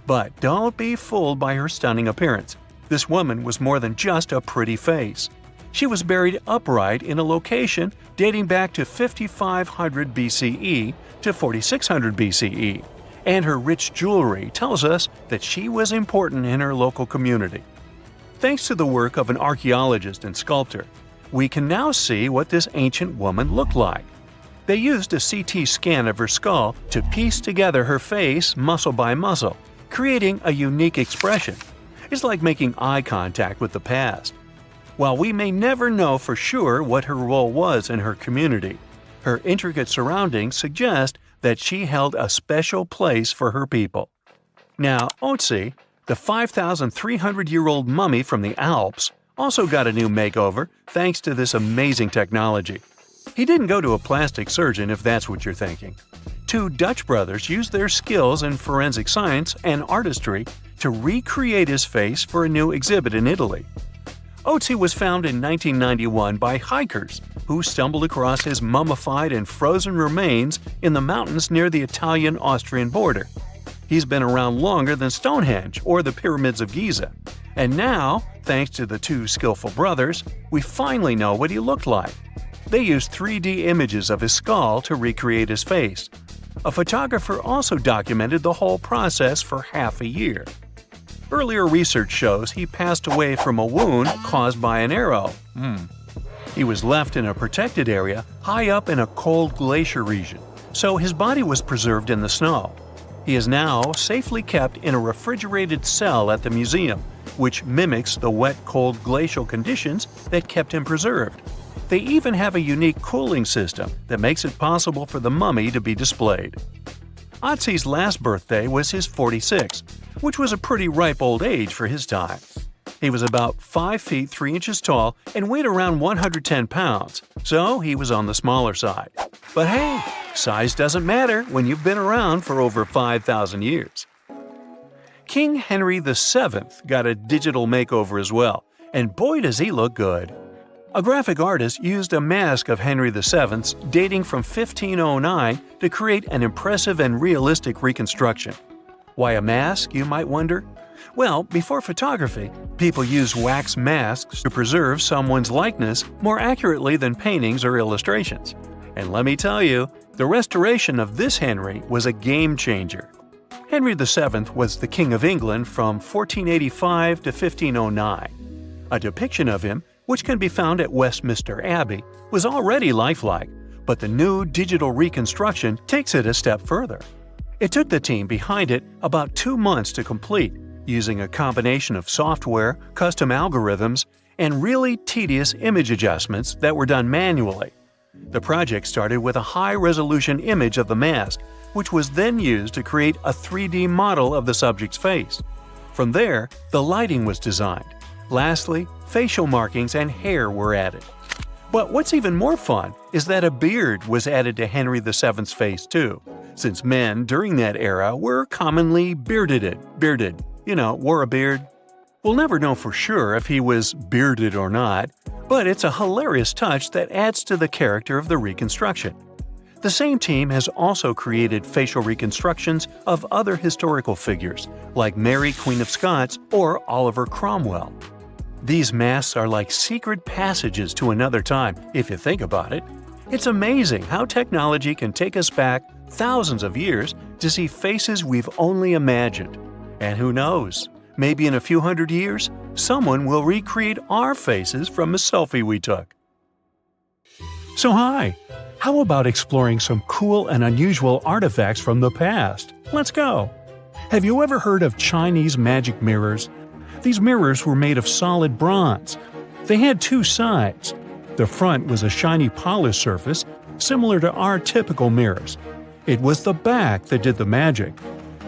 But don't be fooled by her stunning appearance. This woman was more than just a pretty face. She was buried upright in a location dating back to 5500 BCE to 4600 BCE, and her rich jewelry tells us that she was important in her local community. Thanks to the work of an archaeologist and sculptor, we can now see what this ancient woman looked like. They used a CT scan of her skull to piece together her face muscle by muscle, creating a unique expression. It's like making eye contact with the past. While we may never know for sure what her role was in her community, her intricate surroundings suggest that she held a special place for her people. Now, Oetzi, the 5,300-year-old mummy from the Alps, also got a new makeover thanks to this amazing technology. He didn't go to a plastic surgeon if that's what you're thinking. Two Dutch brothers used their skills in forensic science and artistry to recreate his face for a new exhibit in Italy. Oetzi was found in 1991 by hikers who stumbled across his mummified and frozen remains in the mountains near the Italian-Austrian border. He's been around longer than Stonehenge or the pyramids of Giza. And now, thanks to the two skillful brothers, we finally know what he looked like. They used 3D images of his skull to recreate his face. A photographer also documented the whole process for half a year. Earlier research shows he passed away from a wound caused by an arrow. He was left in a protected area high up in a cold glacier region, so his body was preserved in the snow. He is now safely kept in a refrigerated cell at the museum, which mimics the wet, cold glacial conditions that kept him preserved. They even have a unique cooling system that makes it possible for the mummy to be displayed. Oetzi's last birthday was his 46th, which was a pretty ripe old age for his time. He was about 5 feet 3 inches tall and weighed around 110 pounds, so he was on the smaller side. But hey, size doesn't matter when you've been around for over 5,000 years. King Henry VII got a digital makeover as well, and boy does he look good. A graphic artist used a mask of Henry VII's dating from 1509 to create an impressive and realistic reconstruction. Why a mask, you might wonder? Well, before photography, people used wax masks to preserve someone's likeness more accurately than paintings or illustrations. And let me tell you, the restoration of this Henry was a game changer. Henry VII was the King of England from 1485 to 1509. A depiction of him, which can be found at Westminster Abbey, was already lifelike, but the new digital reconstruction takes it a step further. It took the team behind it about 2 months to complete, using a combination of software, custom algorithms, and really tedious image adjustments that were done manually. The project started with a high-resolution image of the mask, which was then used to create a 3D model of the subject's face. From there, the lighting was designed. Lastly, facial markings and hair were added. But what's even more fun is that a beard was added to Henry VII's face too, since men during that era were commonly bearded, wore a beard. We'll never know for sure if he was bearded or not, but it's a hilarious touch that adds to the character of the reconstruction. The same team has also created facial reconstructions of other historical figures, like Mary Queen of Scots or Oliver Cromwell. These masks are like secret passages to another time, if you think about it. It's amazing how technology can take us back thousands of years to see faces we've only imagined. And who knows, maybe in a few hundred years, someone will recreate our faces from a selfie we took. So hi, how about exploring some cool and unusual artifacts from the past? Let's go! Have you ever heard of Chinese magic mirrors? These mirrors were made of solid bronze. They had 2 sides. The front was a shiny polished surface, similar to our typical mirrors. It was the back that did the magic.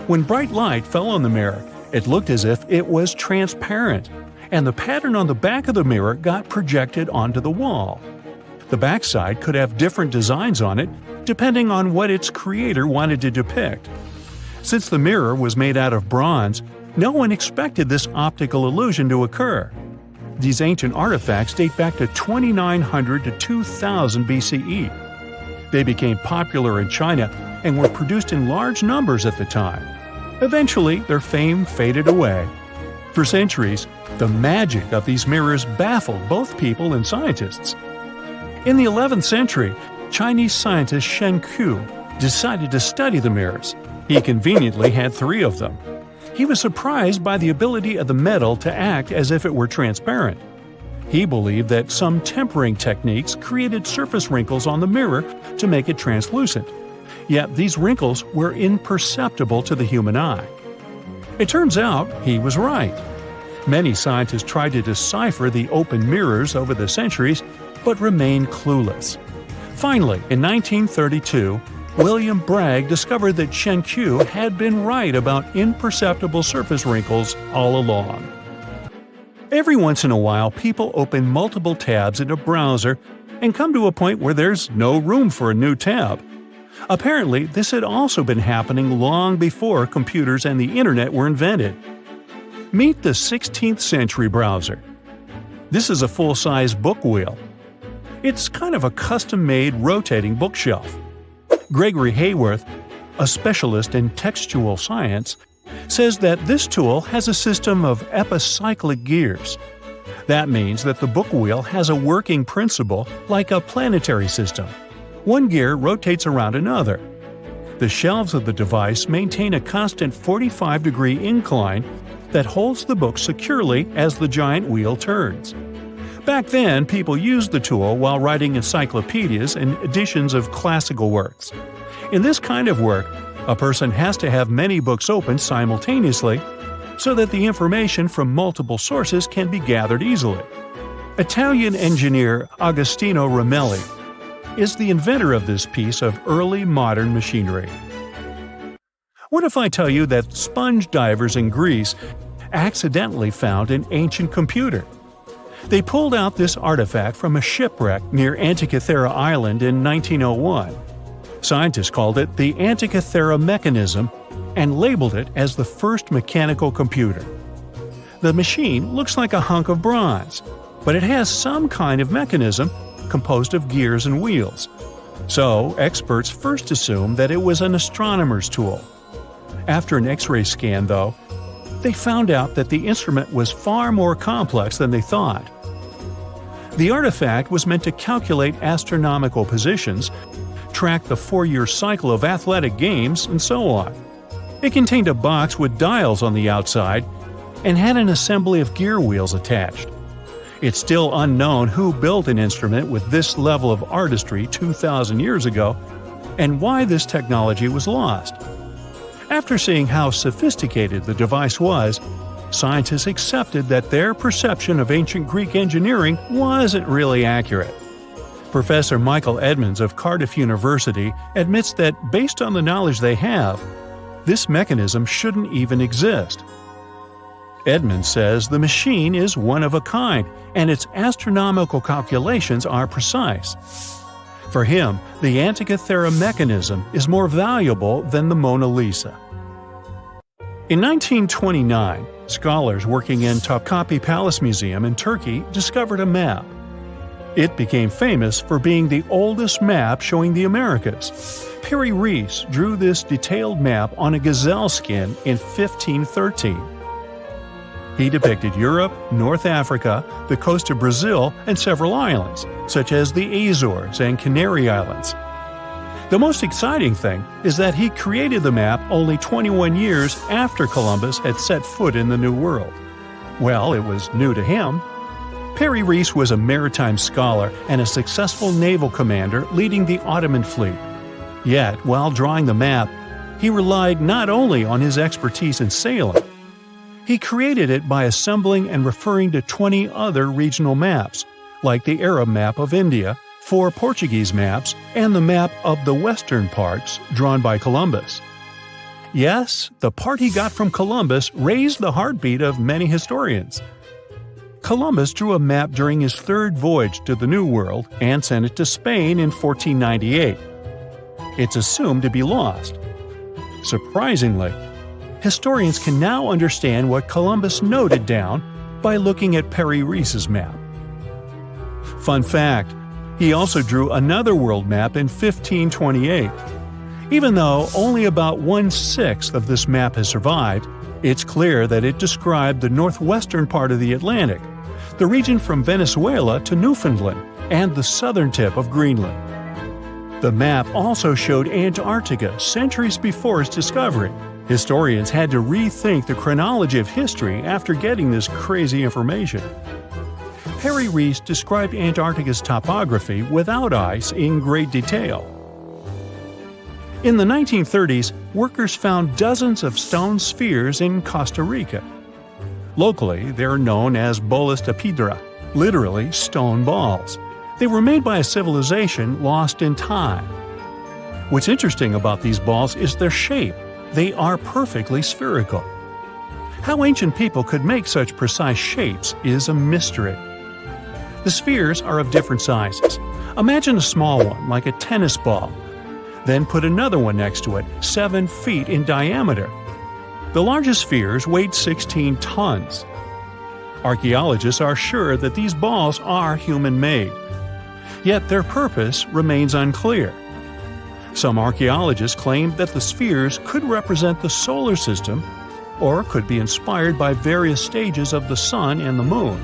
When bright light fell on the mirror, it looked as if it was transparent, and the pattern on the back of the mirror got projected onto the wall. The backside could have different designs on it, depending on what its creator wanted to depict. Since the mirror was made out of bronze, no one expected this optical illusion to occur. These ancient artifacts date back to 2900 to 2000 BCE. They became popular in China and were produced in large numbers at the time. Eventually, their fame faded away. For centuries, the magic of these mirrors baffled both people and scientists. In the 11th century, Chinese scientist Shen Ku decided to study the mirrors. He conveniently had 3 of them. He was surprised by the ability of the metal to act as if it were transparent. He believed that some tempering techniques created surface wrinkles on the mirror to make it translucent. Yet these wrinkles were imperceptible to the human eye. It turns out he was right. Many scientists tried to decipher the open mirrors over the centuries, but remained clueless. Finally, in 1932, William Bragg discovered that Shen Ku had been right about imperceptible surface wrinkles all along. Every once in a while, people open multiple tabs in a browser and come to a point where there's no room for a new tab. Apparently, this had also been happening long before computers and the internet were invented. Meet the 16th century browser. This is a full-size book wheel. It's kind of a custom-made rotating bookshelf. Gregory Hayworth, a specialist in textual science, says that this tool has a system of epicyclic gears. That means that the book wheel has a working principle like a planetary system. One gear rotates around another. The shelves of the device maintain a constant 45-degree incline that holds the book securely as the giant wheel turns. Back then, people used the tool while writing encyclopedias and editions of classical works. In this kind of work, a person has to have many books open simultaneously so that the information from multiple sources can be gathered easily. Italian engineer Agostino Romelli is the inventor of this piece of early modern machinery. What if I tell you that sponge divers in Greece accidentally found an ancient computer? They pulled out this artifact from a shipwreck near Antikythera Island in 1901. Scientists called it the Antikythera mechanism and labeled it as the first mechanical computer. The machine looks like a hunk of bronze, but it has some kind of mechanism composed of gears and wheels. So, experts first assumed that it was an astronomer's tool. After an X-ray scan, though, they found out that the instrument was far more complex than they thought. The artifact was meant to calculate astronomical positions, track the 4-year cycle of athletic games, and so on. It contained a box with dials on the outside and had an assembly of gear wheels attached. It's still unknown who built an instrument with this level of artistry 2,000 years ago and why this technology was lost. After seeing how sophisticated the device was, scientists accepted that their perception of ancient Greek engineering wasn't really accurate. Professor Michael Edmonds of Cardiff University admits that based on the knowledge they have, this mechanism shouldn't even exist. Edmonds says the machine is one of a kind and its astronomical calculations are precise. For him, the Antikythera mechanism is more valuable than the Mona Lisa. In 1929, scholars working in Topkapi Palace Museum in Turkey discovered a map. It became famous for being the oldest map showing the Americas. Piri Reis drew this detailed map on a gazelle skin in 1513. He depicted Europe, North Africa, the coast of Brazil, and several islands, such as the Azores and Canary Islands. The most exciting thing is that he created the map only 21 years after Columbus had set foot in the New World. Well, it was new to him. Piri Reis was a maritime scholar and a successful naval commander leading the Ottoman fleet. Yet, while drawing the map, he relied not only on his expertise in sailing. He created it by assembling and referring to 20 other regional maps, like the Arab map of India, 4 Portuguese maps, and the map of the western parts drawn by Columbus. Yes, the part he got from Columbus raised the heartbeat of many historians. Columbus drew a map during his 3rd voyage to the New World and sent it to Spain in 1498. It's assumed to be lost. Surprisingly, historians can now understand what Columbus noted down by looking at Piri Reis's map. Fun fact, he also drew another world map in 1528. Even though only about 1/6 of this map has survived, it's clear that it described the northwestern part of the Atlantic, the region from Venezuela to Newfoundland, and the southern tip of Greenland. The map also showed Antarctica centuries before its discovery. Historians had to rethink the chronology of history after getting this crazy information. Piri Reis described Antarctica's topography without ice in great detail. In the 1930s, workers found dozens of stone spheres in Costa Rica. Locally, they're known as bolas de piedra, literally stone balls. They were made by a civilization lost in time. What's interesting about these balls is their shape. They are perfectly spherical. How ancient people could make such precise shapes is a mystery. The spheres are of different sizes. Imagine a small one, like a tennis ball. Then put another one next to it, 7 feet in diameter. The largest spheres weighed 16 tons. Archaeologists are sure that these balls are human-made. Yet their purpose remains unclear. Some archaeologists claim that the spheres could represent the solar system or could be inspired by various stages of the sun and the moon.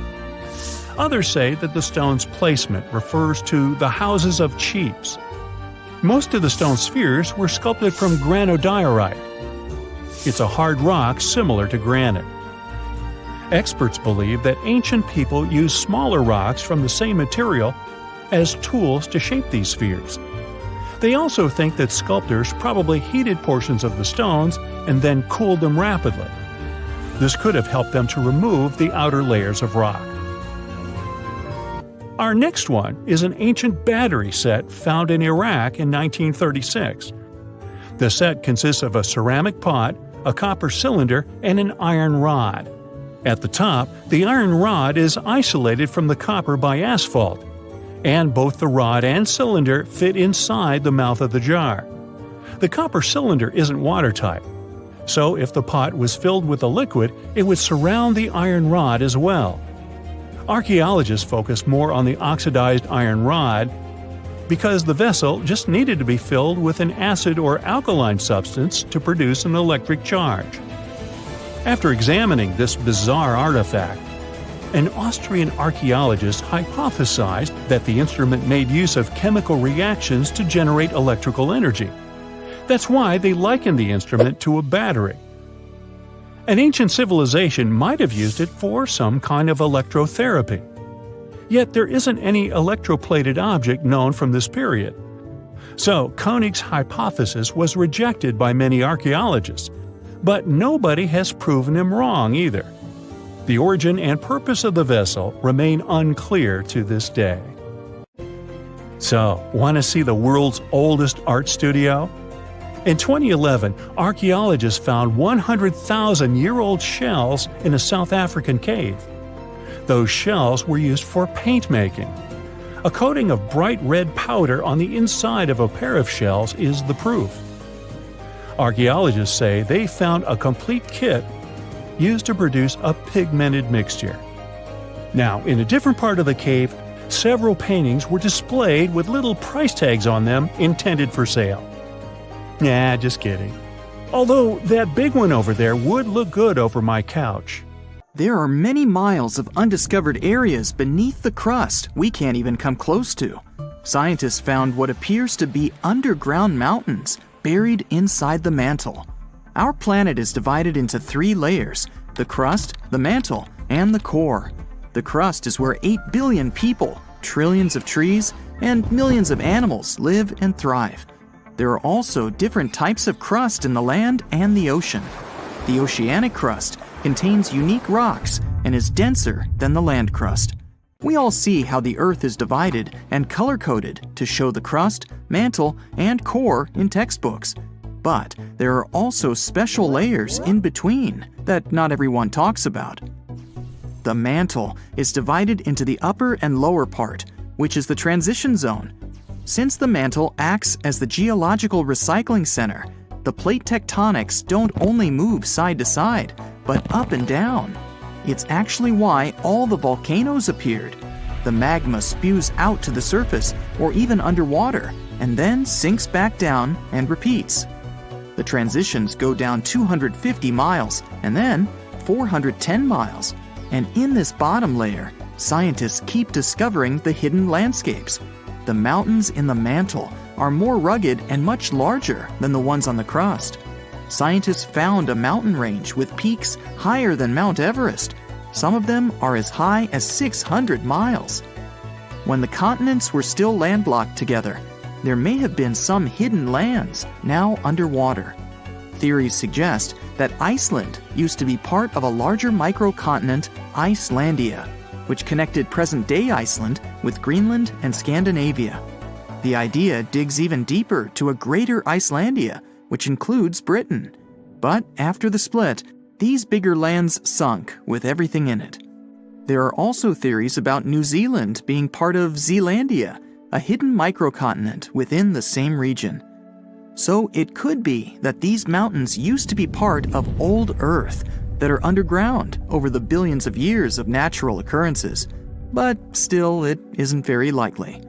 Others say that the stone's placement refers to the houses of chiefs. Most of the stone spheres were sculpted from granodiorite. It's a hard rock similar to granite. Experts believe that ancient people used smaller rocks from the same material as tools to shape these spheres. They also think that sculptors probably heated portions of the stones and then cooled them rapidly. This could have helped them to remove the outer layers of rock. Our next one is an ancient battery set found in Iraq in 1936. The set consists of a ceramic pot, a copper cylinder, and an iron rod. At the top, the iron rod is isolated from the copper by asphalt, and both the rod and cylinder fit inside the mouth of the jar. The copper cylinder isn't watertight, so if the pot was filled with a liquid, it would surround the iron rod as well. Archaeologists focus more on the oxidized iron rod because the vessel just needed to be filled with an acid or alkaline substance to produce an electric charge. After examining this bizarre artifact, an Austrian archaeologist hypothesized that the instrument made use of chemical reactions to generate electrical energy. That's why they likened the instrument to a battery. An ancient civilization might have used it for some kind of electrotherapy. Yet there isn't any electroplated object known from this period. So Koenig's hypothesis was rejected by many archaeologists, but nobody has proven him wrong either. The origin and purpose of the vessel remain unclear to this day. So, want to see the world's oldest art studio? In 2011, archaeologists found 100,000-year-old shells in a South African cave. Those shells were used for paint making. A coating of bright red powder on the inside of a pair of shells is the proof. Archaeologists say they found a complete kit used to produce a pigmented mixture. Now, in a different part of the cave, several paintings were displayed with little price tags on them intended for sale. Nah, just kidding. Although that big one over there would look good over my couch.
There are many miles of undiscovered areas beneath the crust we can't even come close to. Scientists found what appears to be underground mountains buried inside the mantle. Our planet is divided into 3 layers: the crust, the mantle, and the core. The crust is where 8 billion people, trillions of trees, and millions of animals live and thrive. There are also different types of crust in the land and the ocean. The oceanic crust contains unique rocks and is denser than the land crust. We all see how the Earth is divided and color-coded to show the crust, mantle, and core in textbooks. But there are also special layers in between that not everyone talks about. The mantle is divided into the upper and lower part, which is the transition zone. Since the mantle acts as the geological recycling center, the plate tectonics don't only move side to side, but up and down. It's actually why all the volcanoes appeared. The magma spews out to the surface or even underwater, and then sinks back down and repeats. The transitions go down 250 miles and then 410 miles. And in this bottom layer, scientists keep discovering the hidden landscapes. The mountains in the mantle are more rugged and much larger than the ones on the crust. Scientists found a mountain range with peaks higher than Mount Everest. Some of them are as high as 600 miles. When the continents were still landlocked together, there may have been some hidden lands now underwater. Theories suggest that Iceland used to be part of a larger microcontinent, Icelandia, which connected present-day Iceland with Greenland and Scandinavia. The idea digs even deeper to a greater Icelandia, which includes Britain. But after the split, these bigger lands sunk with everything in it. There are also theories about New Zealand being part of Zealandia, a hidden microcontinent within the same region. So it could be that these mountains used to be part of old Earth that are underground over the billions of years of natural occurrences. But still, it isn't very likely.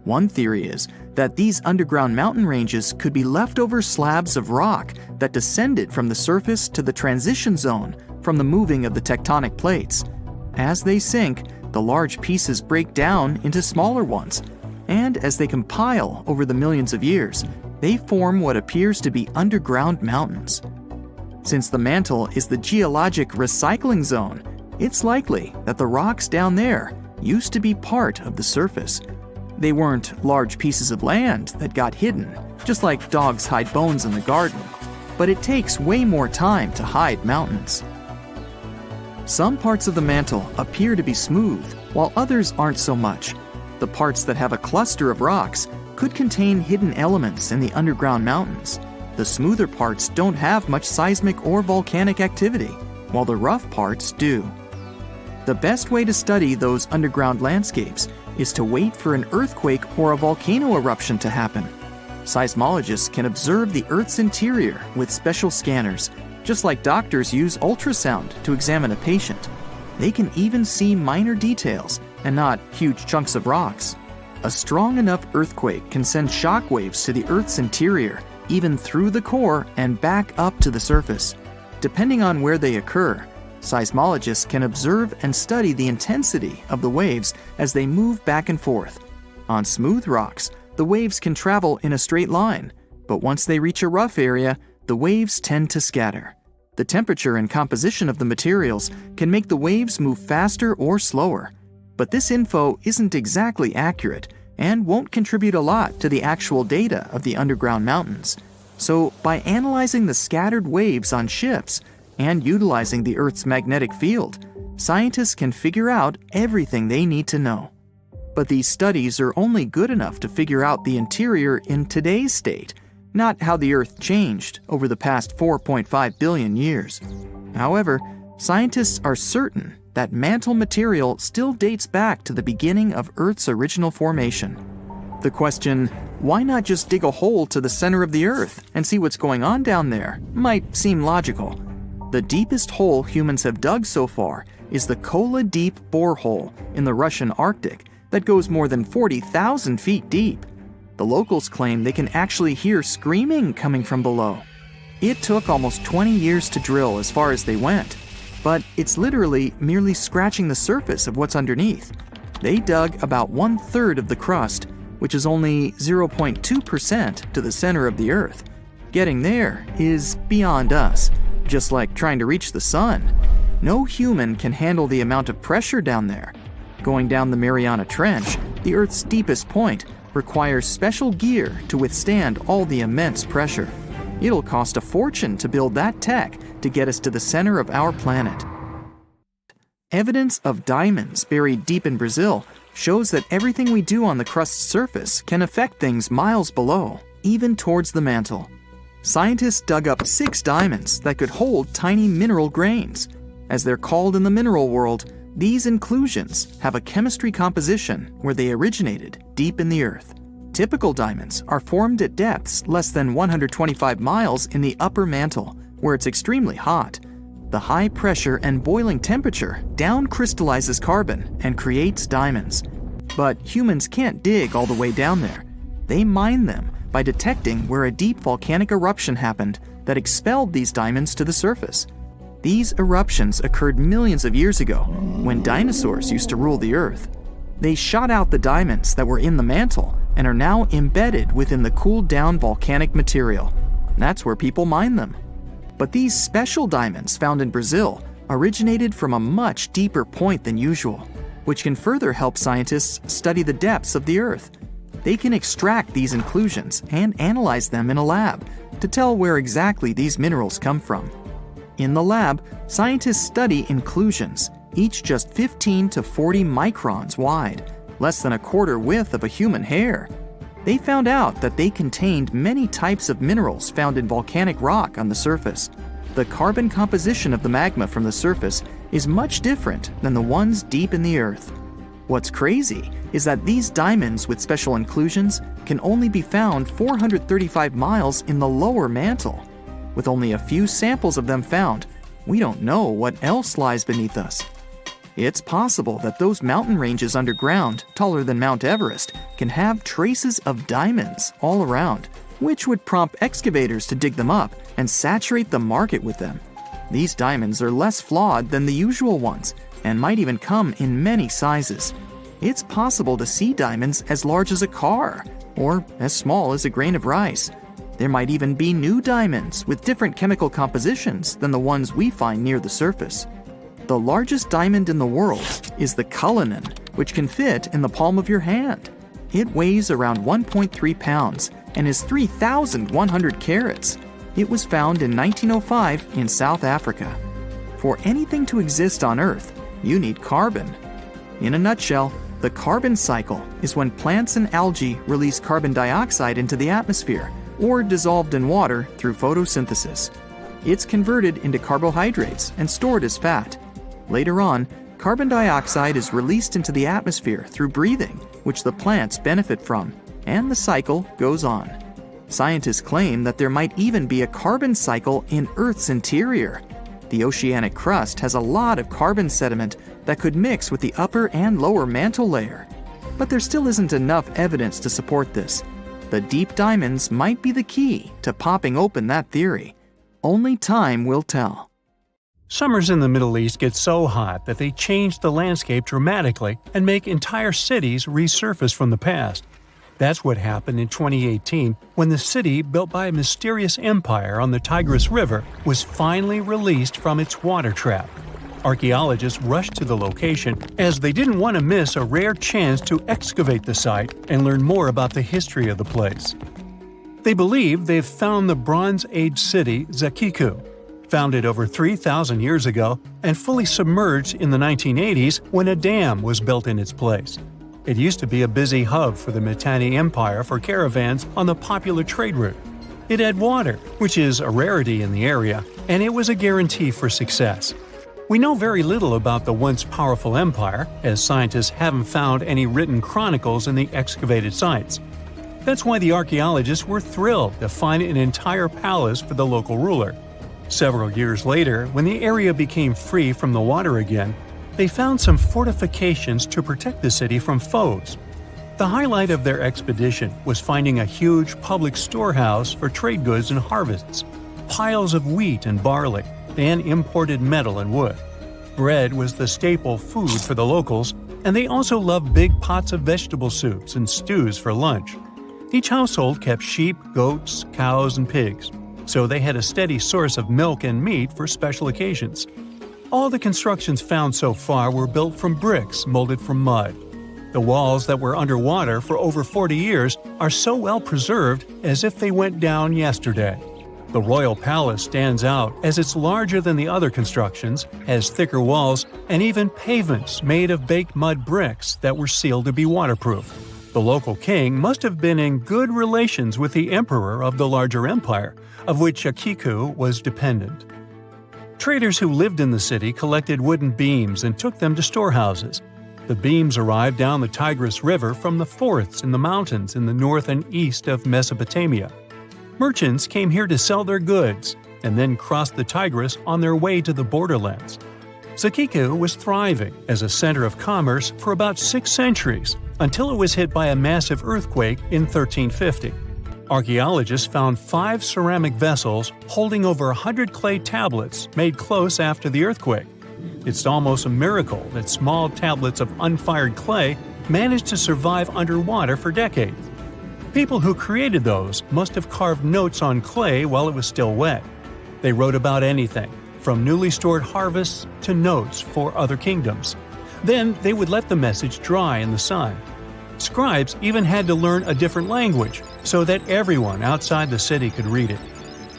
One theory is that these underground mountain ranges could be leftover slabs of rock that descended from the surface to the transition zone from the moving of the tectonic plates. As they sink, the large pieces break down into smaller ones, and as they compile over the millions of years, they form what appears to be underground mountains. Since the mantle is the geologic recycling zone, it's likely that the rocks down there used to be part of the surface. They weren't large pieces of land that got hidden, just like dogs hide bones in the garden, but it takes way more time to hide mountains. Some parts of the mantle appear to be smooth, while others aren't so much. The parts that have a cluster of rocks could contain hidden elements in the underground mountains. The smoother parts don't have much seismic or volcanic activity, while the rough parts do. The best way to study those underground landscapes is to wait for an earthquake or a volcano eruption to happen. Seismologists can observe the Earth's interior with special scanners, just like doctors use ultrasound to examine a patient. They can even see minor details and not huge chunks of rocks. A strong enough earthquake can send shock waves to the Earth's interior, even through the core and back up to the surface. Depending on where they occur, seismologists can observe and study the intensity of the waves as they move back and forth. On smooth rocks, the waves can travel in a straight line. But once they reach a rough area, the waves tend to scatter. The temperature and composition of the materials can make the waves move faster or slower. But this info isn't exactly accurate and won't contribute a lot to the actual data of the underground mountains. So, by analyzing the scattered waves on ships and utilizing the Earth's magnetic field, scientists can figure out everything they need to know. But these studies are only good enough to figure out the interior in today's state, not how the Earth changed over the past 4.5 billion years. However, scientists are certain that mantle material still dates back to the beginning of Earth's original formation. The question, why not just dig a hole to the center of the Earth and see what's going on down there, might seem logical. The deepest hole humans have dug so far is the Kola Deep borehole in the Russian Arctic that goes more than 40,000 feet deep. The locals claim they can actually hear screaming coming from below. It took almost 20 years to drill as far as they went, but it's literally merely scratching the surface of what's underneath. They dug about 1/3 of the crust, which is only 0.2% to the center of the Earth. Getting there is beyond us, just like trying to reach the sun. No human can handle the amount of pressure down there. Going down the Mariana Trench, the Earth's deepest point, requires special gear to withstand all the immense pressure. It'll cost a fortune to build that tech to get us to the center of our planet. Evidence of diamonds buried deep in Brazil shows that everything we do on the crust's surface can affect things miles below, even towards the mantle. Scientists dug up 6 diamonds that could hold tiny mineral grains. As they're called in the mineral world, these inclusions have a chemistry composition where they originated deep in the Earth. Typical diamonds are formed at depths less than 125 miles in the upper mantle, where it's extremely hot. The high pressure and boiling temperature down crystallizes carbon and creates diamonds. But humans can't dig all the way down there. They mine them by detecting where a deep volcanic eruption happened that expelled these diamonds to the surface. These eruptions occurred millions of years ago, when dinosaurs used to rule the Earth. They shot out the diamonds that were in the mantle and are now embedded within the cooled down volcanic material. That's where people mine them. But these special diamonds found in Brazil originated from a much deeper point than usual, which can further help scientists study the depths of the Earth. They can extract these inclusions and analyze them in a lab to tell where exactly these minerals come from. In the lab, scientists study inclusions, each just 15 to 40 microns wide, less than a quarter width of a human hair. They found out that they contained many types of minerals found in volcanic rock on the surface. The carbon composition of the magma from the surface is much different than the ones deep in the Earth. What's crazy is that these diamonds with special inclusions can only be found 435 miles in the lower mantle. With only a few samples of them found, we don't know what else lies beneath us. It's possible that those mountain ranges underground, taller than Mount Everest, can have traces of diamonds all around, which would prompt excavators to dig them up and saturate the market with them. These diamonds are less flawed than the usual ones and might even come in many sizes. It's possible to see diamonds as large as a car or as small as a grain of rice. There might even be new diamonds with different chemical compositions than the ones we find near the surface. The largest diamond in the world is the Cullinan, which can fit in the palm of your hand. It weighs around 1.3 pounds and is 3,100 carats. It was found in 1905 in South Africa. For anything to exist on Earth, you need carbon. In a nutshell, the carbon cycle is when plants and algae release carbon dioxide into the atmosphere or dissolved in water through photosynthesis. It's converted into carbohydrates and stored as fat. Later on, carbon dioxide is released into the atmosphere through breathing, which the plants benefit from, and the cycle goes on. Scientists claim that there might even be a carbon cycle in Earth's interior. The oceanic crust has a lot of carbon sediment that could mix with the upper and lower mantle layer. But there still isn't enough evidence to support this. The deep diamonds might be the key to popping open that theory. Only time will tell.
Summers in the Middle East get so hot that they change the landscape dramatically and make entire cities resurface from the past. That's what happened in 2018 when the city built by a mysterious empire on the Tigris River was finally released from its water trap. Archaeologists rushed to the location as they didn't want to miss a rare chance to excavate the site and learn more about the history of the place. They believe they've found the Bronze Age city Zakiku, founded over 3,000 years ago and fully submerged in the 1980s when a dam was built in its place. It used to be a busy hub for the Mitanni Empire for caravans on the popular trade route. It had water, which is a rarity in the area, and it was a guarantee for success. We know very little about the once powerful empire, as scientists haven't found any written chronicles in the excavated sites. That's why the archaeologists were thrilled to find an entire palace for the local ruler. Several years later, when the area became free from the water again, they found some fortifications to protect the city from foes. The highlight of their expedition was finding a huge public storehouse for trade goods and harvests, piles of wheat and barley, and imported metal and wood. Bread was the staple food for the locals, and they also loved big pots of vegetable soups and stews for lunch. Each household kept sheep, goats, cows, and pigs, so they had a steady source of milk and meat for special occasions. All the constructions found so far were built from bricks molded from mud. The walls that were underwater for over 40 years are so well preserved as if they went down yesterday. The royal palace stands out as it's larger than the other constructions, has thicker walls, and even pavements made of baked mud bricks that were sealed to be waterproof. The local king must have been in good relations with the emperor of the larger empire, of which Akiku was dependent. Traders who lived in the city collected wooden beams and took them to storehouses. The beams arrived down the Tigris River from the forests in the mountains in the north and east of Mesopotamia. Merchants came here to sell their goods and then crossed the Tigris on their way to the borderlands. Zakiku was thriving as a center of commerce for about 6 centuries until it was hit by a massive earthquake in 1350. Archaeologists found 5 ceramic vessels holding over 100 clay tablets made close after the earthquake. It's almost a miracle that small tablets of unfired clay managed to survive underwater for decades. People who created those must have carved notes on clay while it was still wet. They wrote about anything, from newly stored harvests to notes for other kingdoms. Then they would let the message dry in the sun. Scribes even had to learn a different language so that everyone outside the city could read it.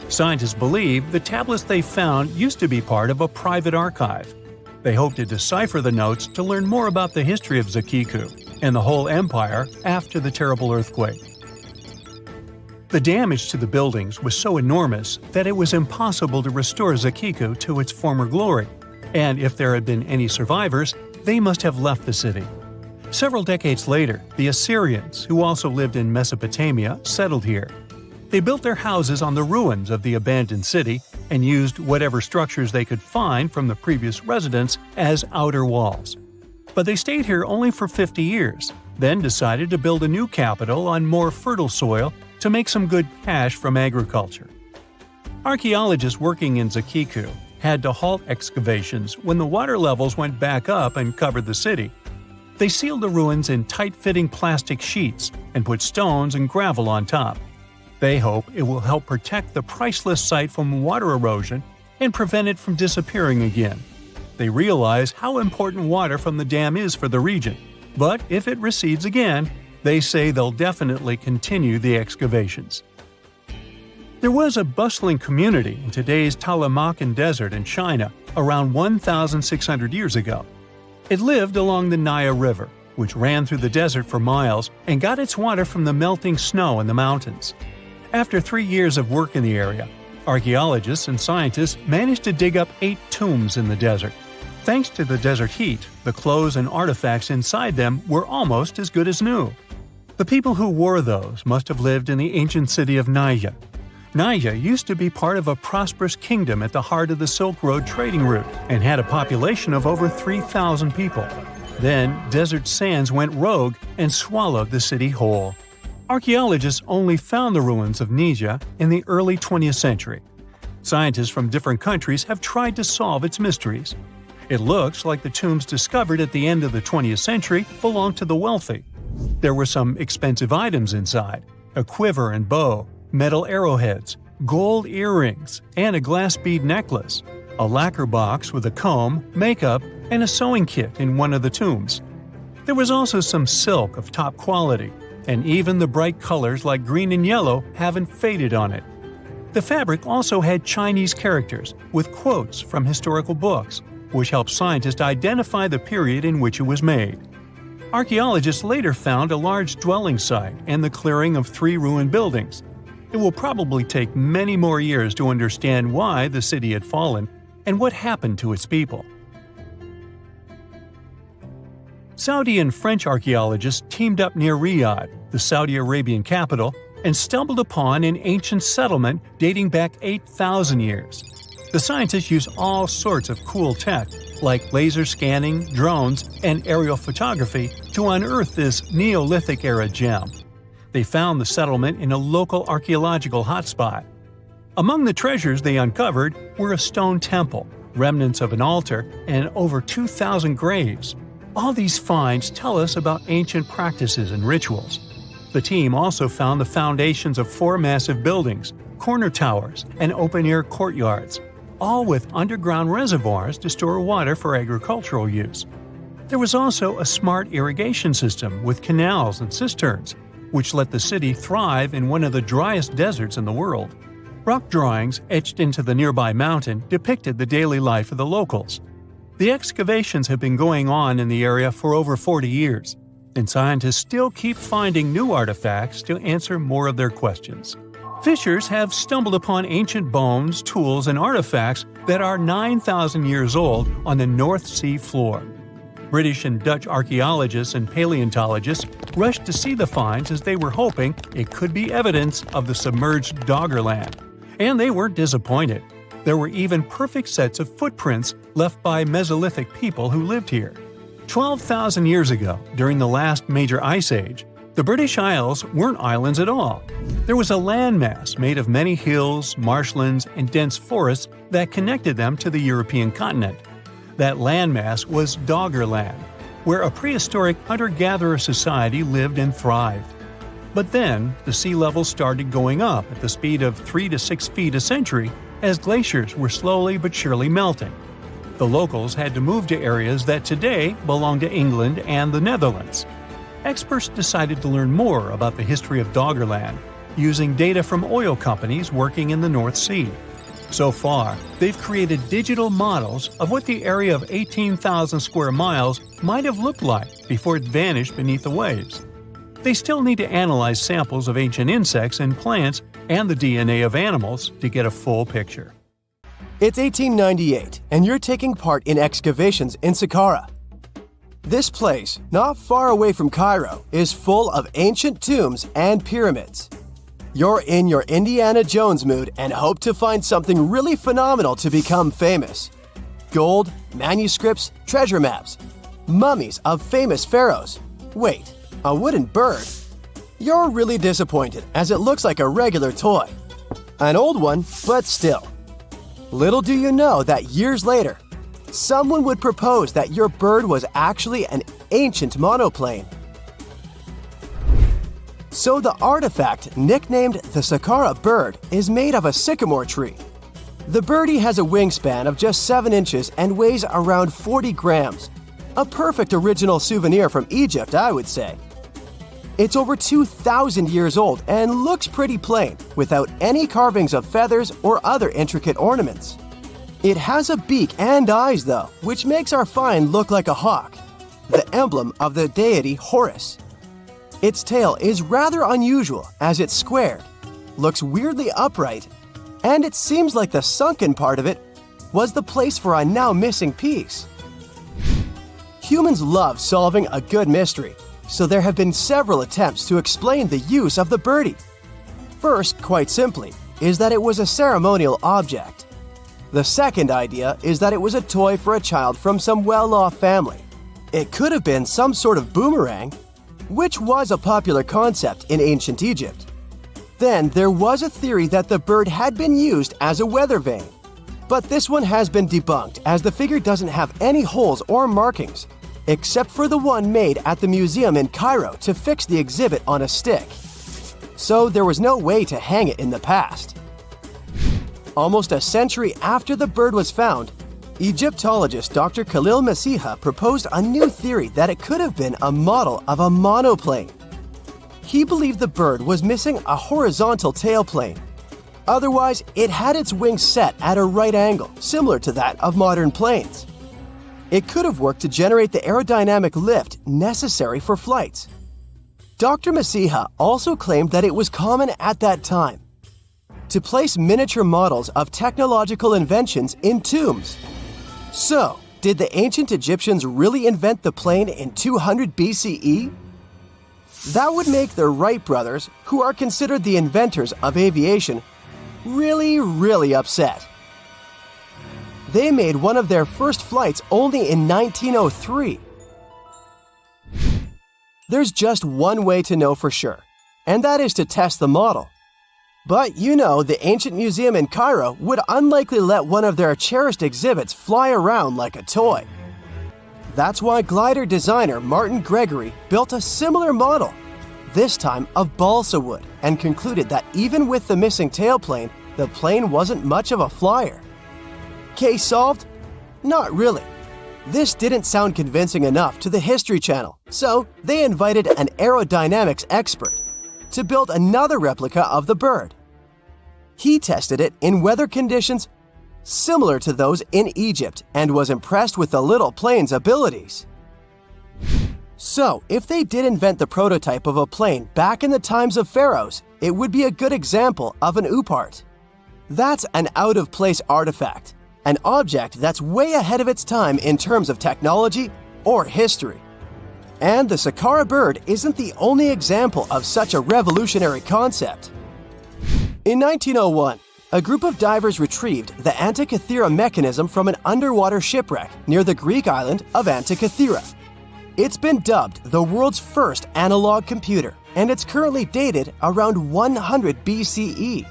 Scientists believe the tablets they found used to be part of a private archive. They hoped to decipher the notes to learn more about the history of Zakiku and the whole empire after the terrible earthquake. The damage to the buildings was so enormous that it was impossible to restore Zakiku to its former glory, and if there had been any survivors, they must have left the city. Several decades later, the Assyrians, who also lived in Mesopotamia, settled here. They built their houses on the ruins of the abandoned city and used whatever structures they could find from the previous residents as outer walls. But they stayed here only for 50 years, then decided to build a new capital on more fertile soil to make some good cash from agriculture. Archaeologists working in Zakiku had to halt excavations when the water levels went back up and covered the city. They sealed the ruins in tight-fitting plastic sheets and put stones and gravel on top. They hope it will help protect the priceless site from water erosion and prevent it from disappearing again. They realize how important water from the dam is for the region, but if it recedes again, they say they'll definitely continue the excavations. There was a bustling community in today's Taklamakan Desert in China around 1,600 years ago. It lived along the Nile River, which ran through the desert for miles and got its water from the melting snow in the mountains. After 3 years of work in the area, archaeologists and scientists managed to dig up 8 tombs in the desert. Thanks to the desert heat, the clothes and artifacts inside them were almost as good as new. The people who wore those must have lived in the ancient city of Naya. Naya used to be part of a prosperous kingdom at the heart of the Silk Road trading route and had a population of over 3,000 people. Then, desert sands went rogue and swallowed the city whole. Archaeologists only found the ruins of Nija in the early 20th century. Scientists from different countries have tried to solve its mysteries. It looks like the tombs discovered at the end of the 20th century belonged to the wealthy. There were some expensive items inside: a quiver and bow, metal arrowheads, gold earrings, and a glass bead necklace, a lacquer box with a comb, makeup, and a sewing kit in one of the tombs. There was also some silk of top quality, and even the bright colors like green and yellow haven't faded on it. The fabric also had Chinese characters with quotes from historical books, which helped scientists identify the period in which it was made. Archaeologists later found a large dwelling site and the clearing of 3 ruined buildings. It will probably take many more years to understand why the city had fallen and what happened to its people. Saudi and French archaeologists teamed up near Riyadh, the Saudi Arabian capital, and stumbled upon an ancient settlement dating back 8,000 years. The scientists used all sorts of cool tech, like laser scanning, drones, and aerial photography, to unearth this Neolithic-era gem. They found the settlement in a local archaeological hotspot. Among the treasures they uncovered were a stone temple, remnants of an altar, and over 2,000 graves. All these finds tell us about ancient practices and rituals. The team also found the foundations of 4 massive buildings, corner towers, and open-air courtyards, all with underground reservoirs to store water for agricultural use. There was also a smart irrigation system with canals and cisterns, which let the city thrive in one of the driest deserts in the world. Rock drawings etched into the nearby mountain depicted the daily life of the locals. The excavations have been going on in the area for over 40 years, and scientists still keep finding new artifacts to answer more of their questions. Fishers have stumbled upon ancient bones, tools, and artifacts that are 9,000 years old on the North Sea floor. British and Dutch archaeologists and paleontologists rushed to see the finds as they were hoping it could be evidence of the submerged Doggerland. And they weren't disappointed. There were even perfect sets of footprints left by Mesolithic people who lived here. 12,000 years ago, during the last major ice age, the British Isles weren't islands at all. There was a landmass made of many hills, marshlands, and dense forests that connected them to the European continent. That landmass was Doggerland, where a prehistoric hunter-gatherer society lived and thrived. But then, the sea level started going up at the speed of 3 to 6 feet a century as glaciers were slowly but surely melting. The locals had to move to areas that today belong to England and the Netherlands. Experts decided to learn more about the history of Doggerland, using data from oil companies working in the North Sea. So far, they've created digital models of what the area of 18,000 square miles might have looked like before it vanished beneath the waves. They still need to analyze samples of ancient insects and plants and the DNA of animals to get a full picture.
It's 1898, and you're taking part in excavations in Sahara. This place, not far away from Cairo, is full of ancient tombs and pyramids. You're in your Indiana Jones mood and hope to find something really phenomenal to become famous. Gold, manuscripts, treasure maps, mummies of famous pharaohs. Wait, a wooden bird? You're really disappointed as it looks like a regular toy. An old one, but still. Little do you know that years later, someone would propose that your bird was actually an ancient monoplane. So the artifact, nicknamed the Sahara bird, is made of a sycamore tree. The birdie has a wingspan of just 7 inches and weighs around 40 grams. A perfect original souvenir from Egypt, I would say. It's over 2,000 years old and looks pretty plain, without any carvings of feathers or other intricate ornaments. It has a beak and eyes though, which makes our find look like a hawk, the emblem of the deity Horus. Its tail is rather unusual as it's squared, looks weirdly upright, and it seems like the sunken part of it was the place for a now missing piece. Humans love solving a good mystery, so there have been several attempts to explain the use of the birdie. First, quite simply, is that it was a ceremonial object. The second idea is that it was a toy for a child from some well-off family. It could have been some sort of boomerang, which was a popular concept in ancient Egypt. Then there was a theory that the bird had been used as a weather vane. But this one has been debunked as the figure doesn't have any holes or markings. except for the one made at the museum in Cairo to fix the exhibit on a stick. So there was no way to hang it in the past. Almost a century after the bird was found, Egyptologist Dr. Khalil Masiha proposed a new theory that it could have been a model of a monoplane. He believed the bird was missing a horizontal tailplane. Otherwise, it had its wings set at a right angle, similar to that of modern planes. It could have worked to generate the aerodynamic lift necessary for flights. Dr. Masiha also claimed that it was common at that time to place miniature models of technological inventions in tombs. So, did the ancient Egyptians really invent the plane in 200 BCE? That would make the Wright brothers, who are considered the inventors of aviation, really upset. They made one of their first flights only in 1903. There's just one way to know for sure, and that is to test the model. But you know, the ancient museum in Cairo would unlikely let one of their cherished exhibits fly around like a toy. That's why glider designer Martin Gregory built a similar model, this time of balsa wood, and concluded that even with the missing tailplane, the plane wasn't much of a flyer. Case solved? Not really. This didn't sound convincing enough to the History Channel, so they invited an aerodynamics expert to build another replica of the bird. He tested it in weather conditions similar to those in Egypt and was impressed with the little plane's abilities. So, if they did invent the prototype of a plane back in the times of pharaohs, it would be a good example of an oupart. That's an out-of-place artifact, an object that's way ahead of its time in terms of technology or history. And the Saqqara bird isn't the only example of such a revolutionary concept. In 1901, a group of divers retrieved the Antikythera mechanism from an underwater shipwreck near the Greek island of Antikythera. It's been dubbed the world's first analog computer, and it's currently dated around 100 BCE.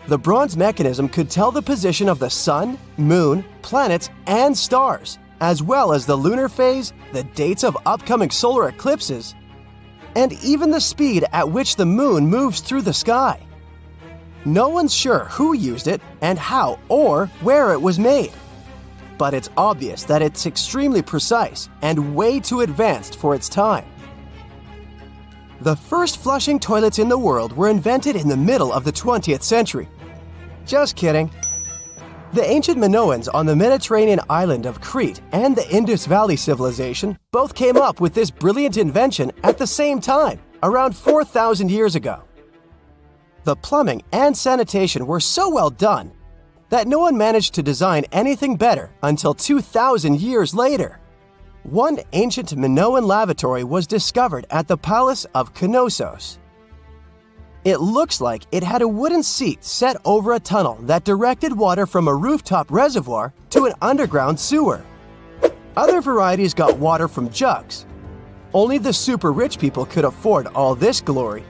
The bronze mechanism could tell the position of the sun, moon, planets, and stars, as well as the lunar phase, the dates of upcoming solar eclipses, and even the speed at which the moon moves through the sky. No one's sure who used it and how or where it was made. But it's obvious that it's extremely precise and way too advanced for its time. The first flushing toilets in the world were invented in the middle of the 20th century. Just kidding. The ancient Minoans on the Mediterranean island of Crete and the Indus Valley civilization both came up with this brilliant invention at the same time, around 4,000 years ago. The plumbing and sanitation were so well done that no one managed to design anything better until 2,000 years later. One ancient Minoan lavatory was discovered at the Palace of Knossos. It looks like it had a wooden seat set over a tunnel that directed water from a rooftop reservoir to an underground sewer. Other varieties got water from jugs. Only the super rich people could afford all this glory.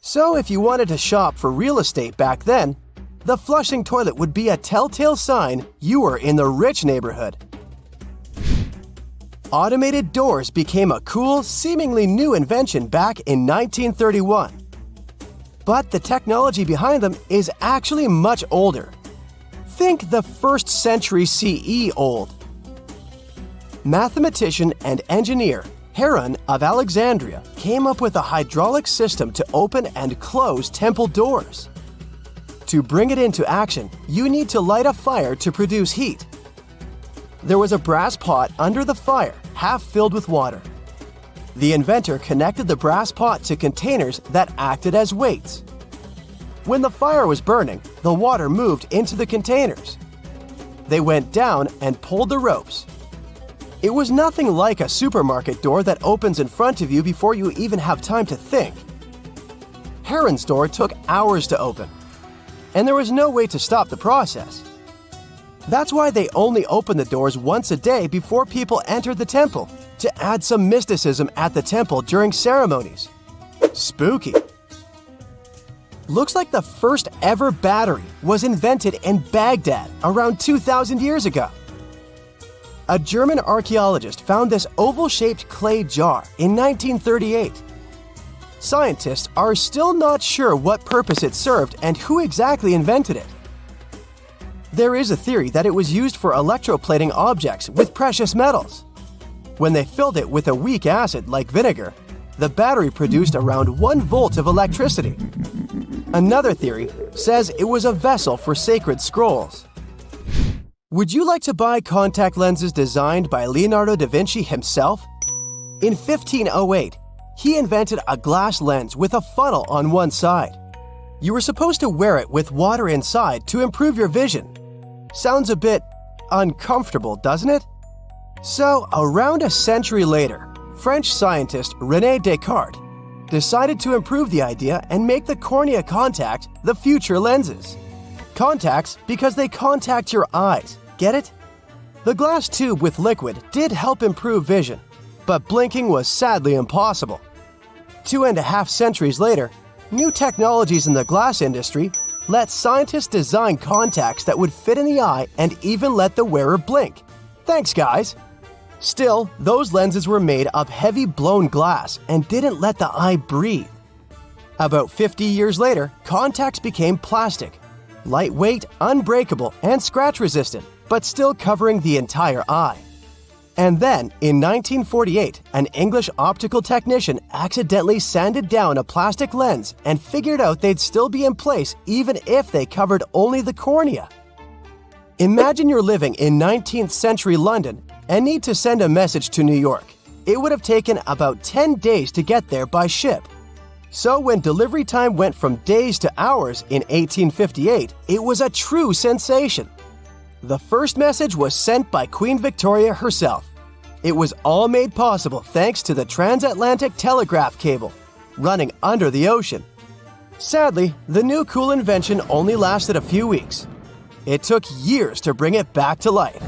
So if you wanted to shop for real estate back then, the flushing toilet would be a telltale sign you were in the rich neighborhood. Automated doors became a cool, seemingly new invention back in 1931. But the technology behind them is actually much older. Think the 1st century CE old. Mathematician and engineer Heron of Alexandria came up with a hydraulic system to open and close temple doors. To bring it into action, you need to light a fire to produce heat. There was a brass pot under the fire, half filled with water. The inventor connected the brass pot to containers that acted as weights. When the fire was burning, the water moved into the containers. They went down and pulled the ropes. It was nothing like a supermarket door that opens in front of you before you even have time to think. Heron's door took hours to open, and there was no way to stop the process. That's why they only opened the doors once a day before people entered the temple, to add some mysticism at the temple during ceremonies. Spooky. Looks like the first ever battery was invented in Baghdad around 2,000 years ago. a German archaeologist found this oval-shaped clay jar in 1938. Scientists are still not sure what purpose it served and who exactly invented it. There is a theory that it was used for electroplating objects with precious metals. When they filled it with a weak acid like vinegar, the battery produced around 1 volt of electricity. Another theory says it was a vessel for sacred scrolls. Would you like to buy contact lenses designed by Leonardo da Vinci himself? In 1508, he invented a glass lens with a funnel on one side. You were supposed to wear it with water inside to improve your vision. Sounds a bit uncomfortable, doesn't it? So, around a century later, French scientist René Descartes decided to improve the idea and make the cornea contact the future lenses. Contacts because they contact your eyes, get it? The glass tube with liquid did help improve vision, but blinking was sadly impossible. 2.5 centuries later, new technologies in the glass industry let scientists design contacts that would fit in the eye and even let the wearer blink. Thanks, guys! Still, those lenses were made of heavy blown glass and didn't let the eye breathe. About 50 years later, contacts became plastic, lightweight, unbreakable, and scratch-resistant, but still covering the entire eye. And then, in 1948, an English optical technician accidentally sanded down a plastic lens and figured out they'd still be in place even if they covered only the cornea. Imagine you're living in 19th century London and need to send a message to New York. It would have taken about 10 days to get there by ship. So when delivery time went from days to hours in 1858, it was a true sensation. The first message was sent by Queen Victoria herself. It was all made possible thanks to the transatlantic telegraph cable, running under the ocean. Sadly, the new cool invention only lasted a few weeks. It took years to bring it back to life.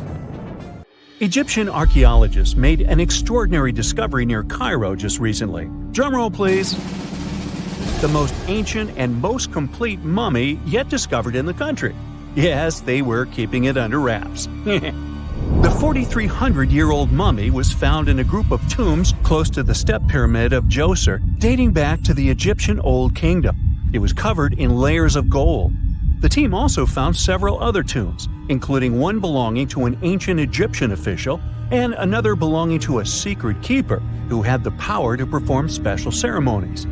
Egyptian archaeologists made an extraordinary discovery near Cairo just recently. Drumroll, please. The most ancient and most complete mummy yet discovered in the country. Yes, they were keeping it under wraps. The 4,300-year-old mummy was found in a group of tombs close to the step pyramid of Djoser, dating back to the Egyptian Old Kingdom. It was covered in layers of gold. The team also found several other tombs, including one belonging to an ancient Egyptian official and another belonging to a secret keeper who had the power to perform special ceremonies.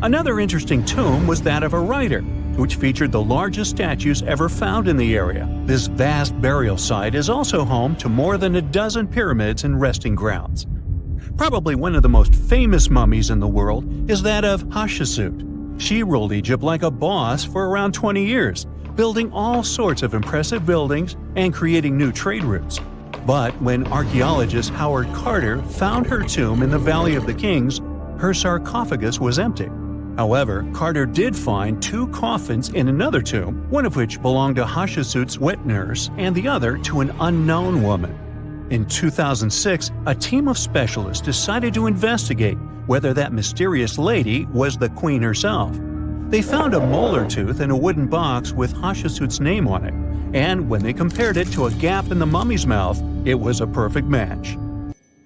Another interesting tomb was that of a writer, which featured the largest statues ever found in the area. This vast burial site is also home to more than a dozen pyramids and resting grounds. Probably one of the most famous mummies in the world is that of Hatshepsut. She ruled Egypt like a boss for around 20 years, building all sorts of impressive buildings and creating new trade routes. But when archaeologist Howard Carter found her tomb in the Valley of the Kings, her sarcophagus was empty. However, Carter did find 2 coffins in another tomb, one of which belonged to Hatshepsut's wet nurse and the other to an unknown woman. In 2006, a team of specialists decided to investigate whether that mysterious lady was the queen herself. They found a molar tooth in a wooden box with Hatshepsut's name on it, and when they compared it to a gap in the mummy's mouth, it was a perfect match.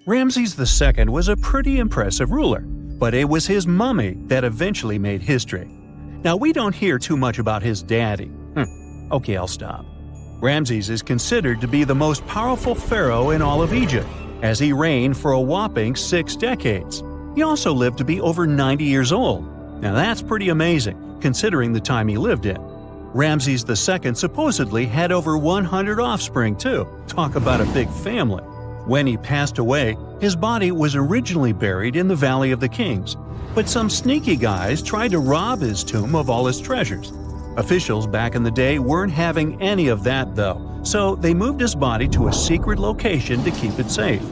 Ramses II was a pretty impressive ruler, but it was his mummy that eventually made history. Now, we don't hear too much about his daddy. Okay, I'll stop. Ramses is considered to be the most powerful pharaoh in all of Egypt, as he reigned for a whopping 6 decades. He also lived to be over 90 years old. Now that's pretty amazing, considering the time he lived in. Ramses II supposedly had over 100 offspring too. Talk about a big family. When he passed away, his body was originally buried in the Valley of the Kings, but some sneaky guys tried to rob his tomb of all his treasures. Officials back in the day weren't having any of that though, so they moved his body to a secret location to keep it safe.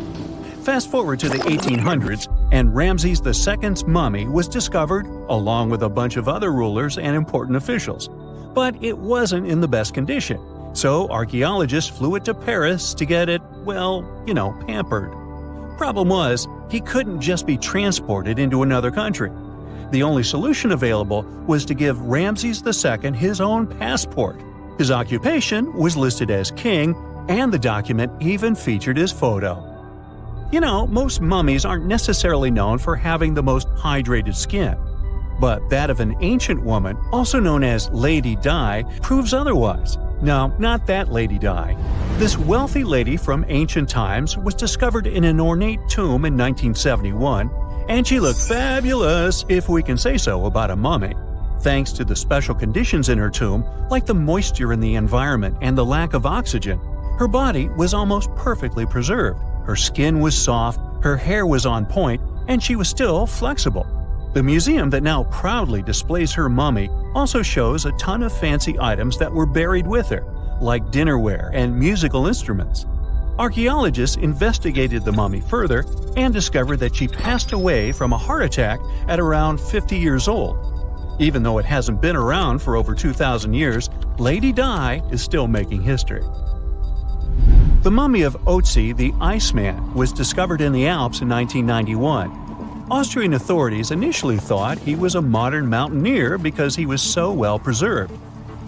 Fast forward to the 1800s, and Ramses II's mummy was discovered along with a bunch of other rulers and important officials. But it wasn't in the best condition, so archaeologists flew it to Paris to get it, pampered. Problem was, he couldn't just be transported into another country. The only solution available was to give Ramses II his own passport. His occupation was listed as king, and the document even featured his photo. You know, most mummies aren't necessarily known for having the most hydrated skin. But that of an ancient woman, also known as Lady Di, proves otherwise. No, not that Lady Di. This wealthy lady from ancient times was discovered in an ornate tomb in 1971, and she looked fabulous, if we can say so about a mummy. Thanks to the special conditions in her tomb, like the moisture in the environment and the lack of oxygen, her body was almost perfectly preserved. Her skin was soft, her hair was on point, and she was still flexible. The museum that now proudly displays her mummy also shows a ton of fancy items that were buried with her, like dinnerware and musical instruments. Archaeologists investigated the mummy further and discovered that she passed away from a heart attack at around 50 years old. Even though it hasn't been around for over 2,000 years, Lady Di is still making history. The mummy of Oetzi the Iceman was discovered in the Alps in 1991. Austrian authorities initially thought he was a modern mountaineer because he was so well preserved.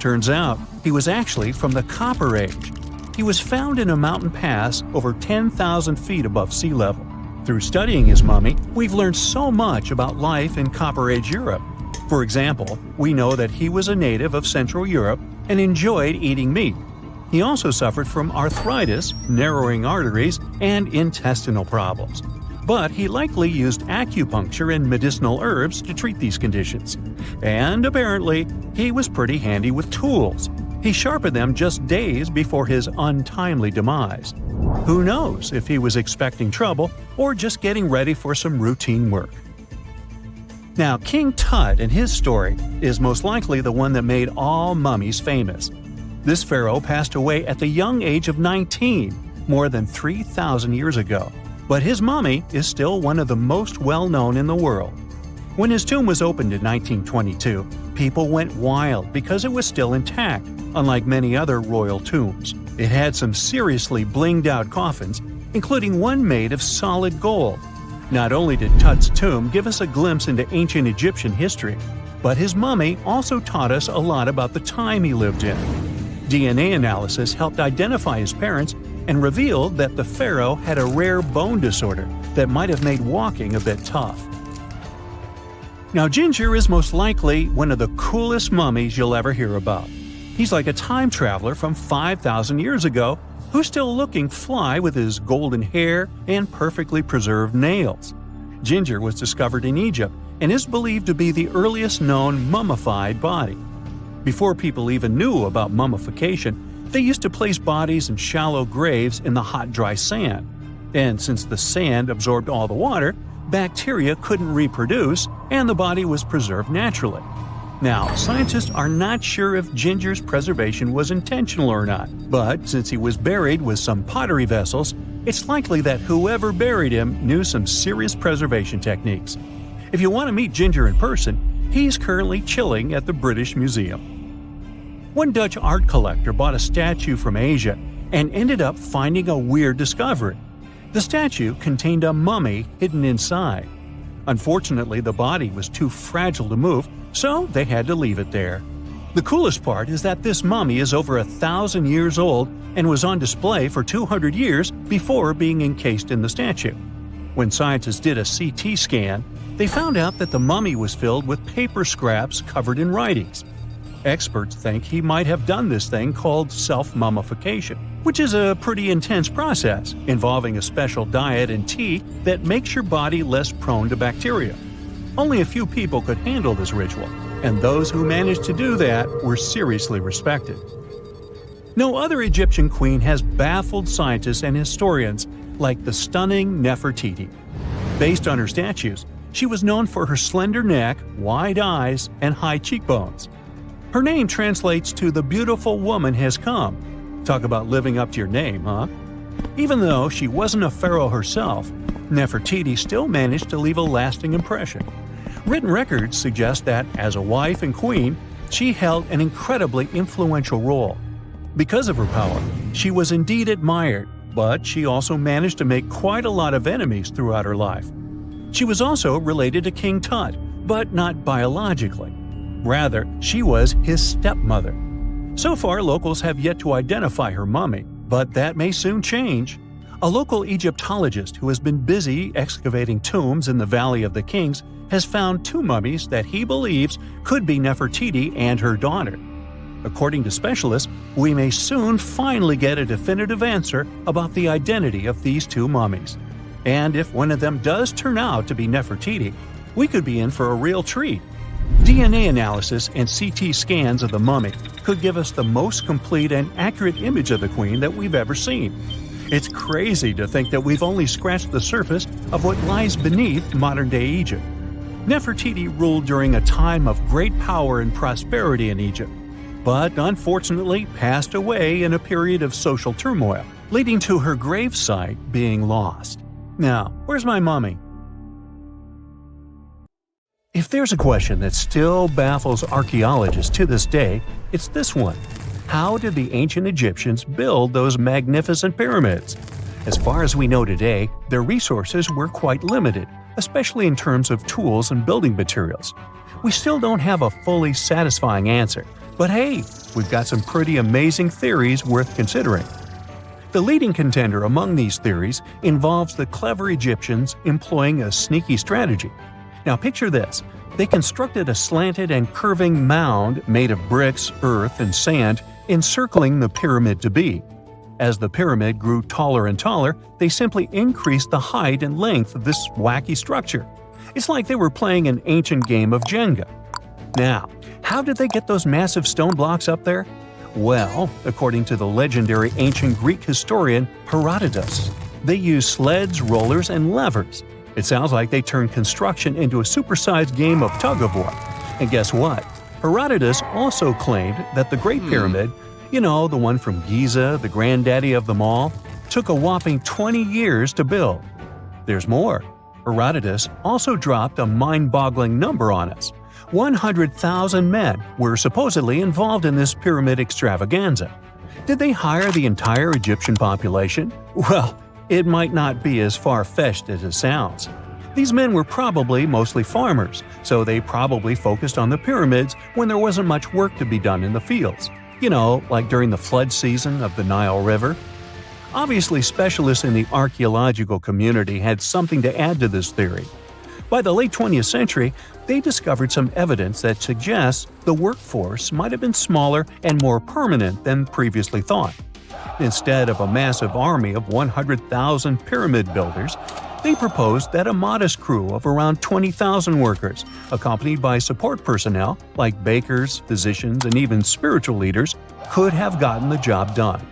Turns out, he was actually from the Copper Age. He was found in a mountain pass over 10,000 feet above sea level. Through studying his mummy, we've learned so much about life in Copper Age Europe. For example, we know that he was a native of Central Europe and enjoyed eating meat. He also suffered from arthritis, narrowing arteries, and intestinal problems. But he likely used acupuncture and medicinal herbs to treat these conditions. And apparently, he was pretty handy with tools. He sharpened them just days before his untimely demise. Who knows if he was expecting trouble or just getting ready for some routine work. Now, King Tut and his story is most likely the one that made all mummies famous. This pharaoh passed away at the young age of 19, more than 3,000 years ago. But his mummy is still one of the most well-known in the world. When his tomb was opened in 1922, people went wild because it was still intact, unlike many other royal tombs. It had some seriously blinged-out coffins, including one made of solid gold. Not only did Tut's tomb give us a glimpse into ancient Egyptian history, but his mummy also taught us a lot about the time he lived in. DNA analysis helped identify his parents and revealed that the pharaoh had a rare bone disorder that might have made walking a bit tough. Now, Ginger is most likely one of the coolest mummies you'll ever hear about. He's like a time traveler from 5,000 years ago who's still looking fly with his golden hair and perfectly preserved nails. Ginger was discovered in Egypt and is believed to be the earliest known mummified body. Before people even knew about mummification, they used to place bodies in shallow graves in the hot, dry sand. And since the sand absorbed all the water, bacteria couldn't reproduce and the body was preserved naturally. Now, scientists are not sure if Ginger's preservation was intentional or not, but since he was buried with some pottery vessels, it's likely that whoever buried him knew some serious preservation techniques. If you want to meet Ginger in person, he's currently chilling at the British Museum. One Dutch art collector bought a statue from Asia and ended up finding a weird discovery. The statue contained a mummy hidden inside. Unfortunately, the body was too fragile to move, so they had to leave it there. The coolest part is that this mummy is over 1,000 years old and was on display for 200 years before being encased in the statue. When scientists did a CT scan, they found out that the mummy was filled with paper scraps covered in writings. Experts think he might have done this thing called self-mummification, which is a pretty intense process involving a special diet and tea that makes your body less prone to bacteria. Only a few people could handle this ritual, and those who managed to do that were seriously respected. No other Egyptian queen has baffled scientists and historians like the stunning Nefertiti. Based on her statues, she was known for her slender neck, wide eyes, and high cheekbones. Her name translates to "the beautiful woman has come." Talk about living up to your name, huh? Even though she wasn't a pharaoh herself, Nefertiti still managed to leave a lasting impression. Written records suggest that, as a wife and queen, she held an incredibly influential role. Because of her power, she was indeed admired, but she also managed to make quite a lot of enemies throughout her life. She was also related to King Tut, but not biologically. Rather, she was his stepmother. So far, locals have yet to identify her mummy, But that may soon change. A local Egyptologist who has been busy excavating tombs in the Valley of the Kings has found 2 mummies that he believes could be Nefertiti and her daughter. According to specialists, we may soon finally get a definitive answer about the identity of these 2 mummies. And if one of them does turn out to be Nefertiti, we could be in for a real treat. DNA analysis and CT scans of the mummy could give us the most complete and accurate image of the queen that we've ever seen. It's crazy to think that we've only scratched the surface of what lies beneath modern-day Egypt. Nefertiti ruled during a time of great power and prosperity in Egypt, but unfortunately passed away in a period of social turmoil, leading to her gravesite being lost. Now, where's my mummy? If there's a question that still baffles archaeologists to this day, it's this one. How did the ancient Egyptians build those magnificent pyramids? As far as we know today, their resources were quite limited, especially in terms of tools and building materials. We still don't have a fully satisfying answer, but hey, we've got some pretty amazing theories worth considering. The leading contender among these theories involves the clever Egyptians employing a sneaky strategy. Now picture this. They constructed a slanted and curving mound made of bricks, earth, and sand encircling the pyramid to be. As the pyramid grew taller and taller, they simply increased the height and length of this wacky structure. It's like they were playing an ancient game of Jenga. Now, how did they get those massive stone blocks up there? Well, according to the legendary ancient Greek historian Herodotus, they used sleds, rollers, and levers. It sounds like they turned construction into a supersized game of tug-of-war. And guess what? Herodotus also claimed that the Great Pyramid, the one from Giza, the granddaddy of them all, took a whopping 20 years to build. There's more. Herodotus also dropped a mind-boggling number on us. 100,000 men were supposedly involved in this pyramid extravaganza. Did they hire the entire Egyptian population? Well, it might not be as far-fetched as it sounds. These men were probably mostly farmers, so they probably focused on the pyramids when there wasn't much work to be done in the fields. Like during the flood season of the Nile River. Obviously, specialists in the archaeological community had something to add to this theory. By the late 20th century, they discovered some evidence that suggests the workforce might have been smaller and more permanent than previously thought. Instead of a massive army of 100,000 pyramid builders, they proposed that a modest crew of around 20,000 workers, accompanied by support personnel like bakers, physicians, and even spiritual leaders, could have gotten the job done.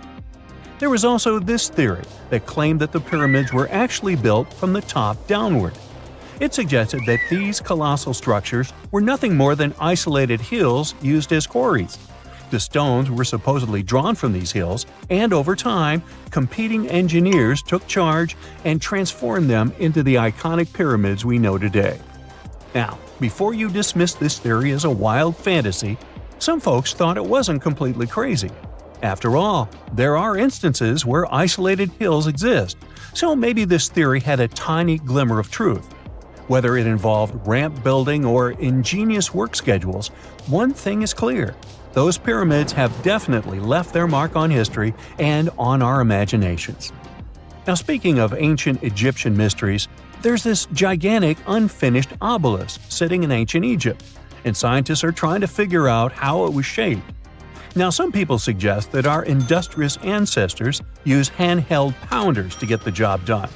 There was also this theory that claimed that the pyramids were actually built from the top downward. It suggested that these colossal structures were nothing more than isolated hills used as quarries. The stones were supposedly drawn from these hills, and over time, competing engineers took charge and transformed them into the iconic pyramids we know today. Now, before you dismiss this theory as a wild fantasy, some folks thought it wasn't completely crazy. After all, there are instances where isolated hills exist, so maybe this theory had a tiny glimmer of truth. Whether it involved ramp building or ingenious work schedules, one thing is clear. Those pyramids have definitely left their mark on history and on our imaginations. Now, speaking of ancient Egyptian mysteries, there's this gigantic unfinished obelisk sitting in ancient Egypt, and scientists are trying to figure out how it was shaped. Now, some people suggest that our industrious ancestors used handheld pounders to get the job done.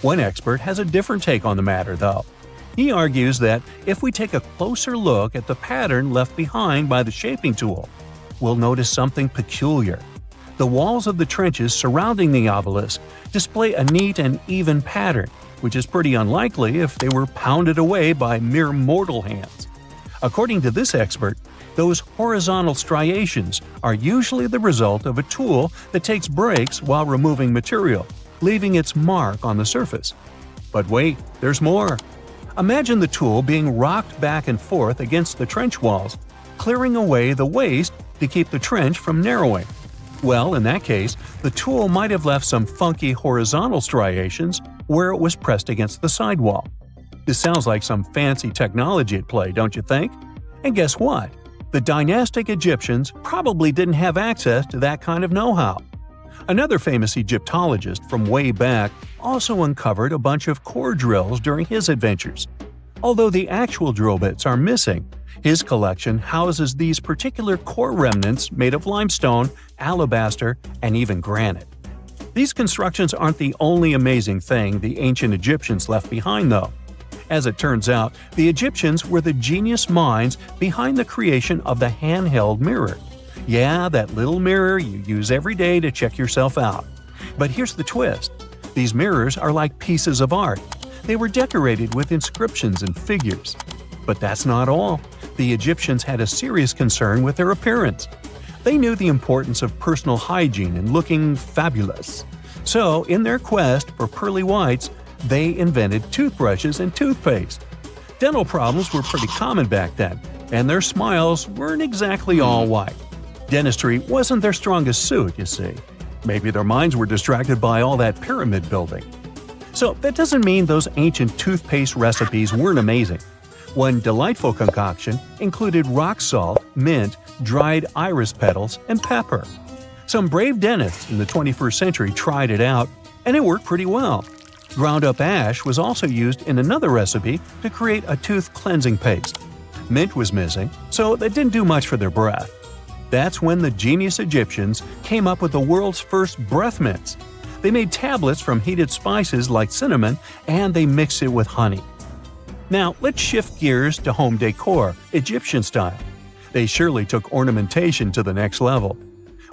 One expert has a different take on the matter, though. He argues that if we take a closer look at the pattern left behind by the shaping tool, we'll notice something peculiar. The walls of the trenches surrounding the obelisk display a neat and even pattern, which is pretty unlikely if they were pounded away by mere mortal hands. According to this expert, those horizontal striations are usually the result of a tool that takes breaks while removing material, leaving its mark on the surface. But wait, there's more. Imagine the tool being rocked back and forth against the trench walls, clearing away the waste to keep the trench from narrowing. Well, in that case, the tool might have left some funky horizontal striations where it was pressed against the sidewall. This sounds like some fancy technology at play, don't you think? And guess what? The dynastic Egyptians probably didn't have access to that kind of know-how. Another famous Egyptologist from way back also uncovered a bunch of core drills during his adventures. Although the actual drill bits are missing, his collection houses these particular core remnants made of limestone, alabaster, and even granite. These constructions aren't the only amazing thing the ancient Egyptians left behind, though. As it turns out, the Egyptians were the genius minds behind the creation of the handheld mirror. Yeah, that little mirror you use every day to check yourself out. But here's the twist. These mirrors are like pieces of art. They were decorated with inscriptions and figures. But that's not all. The Egyptians had a serious concern with their appearance. They knew the importance of personal hygiene and looking fabulous. So, in their quest for pearly whites, they invented toothbrushes and toothpaste. Dental problems were pretty common back then, and their smiles weren't exactly all white. Dentistry wasn't their strongest suit, you see. Maybe their minds were distracted by all that pyramid building. So that doesn't mean those ancient toothpaste recipes weren't amazing. One delightful concoction included rock salt, mint, dried iris petals, and pepper. Some brave dentists in the 21st century tried it out, and it worked pretty well. Ground-up ash was also used in another recipe to create a tooth cleansing paste. Mint was missing, so that didn't do much for their breath. That's when the genius Egyptians came up with the world's first breath mints. They made tablets from heated spices like cinnamon, and they mixed it with honey. Now, let's shift gears to home decor, Egyptian style. They surely took ornamentation to the next level.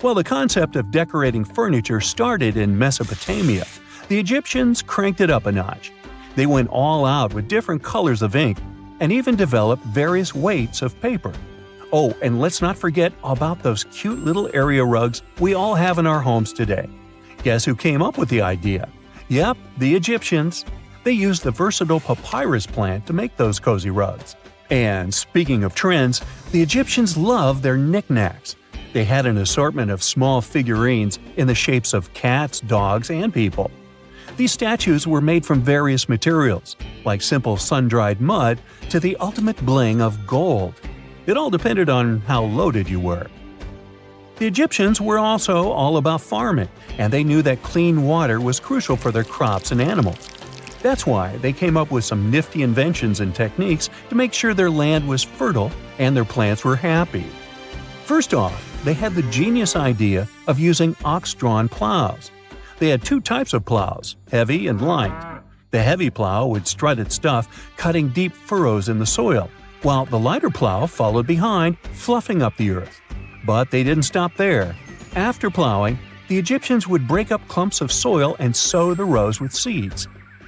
While the concept of decorating furniture started in Mesopotamia, the Egyptians cranked it up a notch. They went all out with different colors of ink and even developed various weights of paper. Oh, and let's not forget about those cute little area rugs we all have in our homes today. Guess who came up with the idea? Yep, the Egyptians. They used the versatile papyrus plant to make those cozy rugs. And speaking of trends, the Egyptians loved their knickknacks. They had an assortment of small figurines in the shapes of cats, dogs, and people. These statues were made from various materials, like simple sun-dried mud to the ultimate bling of gold. It all depended on how loaded you were. The Egyptians were also all about farming, and they knew that clean water was crucial for their crops and animals. That's why they came up with some nifty inventions and techniques to make sure their land was fertile and their plants were happy. First off, they had the genius idea of using ox-drawn plows. They had two types of plows, heavy and light. The heavy plow would strut its stuff, cutting deep furrows in the soil, while the lighter plow followed behind, fluffing up the earth. But they didn't stop there. After plowing, the Egyptians would break up clumps of soil and sow the rows with seeds.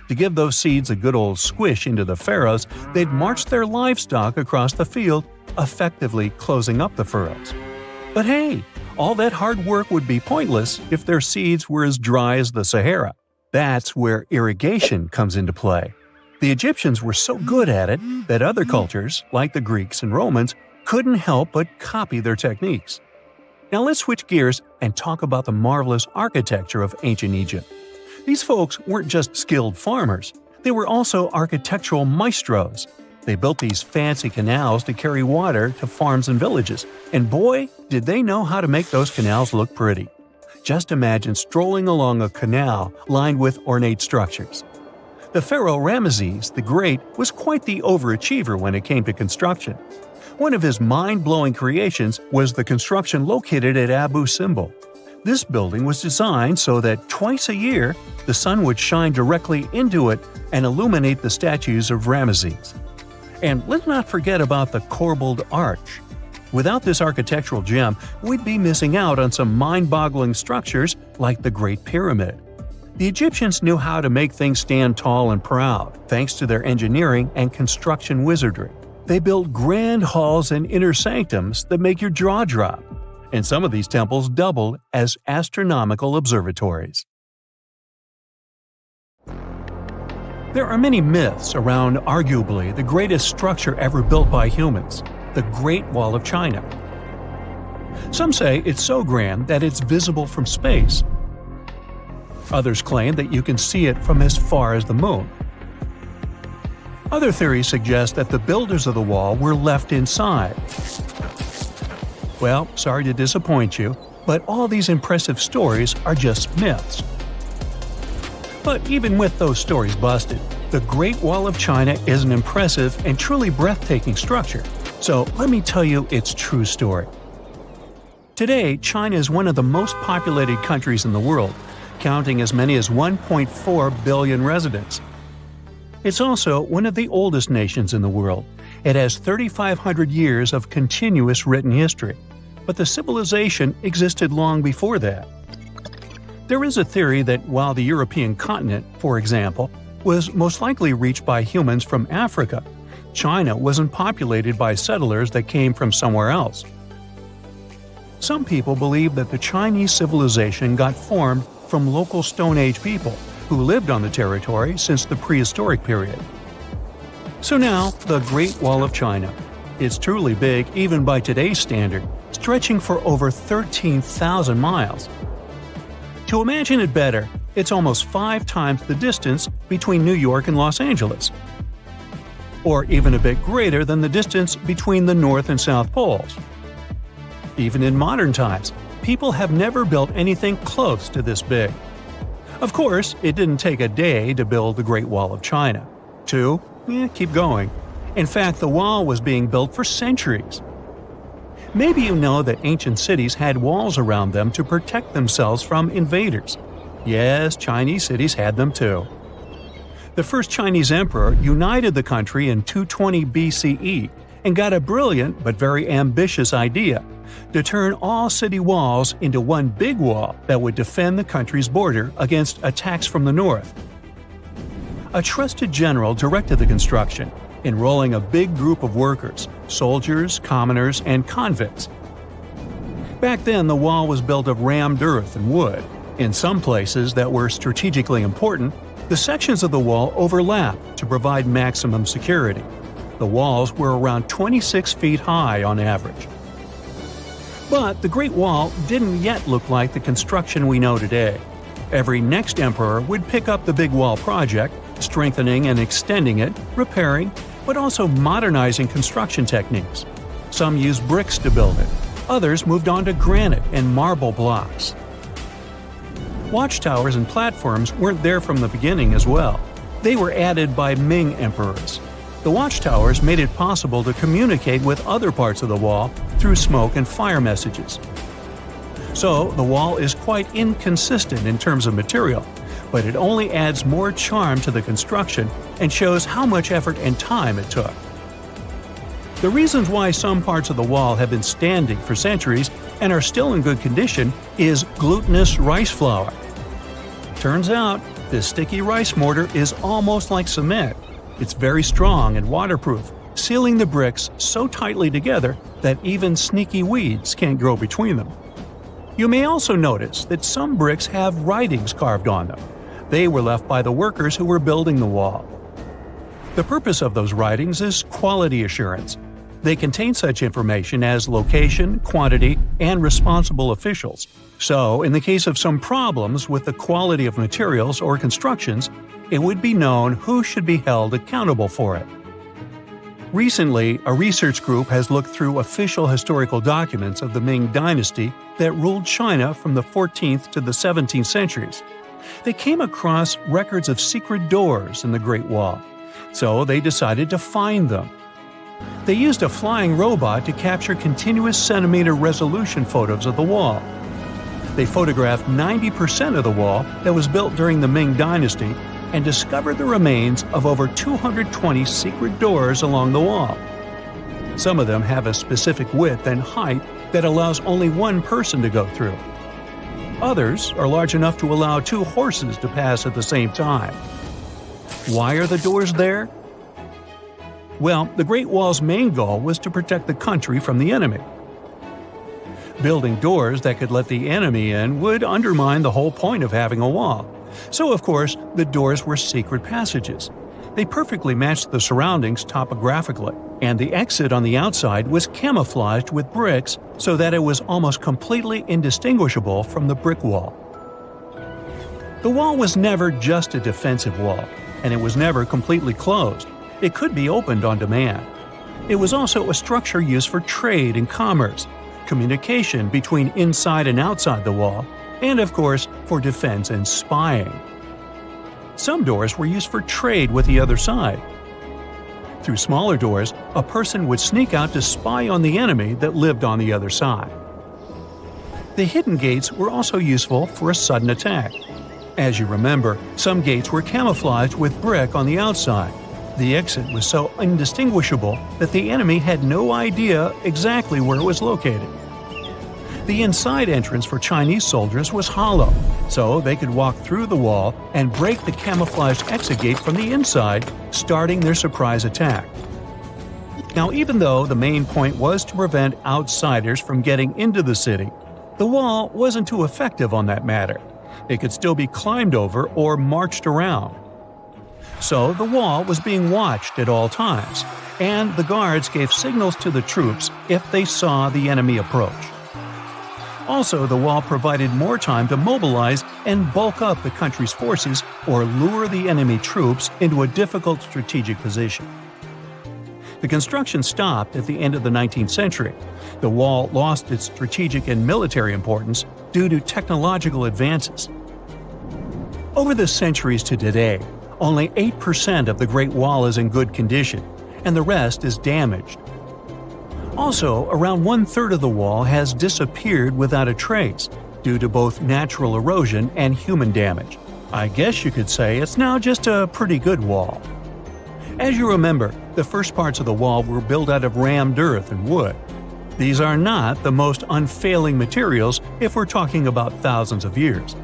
To give those seeds a good old squish into the furrows, they'd march their livestock across the field, effectively closing up the furrows. But hey, all that hard work would be pointless if their seeds were as dry as the Sahara. That's where irrigation comes into play. The Egyptians were so good at it that other cultures, like the Greeks and Romans, couldn't help but copy their techniques. Now let's switch gears and talk about the marvelous architecture of ancient Egypt. These folks weren't just skilled farmers, they were also architectural maestros. They built these fancy canals to carry water to farms and villages, and boy, did they know how to make those canals look pretty. Just imagine strolling along a canal lined with ornate structures. The pharaoh Ramses the Great was quite the overachiever when it came to construction. One of his mind-blowing creations was the construction located at Abu Simbel. This building was designed so that twice a year, the sun would shine directly into it and illuminate the statues of Ramesses. And let's not forget about the corbelled arch. Without this architectural gem, we'd be missing out on some mind-boggling structures like the Great Pyramid. The Egyptians knew how to make things stand tall and proud, thanks to their engineering and construction wizardry. They built grand halls and inner sanctums that make your jaw drop. And some of these temples doubled as astronomical observatories. There are many myths around arguably the greatest structure ever built by humans, the Great Wall of China. Some say it's so grand that it's visible from space. Others claim that you can see it from as far as the moon. Other theories suggest that the builders of the wall were left inside. Well, sorry to disappoint you, but all these impressive stories are just myths. But even with those stories busted, the Great Wall of China is an impressive and truly breathtaking structure. So let me tell you its true story. Today, China is one of the most populated countries in the world, counting as many as 1.4 billion residents. It's also one of the oldest nations in the world. It has 3,500 years of continuous written history, but the civilization existed long before that. There is a theory that while the European continent, for example, was most likely reached by humans from Africa, China wasn't populated by settlers that came from somewhere else. Some people believe that the Chinese civilization got formed from local Stone Age people who lived on the territory since the Prehistoric period. So now, the Great Wall of China. It's truly big even by today's standard, stretching for over 13,000 miles. To imagine it better, it's almost 5 times the distance between New York and Los Angeles, or even a bit greater than the distance between the North and South Poles. Even in modern times, people have never built anything close to this big. Of course, it didn't take a day to build the Great Wall of China. 2? Keep going. In fact, the wall was being built for centuries. Maybe you know that ancient cities had walls around them to protect themselves from invaders. Yes, Chinese cities had them too. The first Chinese emperor united the country in 220 BCE and got a brilliant but very ambitious idea to turn all city walls into one big wall that would defend the country's border against attacks from the north. A trusted general directed the construction, enrolling a big group of workers, soldiers, commoners, and convicts. Back then, the wall was built of rammed earth and wood. In some places that were strategically important, the sections of the wall overlapped to provide maximum security. The walls were around 26 feet high on average. But the Great Wall didn't yet look like the construction we know today. Every next emperor would pick up the big wall project, strengthening and extending it, repairing, but also modernizing construction techniques. Some used bricks to build it, others moved on to granite and marble blocks. Watchtowers and platforms weren't there from the beginning as well. They were added by Ming emperors. The watchtowers made it possible to communicate with other parts of the wall through smoke and fire messages. So, the wall is quite inconsistent in terms of material, but it only adds more charm to the construction and shows how much effort and time it took. The reasons why some parts of the wall have been standing for centuries and are still in good condition is glutinous rice flour. Turns out, this sticky rice mortar is almost like cement. It's very strong and waterproof, sealing the bricks so tightly together that even sneaky weeds can't grow between them. You may also notice that some bricks have writings carved on them. They were left by the workers who were building the wall. The purpose of those writings is quality assurance. They contain such information as location, quantity, and responsible officials. So, in the case of some problems with the quality of materials or constructions, it would be known who should be held accountable for it. Recently, a research group has looked through official historical documents of the Ming Dynasty that ruled China from the 14th to the 17th centuries. They came across records of secret doors in the Great Wall, so they decided to find them. They used a flying robot to capture continuous centimeter resolution photos of the wall. They photographed 90% of the wall that was built during the Ming Dynasty and discovered the remains of over 220 secret doors along the wall. Some of them have a specific width and height that allows only one person to go through. Others are large enough to allow 2 horses to pass at the same time. Why are the doors there? Well, the Great Wall's main goal was to protect the country from the enemy. Building doors that could let the enemy in would undermine the whole point of having a wall. So, of course, the doors were secret passages. They perfectly matched the surroundings topographically, and the exit on the outside was camouflaged with bricks so that it was almost completely indistinguishable from the brick wall. The wall was never just a defensive wall, and it was never completely closed. It could be opened on demand. It was also a structure used for trade and commerce. communication between inside and outside the wall, and of course, for defense and spying. Some doors were used for trade with the other side. Through smaller doors, a person would sneak out to spy on the enemy that lived on the other side. The hidden gates were also useful for a sudden attack. As you remember, some gates were camouflaged with brick on the outside. The exit was so indistinguishable that the enemy had no idea exactly where it was located. The inside entrance for Chinese soldiers was hollow, so they could walk through the wall and break the camouflaged exit gate from the inside, starting their surprise attack. Now, even though the main point was to prevent outsiders from getting into the city, the wall wasn't too effective on that matter. It could still be climbed over or marched around. So the wall was being watched at all times, and the guards gave signals to the troops if they saw the enemy approach. Also, the wall provided more time to mobilize and bulk up the country's forces or lure the enemy troops into a difficult strategic position. The construction stopped at the end of the 19th century. The wall lost its strategic and military importance due to technological advances. Over the centuries to today, only 8% of the Great Wall is in good condition, and the rest is damaged. Also, around 1/3 of the wall has disappeared without a trace, due to both natural erosion and human damage. I guess you could say it's now just a pretty good wall. As you remember, the first parts of the wall were built out of rammed earth and wood. These are not the most unfailing materials if we're talking about thousands of years.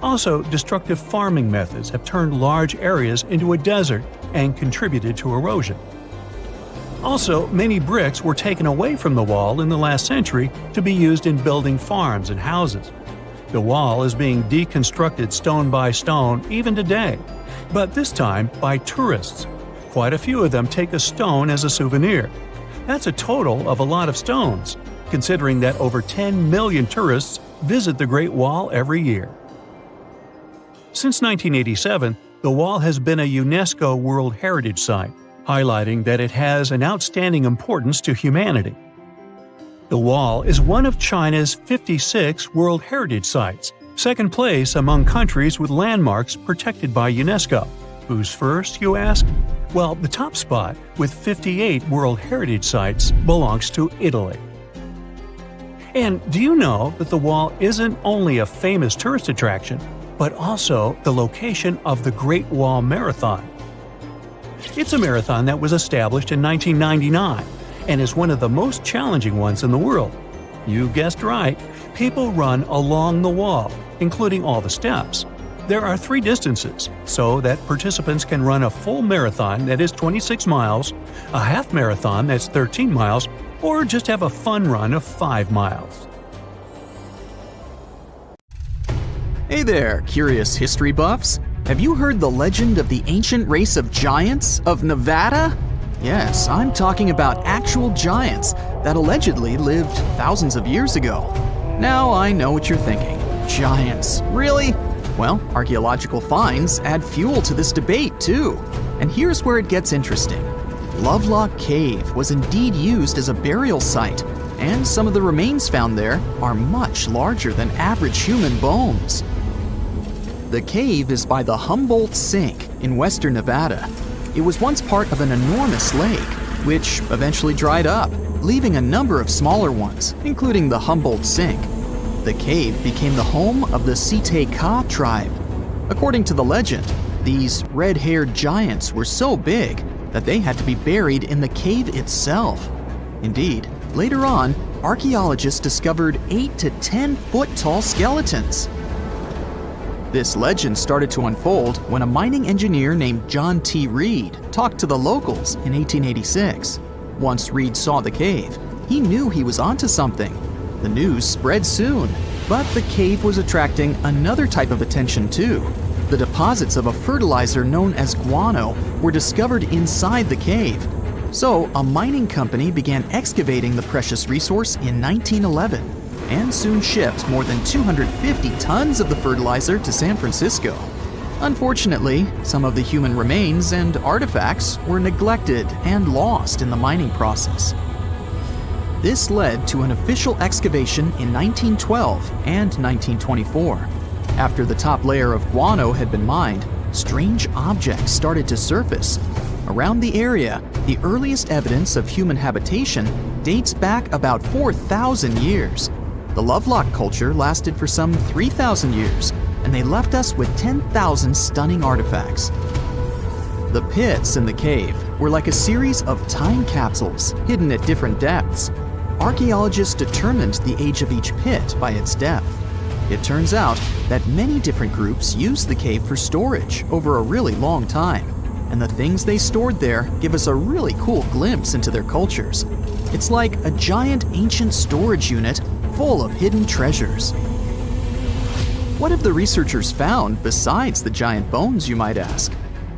Also, destructive farming methods have turned large areas into a desert and contributed to erosion. Also, many bricks were taken away from the wall in the last century to be used in building farms and houses. The wall is being deconstructed stone by stone even today, but this time by tourists. Quite a few of them take a stone as a souvenir. That's a total of a lot of stones, considering that over 10 million tourists visit the Great Wall every year. Since 1987, the wall has been a UNESCO World Heritage Site, highlighting that it has an outstanding importance to humanity. The wall is one of China's 56 World Heritage Sites, second place among countries with landmarks protected by UNESCO. Who's first, you ask? Well, the top spot, with 58 World Heritage Sites, belongs to Italy. And do you know that the wall isn't only a famous tourist attraction, but also the location of the Great Wall Marathon? It's a marathon that was established in 1999 and is one of the most challenging ones in the world. You guessed right, people run along the wall, including all the steps. There are 3 distances, so that participants can run a full marathon that is 26 miles, a half marathon that's 13 miles, or just have a fun run of 5 miles.
Hey there, curious history buffs. Have you heard the legend of the ancient race of giants of Nevada? Yes, I'm talking about actual giants that allegedly lived thousands of years ago. Now I know what you're thinking. Giants, really? Well, archaeological finds add fuel to this debate too. And here's where it gets interesting. Lovelock Cave was indeed used as a burial site, and some of the remains found there are much larger than average human bones. The cave is by the Humboldt Sink in western Nevada. It was once part of an enormous lake, which eventually dried up, leaving a number of smaller ones, including the Humboldt Sink. The cave became the home of the Site-Ka tribe. According to the legend, these red-haired giants were so big that they had to be buried in the cave itself. Indeed, later on, archaeologists discovered 8 to 10 foot tall skeletons. This legend started to unfold when a mining engineer named John T. Reed talked to the locals in 1886. Once Reed saw the cave, he knew he was onto something. The news spread soon, but the cave was attracting another type of attention too. The deposits of a fertilizer known as guano were discovered inside the cave. So a mining company began excavating the precious resource in 1911 and soon shipped more than 250 tons of the fertilizer to San Francisco. Unfortunately, some of the human remains and artifacts were neglected and lost in the mining process. This led to an official excavation in 1912 and 1924. After the top layer of guano had been mined, strange objects started to surface. Around the area, the earliest evidence of human habitation dates back about 4,000 years. The Lovelock culture lasted for some 3,000 years, and they left us with 10,000 stunning artifacts. The pits in the cave were like a series of time capsules hidden at different depths. Archaeologists determined the age of each pit by its depth. It turns out that many different groups used the cave for storage over a really long time, and the things they stored there give us a really cool glimpse into their cultures. It's like a giant ancient storage unit full of hidden treasures. What have the researchers found besides the giant bones, you might ask?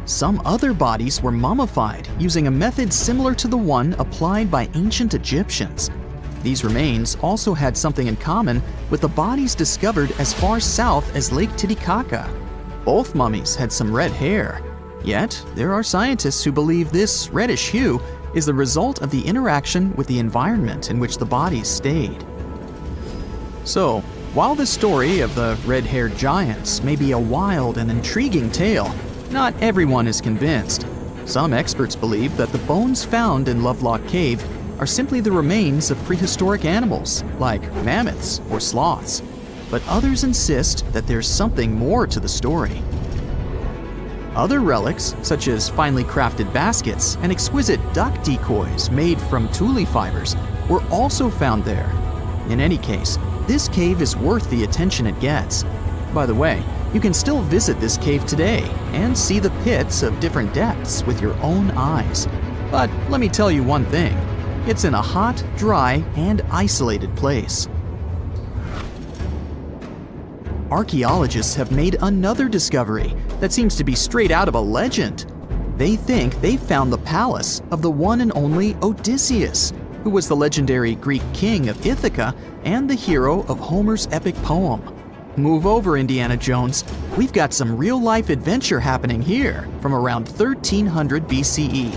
Some other bodies were mummified using a method similar to the one applied by ancient Egyptians. These remains also had something in common with the bodies discovered as far south as Lake Titicaca. Both mummies had some red hair. Yet, there are scientists who believe this reddish hue is the result of the interaction with the environment in which the bodies stayed. So, while the story of the red-haired giants may be a wild and intriguing tale, not everyone is convinced. Some experts believe that the bones found in Lovelock Cave are simply the remains of prehistoric animals, like mammoths or sloths. But others insist that there's something more to the story. Other relics, such as finely crafted baskets and exquisite duck decoys made from tule fibers, were also found there. In any case, this cave is worth the attention it gets. By the way, you can still visit this cave today and see the pits of different depths with your own eyes. But let me tell you one thing. It's in a hot, dry, and isolated place. Archaeologists have made another discovery that seems to be straight out of a legend. They think they found the palace of the one and only Odysseus, who was the legendary Greek king of Ithaca and the hero of Homer's epic poem. Move over, Indiana Jones. We've got some real-life adventure happening here from around 1300 BCE.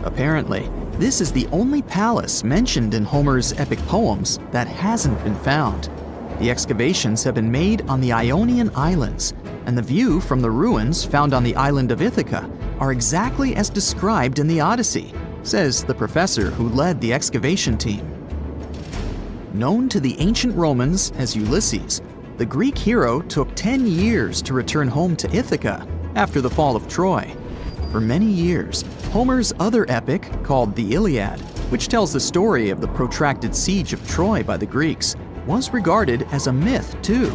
Apparently, this is the only palace mentioned in Homer's epic poems that hasn't been found. The excavations have been made on the Ionian Islands, and the view from the ruins found on the island of Ithaca are exactly as described in the Odyssey, says the professor who led the excavation team. Known to the ancient Romans as Ulysses, the Greek hero took 10 years to return home to Ithaca after the fall of Troy. For many years, Homer's other epic, called the Iliad, which tells the story of the protracted siege of Troy by the Greeks, was regarded as a myth too.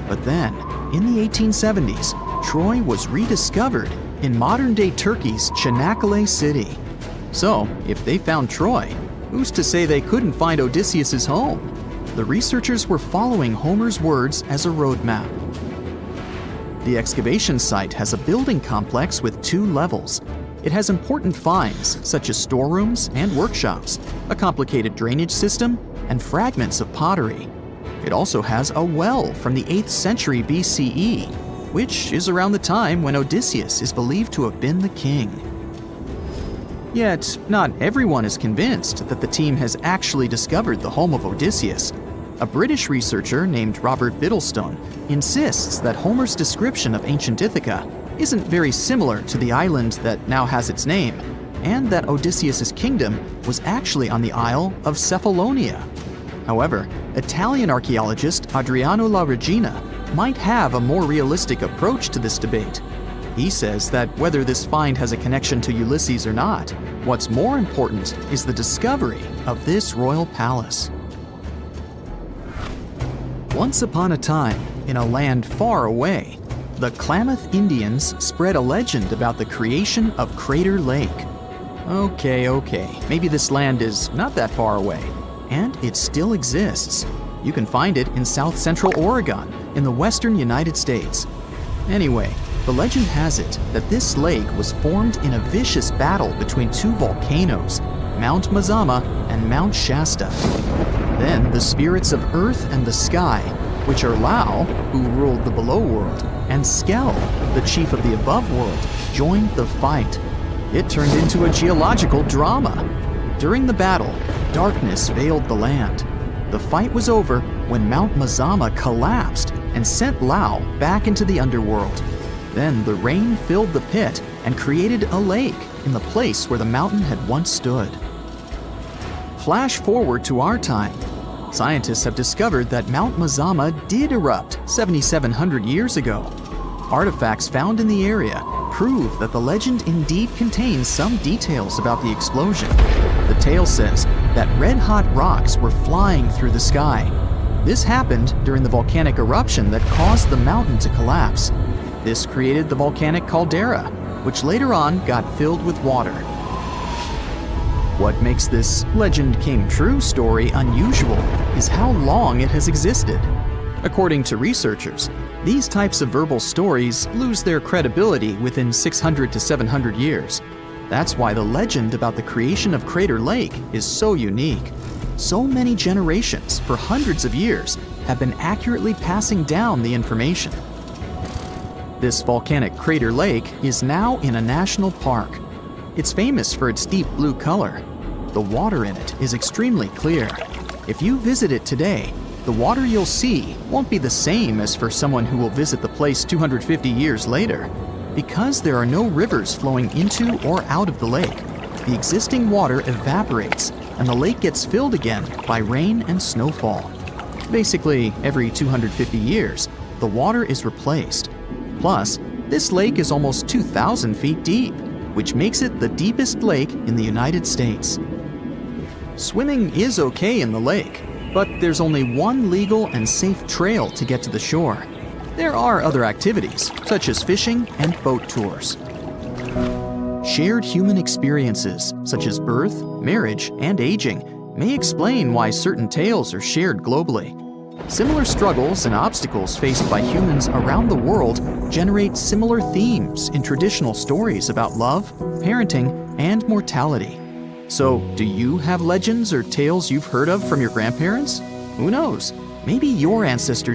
But then, in the 1870s, Troy was rediscovered in modern-day Turkey's Çanakkale city. So, if they found Troy, who's to say they couldn't find Odysseus' home? The researchers were following Homer's words as a roadmap. The excavation site has a building complex with 2 levels. It has important finds, such as storerooms and workshops, a complicated drainage system, and fragments of pottery. It also has a well from the 8th century BCE, which is around the time when Odysseus is believed to have been the king. Yet, not everyone is convinced that the team has actually discovered the home of Odysseus. A British researcher named Robert Biddlestone insists that Homer's description of ancient Ithaca isn't very similar to the island that now has its name, and that Odysseus' kingdom was actually on the Isle of Cephalonia. However, Italian archaeologist Adriano La Regina might have a more realistic approach to this debate. He says that whether this find has a connection to Ulysses or not, what's more important is the discovery of this royal palace. Once upon a time, in a land far away, the Klamath Indians spread a legend about the creation of Crater Lake. Okay, maybe this land is not that far away, and it still exists. You can find it in south central Oregon, in the western United States. Anyway, the legend has it that this lake was formed in a vicious battle between 2 volcanoes, Mount Mazama and Mount Shasta. Then the spirits of Earth and the Sky, which are Lao, who ruled the below world, and Skell, the chief of the above world, joined the fight. It turned into a geological drama. During the battle, darkness veiled the land. The fight was over when Mount Mazama collapsed and sent Lao back into the underworld. Then the rain filled the pit and created a lake in the place where the mountain had once stood. Flash forward to our time. Scientists have discovered that Mount Mazama did erupt 7,700 years ago. Artifacts found in the area prove that the legend indeed contains some details about the explosion. The tale says that red-hot rocks were flying through the sky. This happened during the volcanic eruption that caused the mountain to collapse. This created the volcanic caldera, which later on got filled with water. What makes this legend came true story unusual is how long it has existed. According to researchers, these types of verbal stories lose their credibility within 600 to 700 years. That's why the legend about the creation of Crater Lake is so unique. So many generations, for hundreds of years, have been accurately passing down the information. This volcanic crater lake is now in a national park. It's famous for its deep blue color. The water in it is extremely clear. If you visit it today, the water you'll see won't be the same as for someone who will visit the place 250 years later. Because there are no rivers flowing into or out of the lake, the existing water evaporates and the lake gets filled again by rain and snowfall. Basically, every 250 years, the water is replaced. Plus, this lake is almost 2,000 feet deep, which makes it the deepest lake in the United States. Swimming is okay in the lake, but there's only one legal and safe trail to get to the shore. There are other activities, such as fishing and boat tours. Shared human experiences, such as birth, marriage, and aging, may explain why certain tales are shared globally. Similar struggles and obstacles faced by humans around the world generate similar themes in traditional stories about love, parenting, and mortality. So, do you have legends or tales you've heard of from your grandparents? Who knows? Maybe your ancestors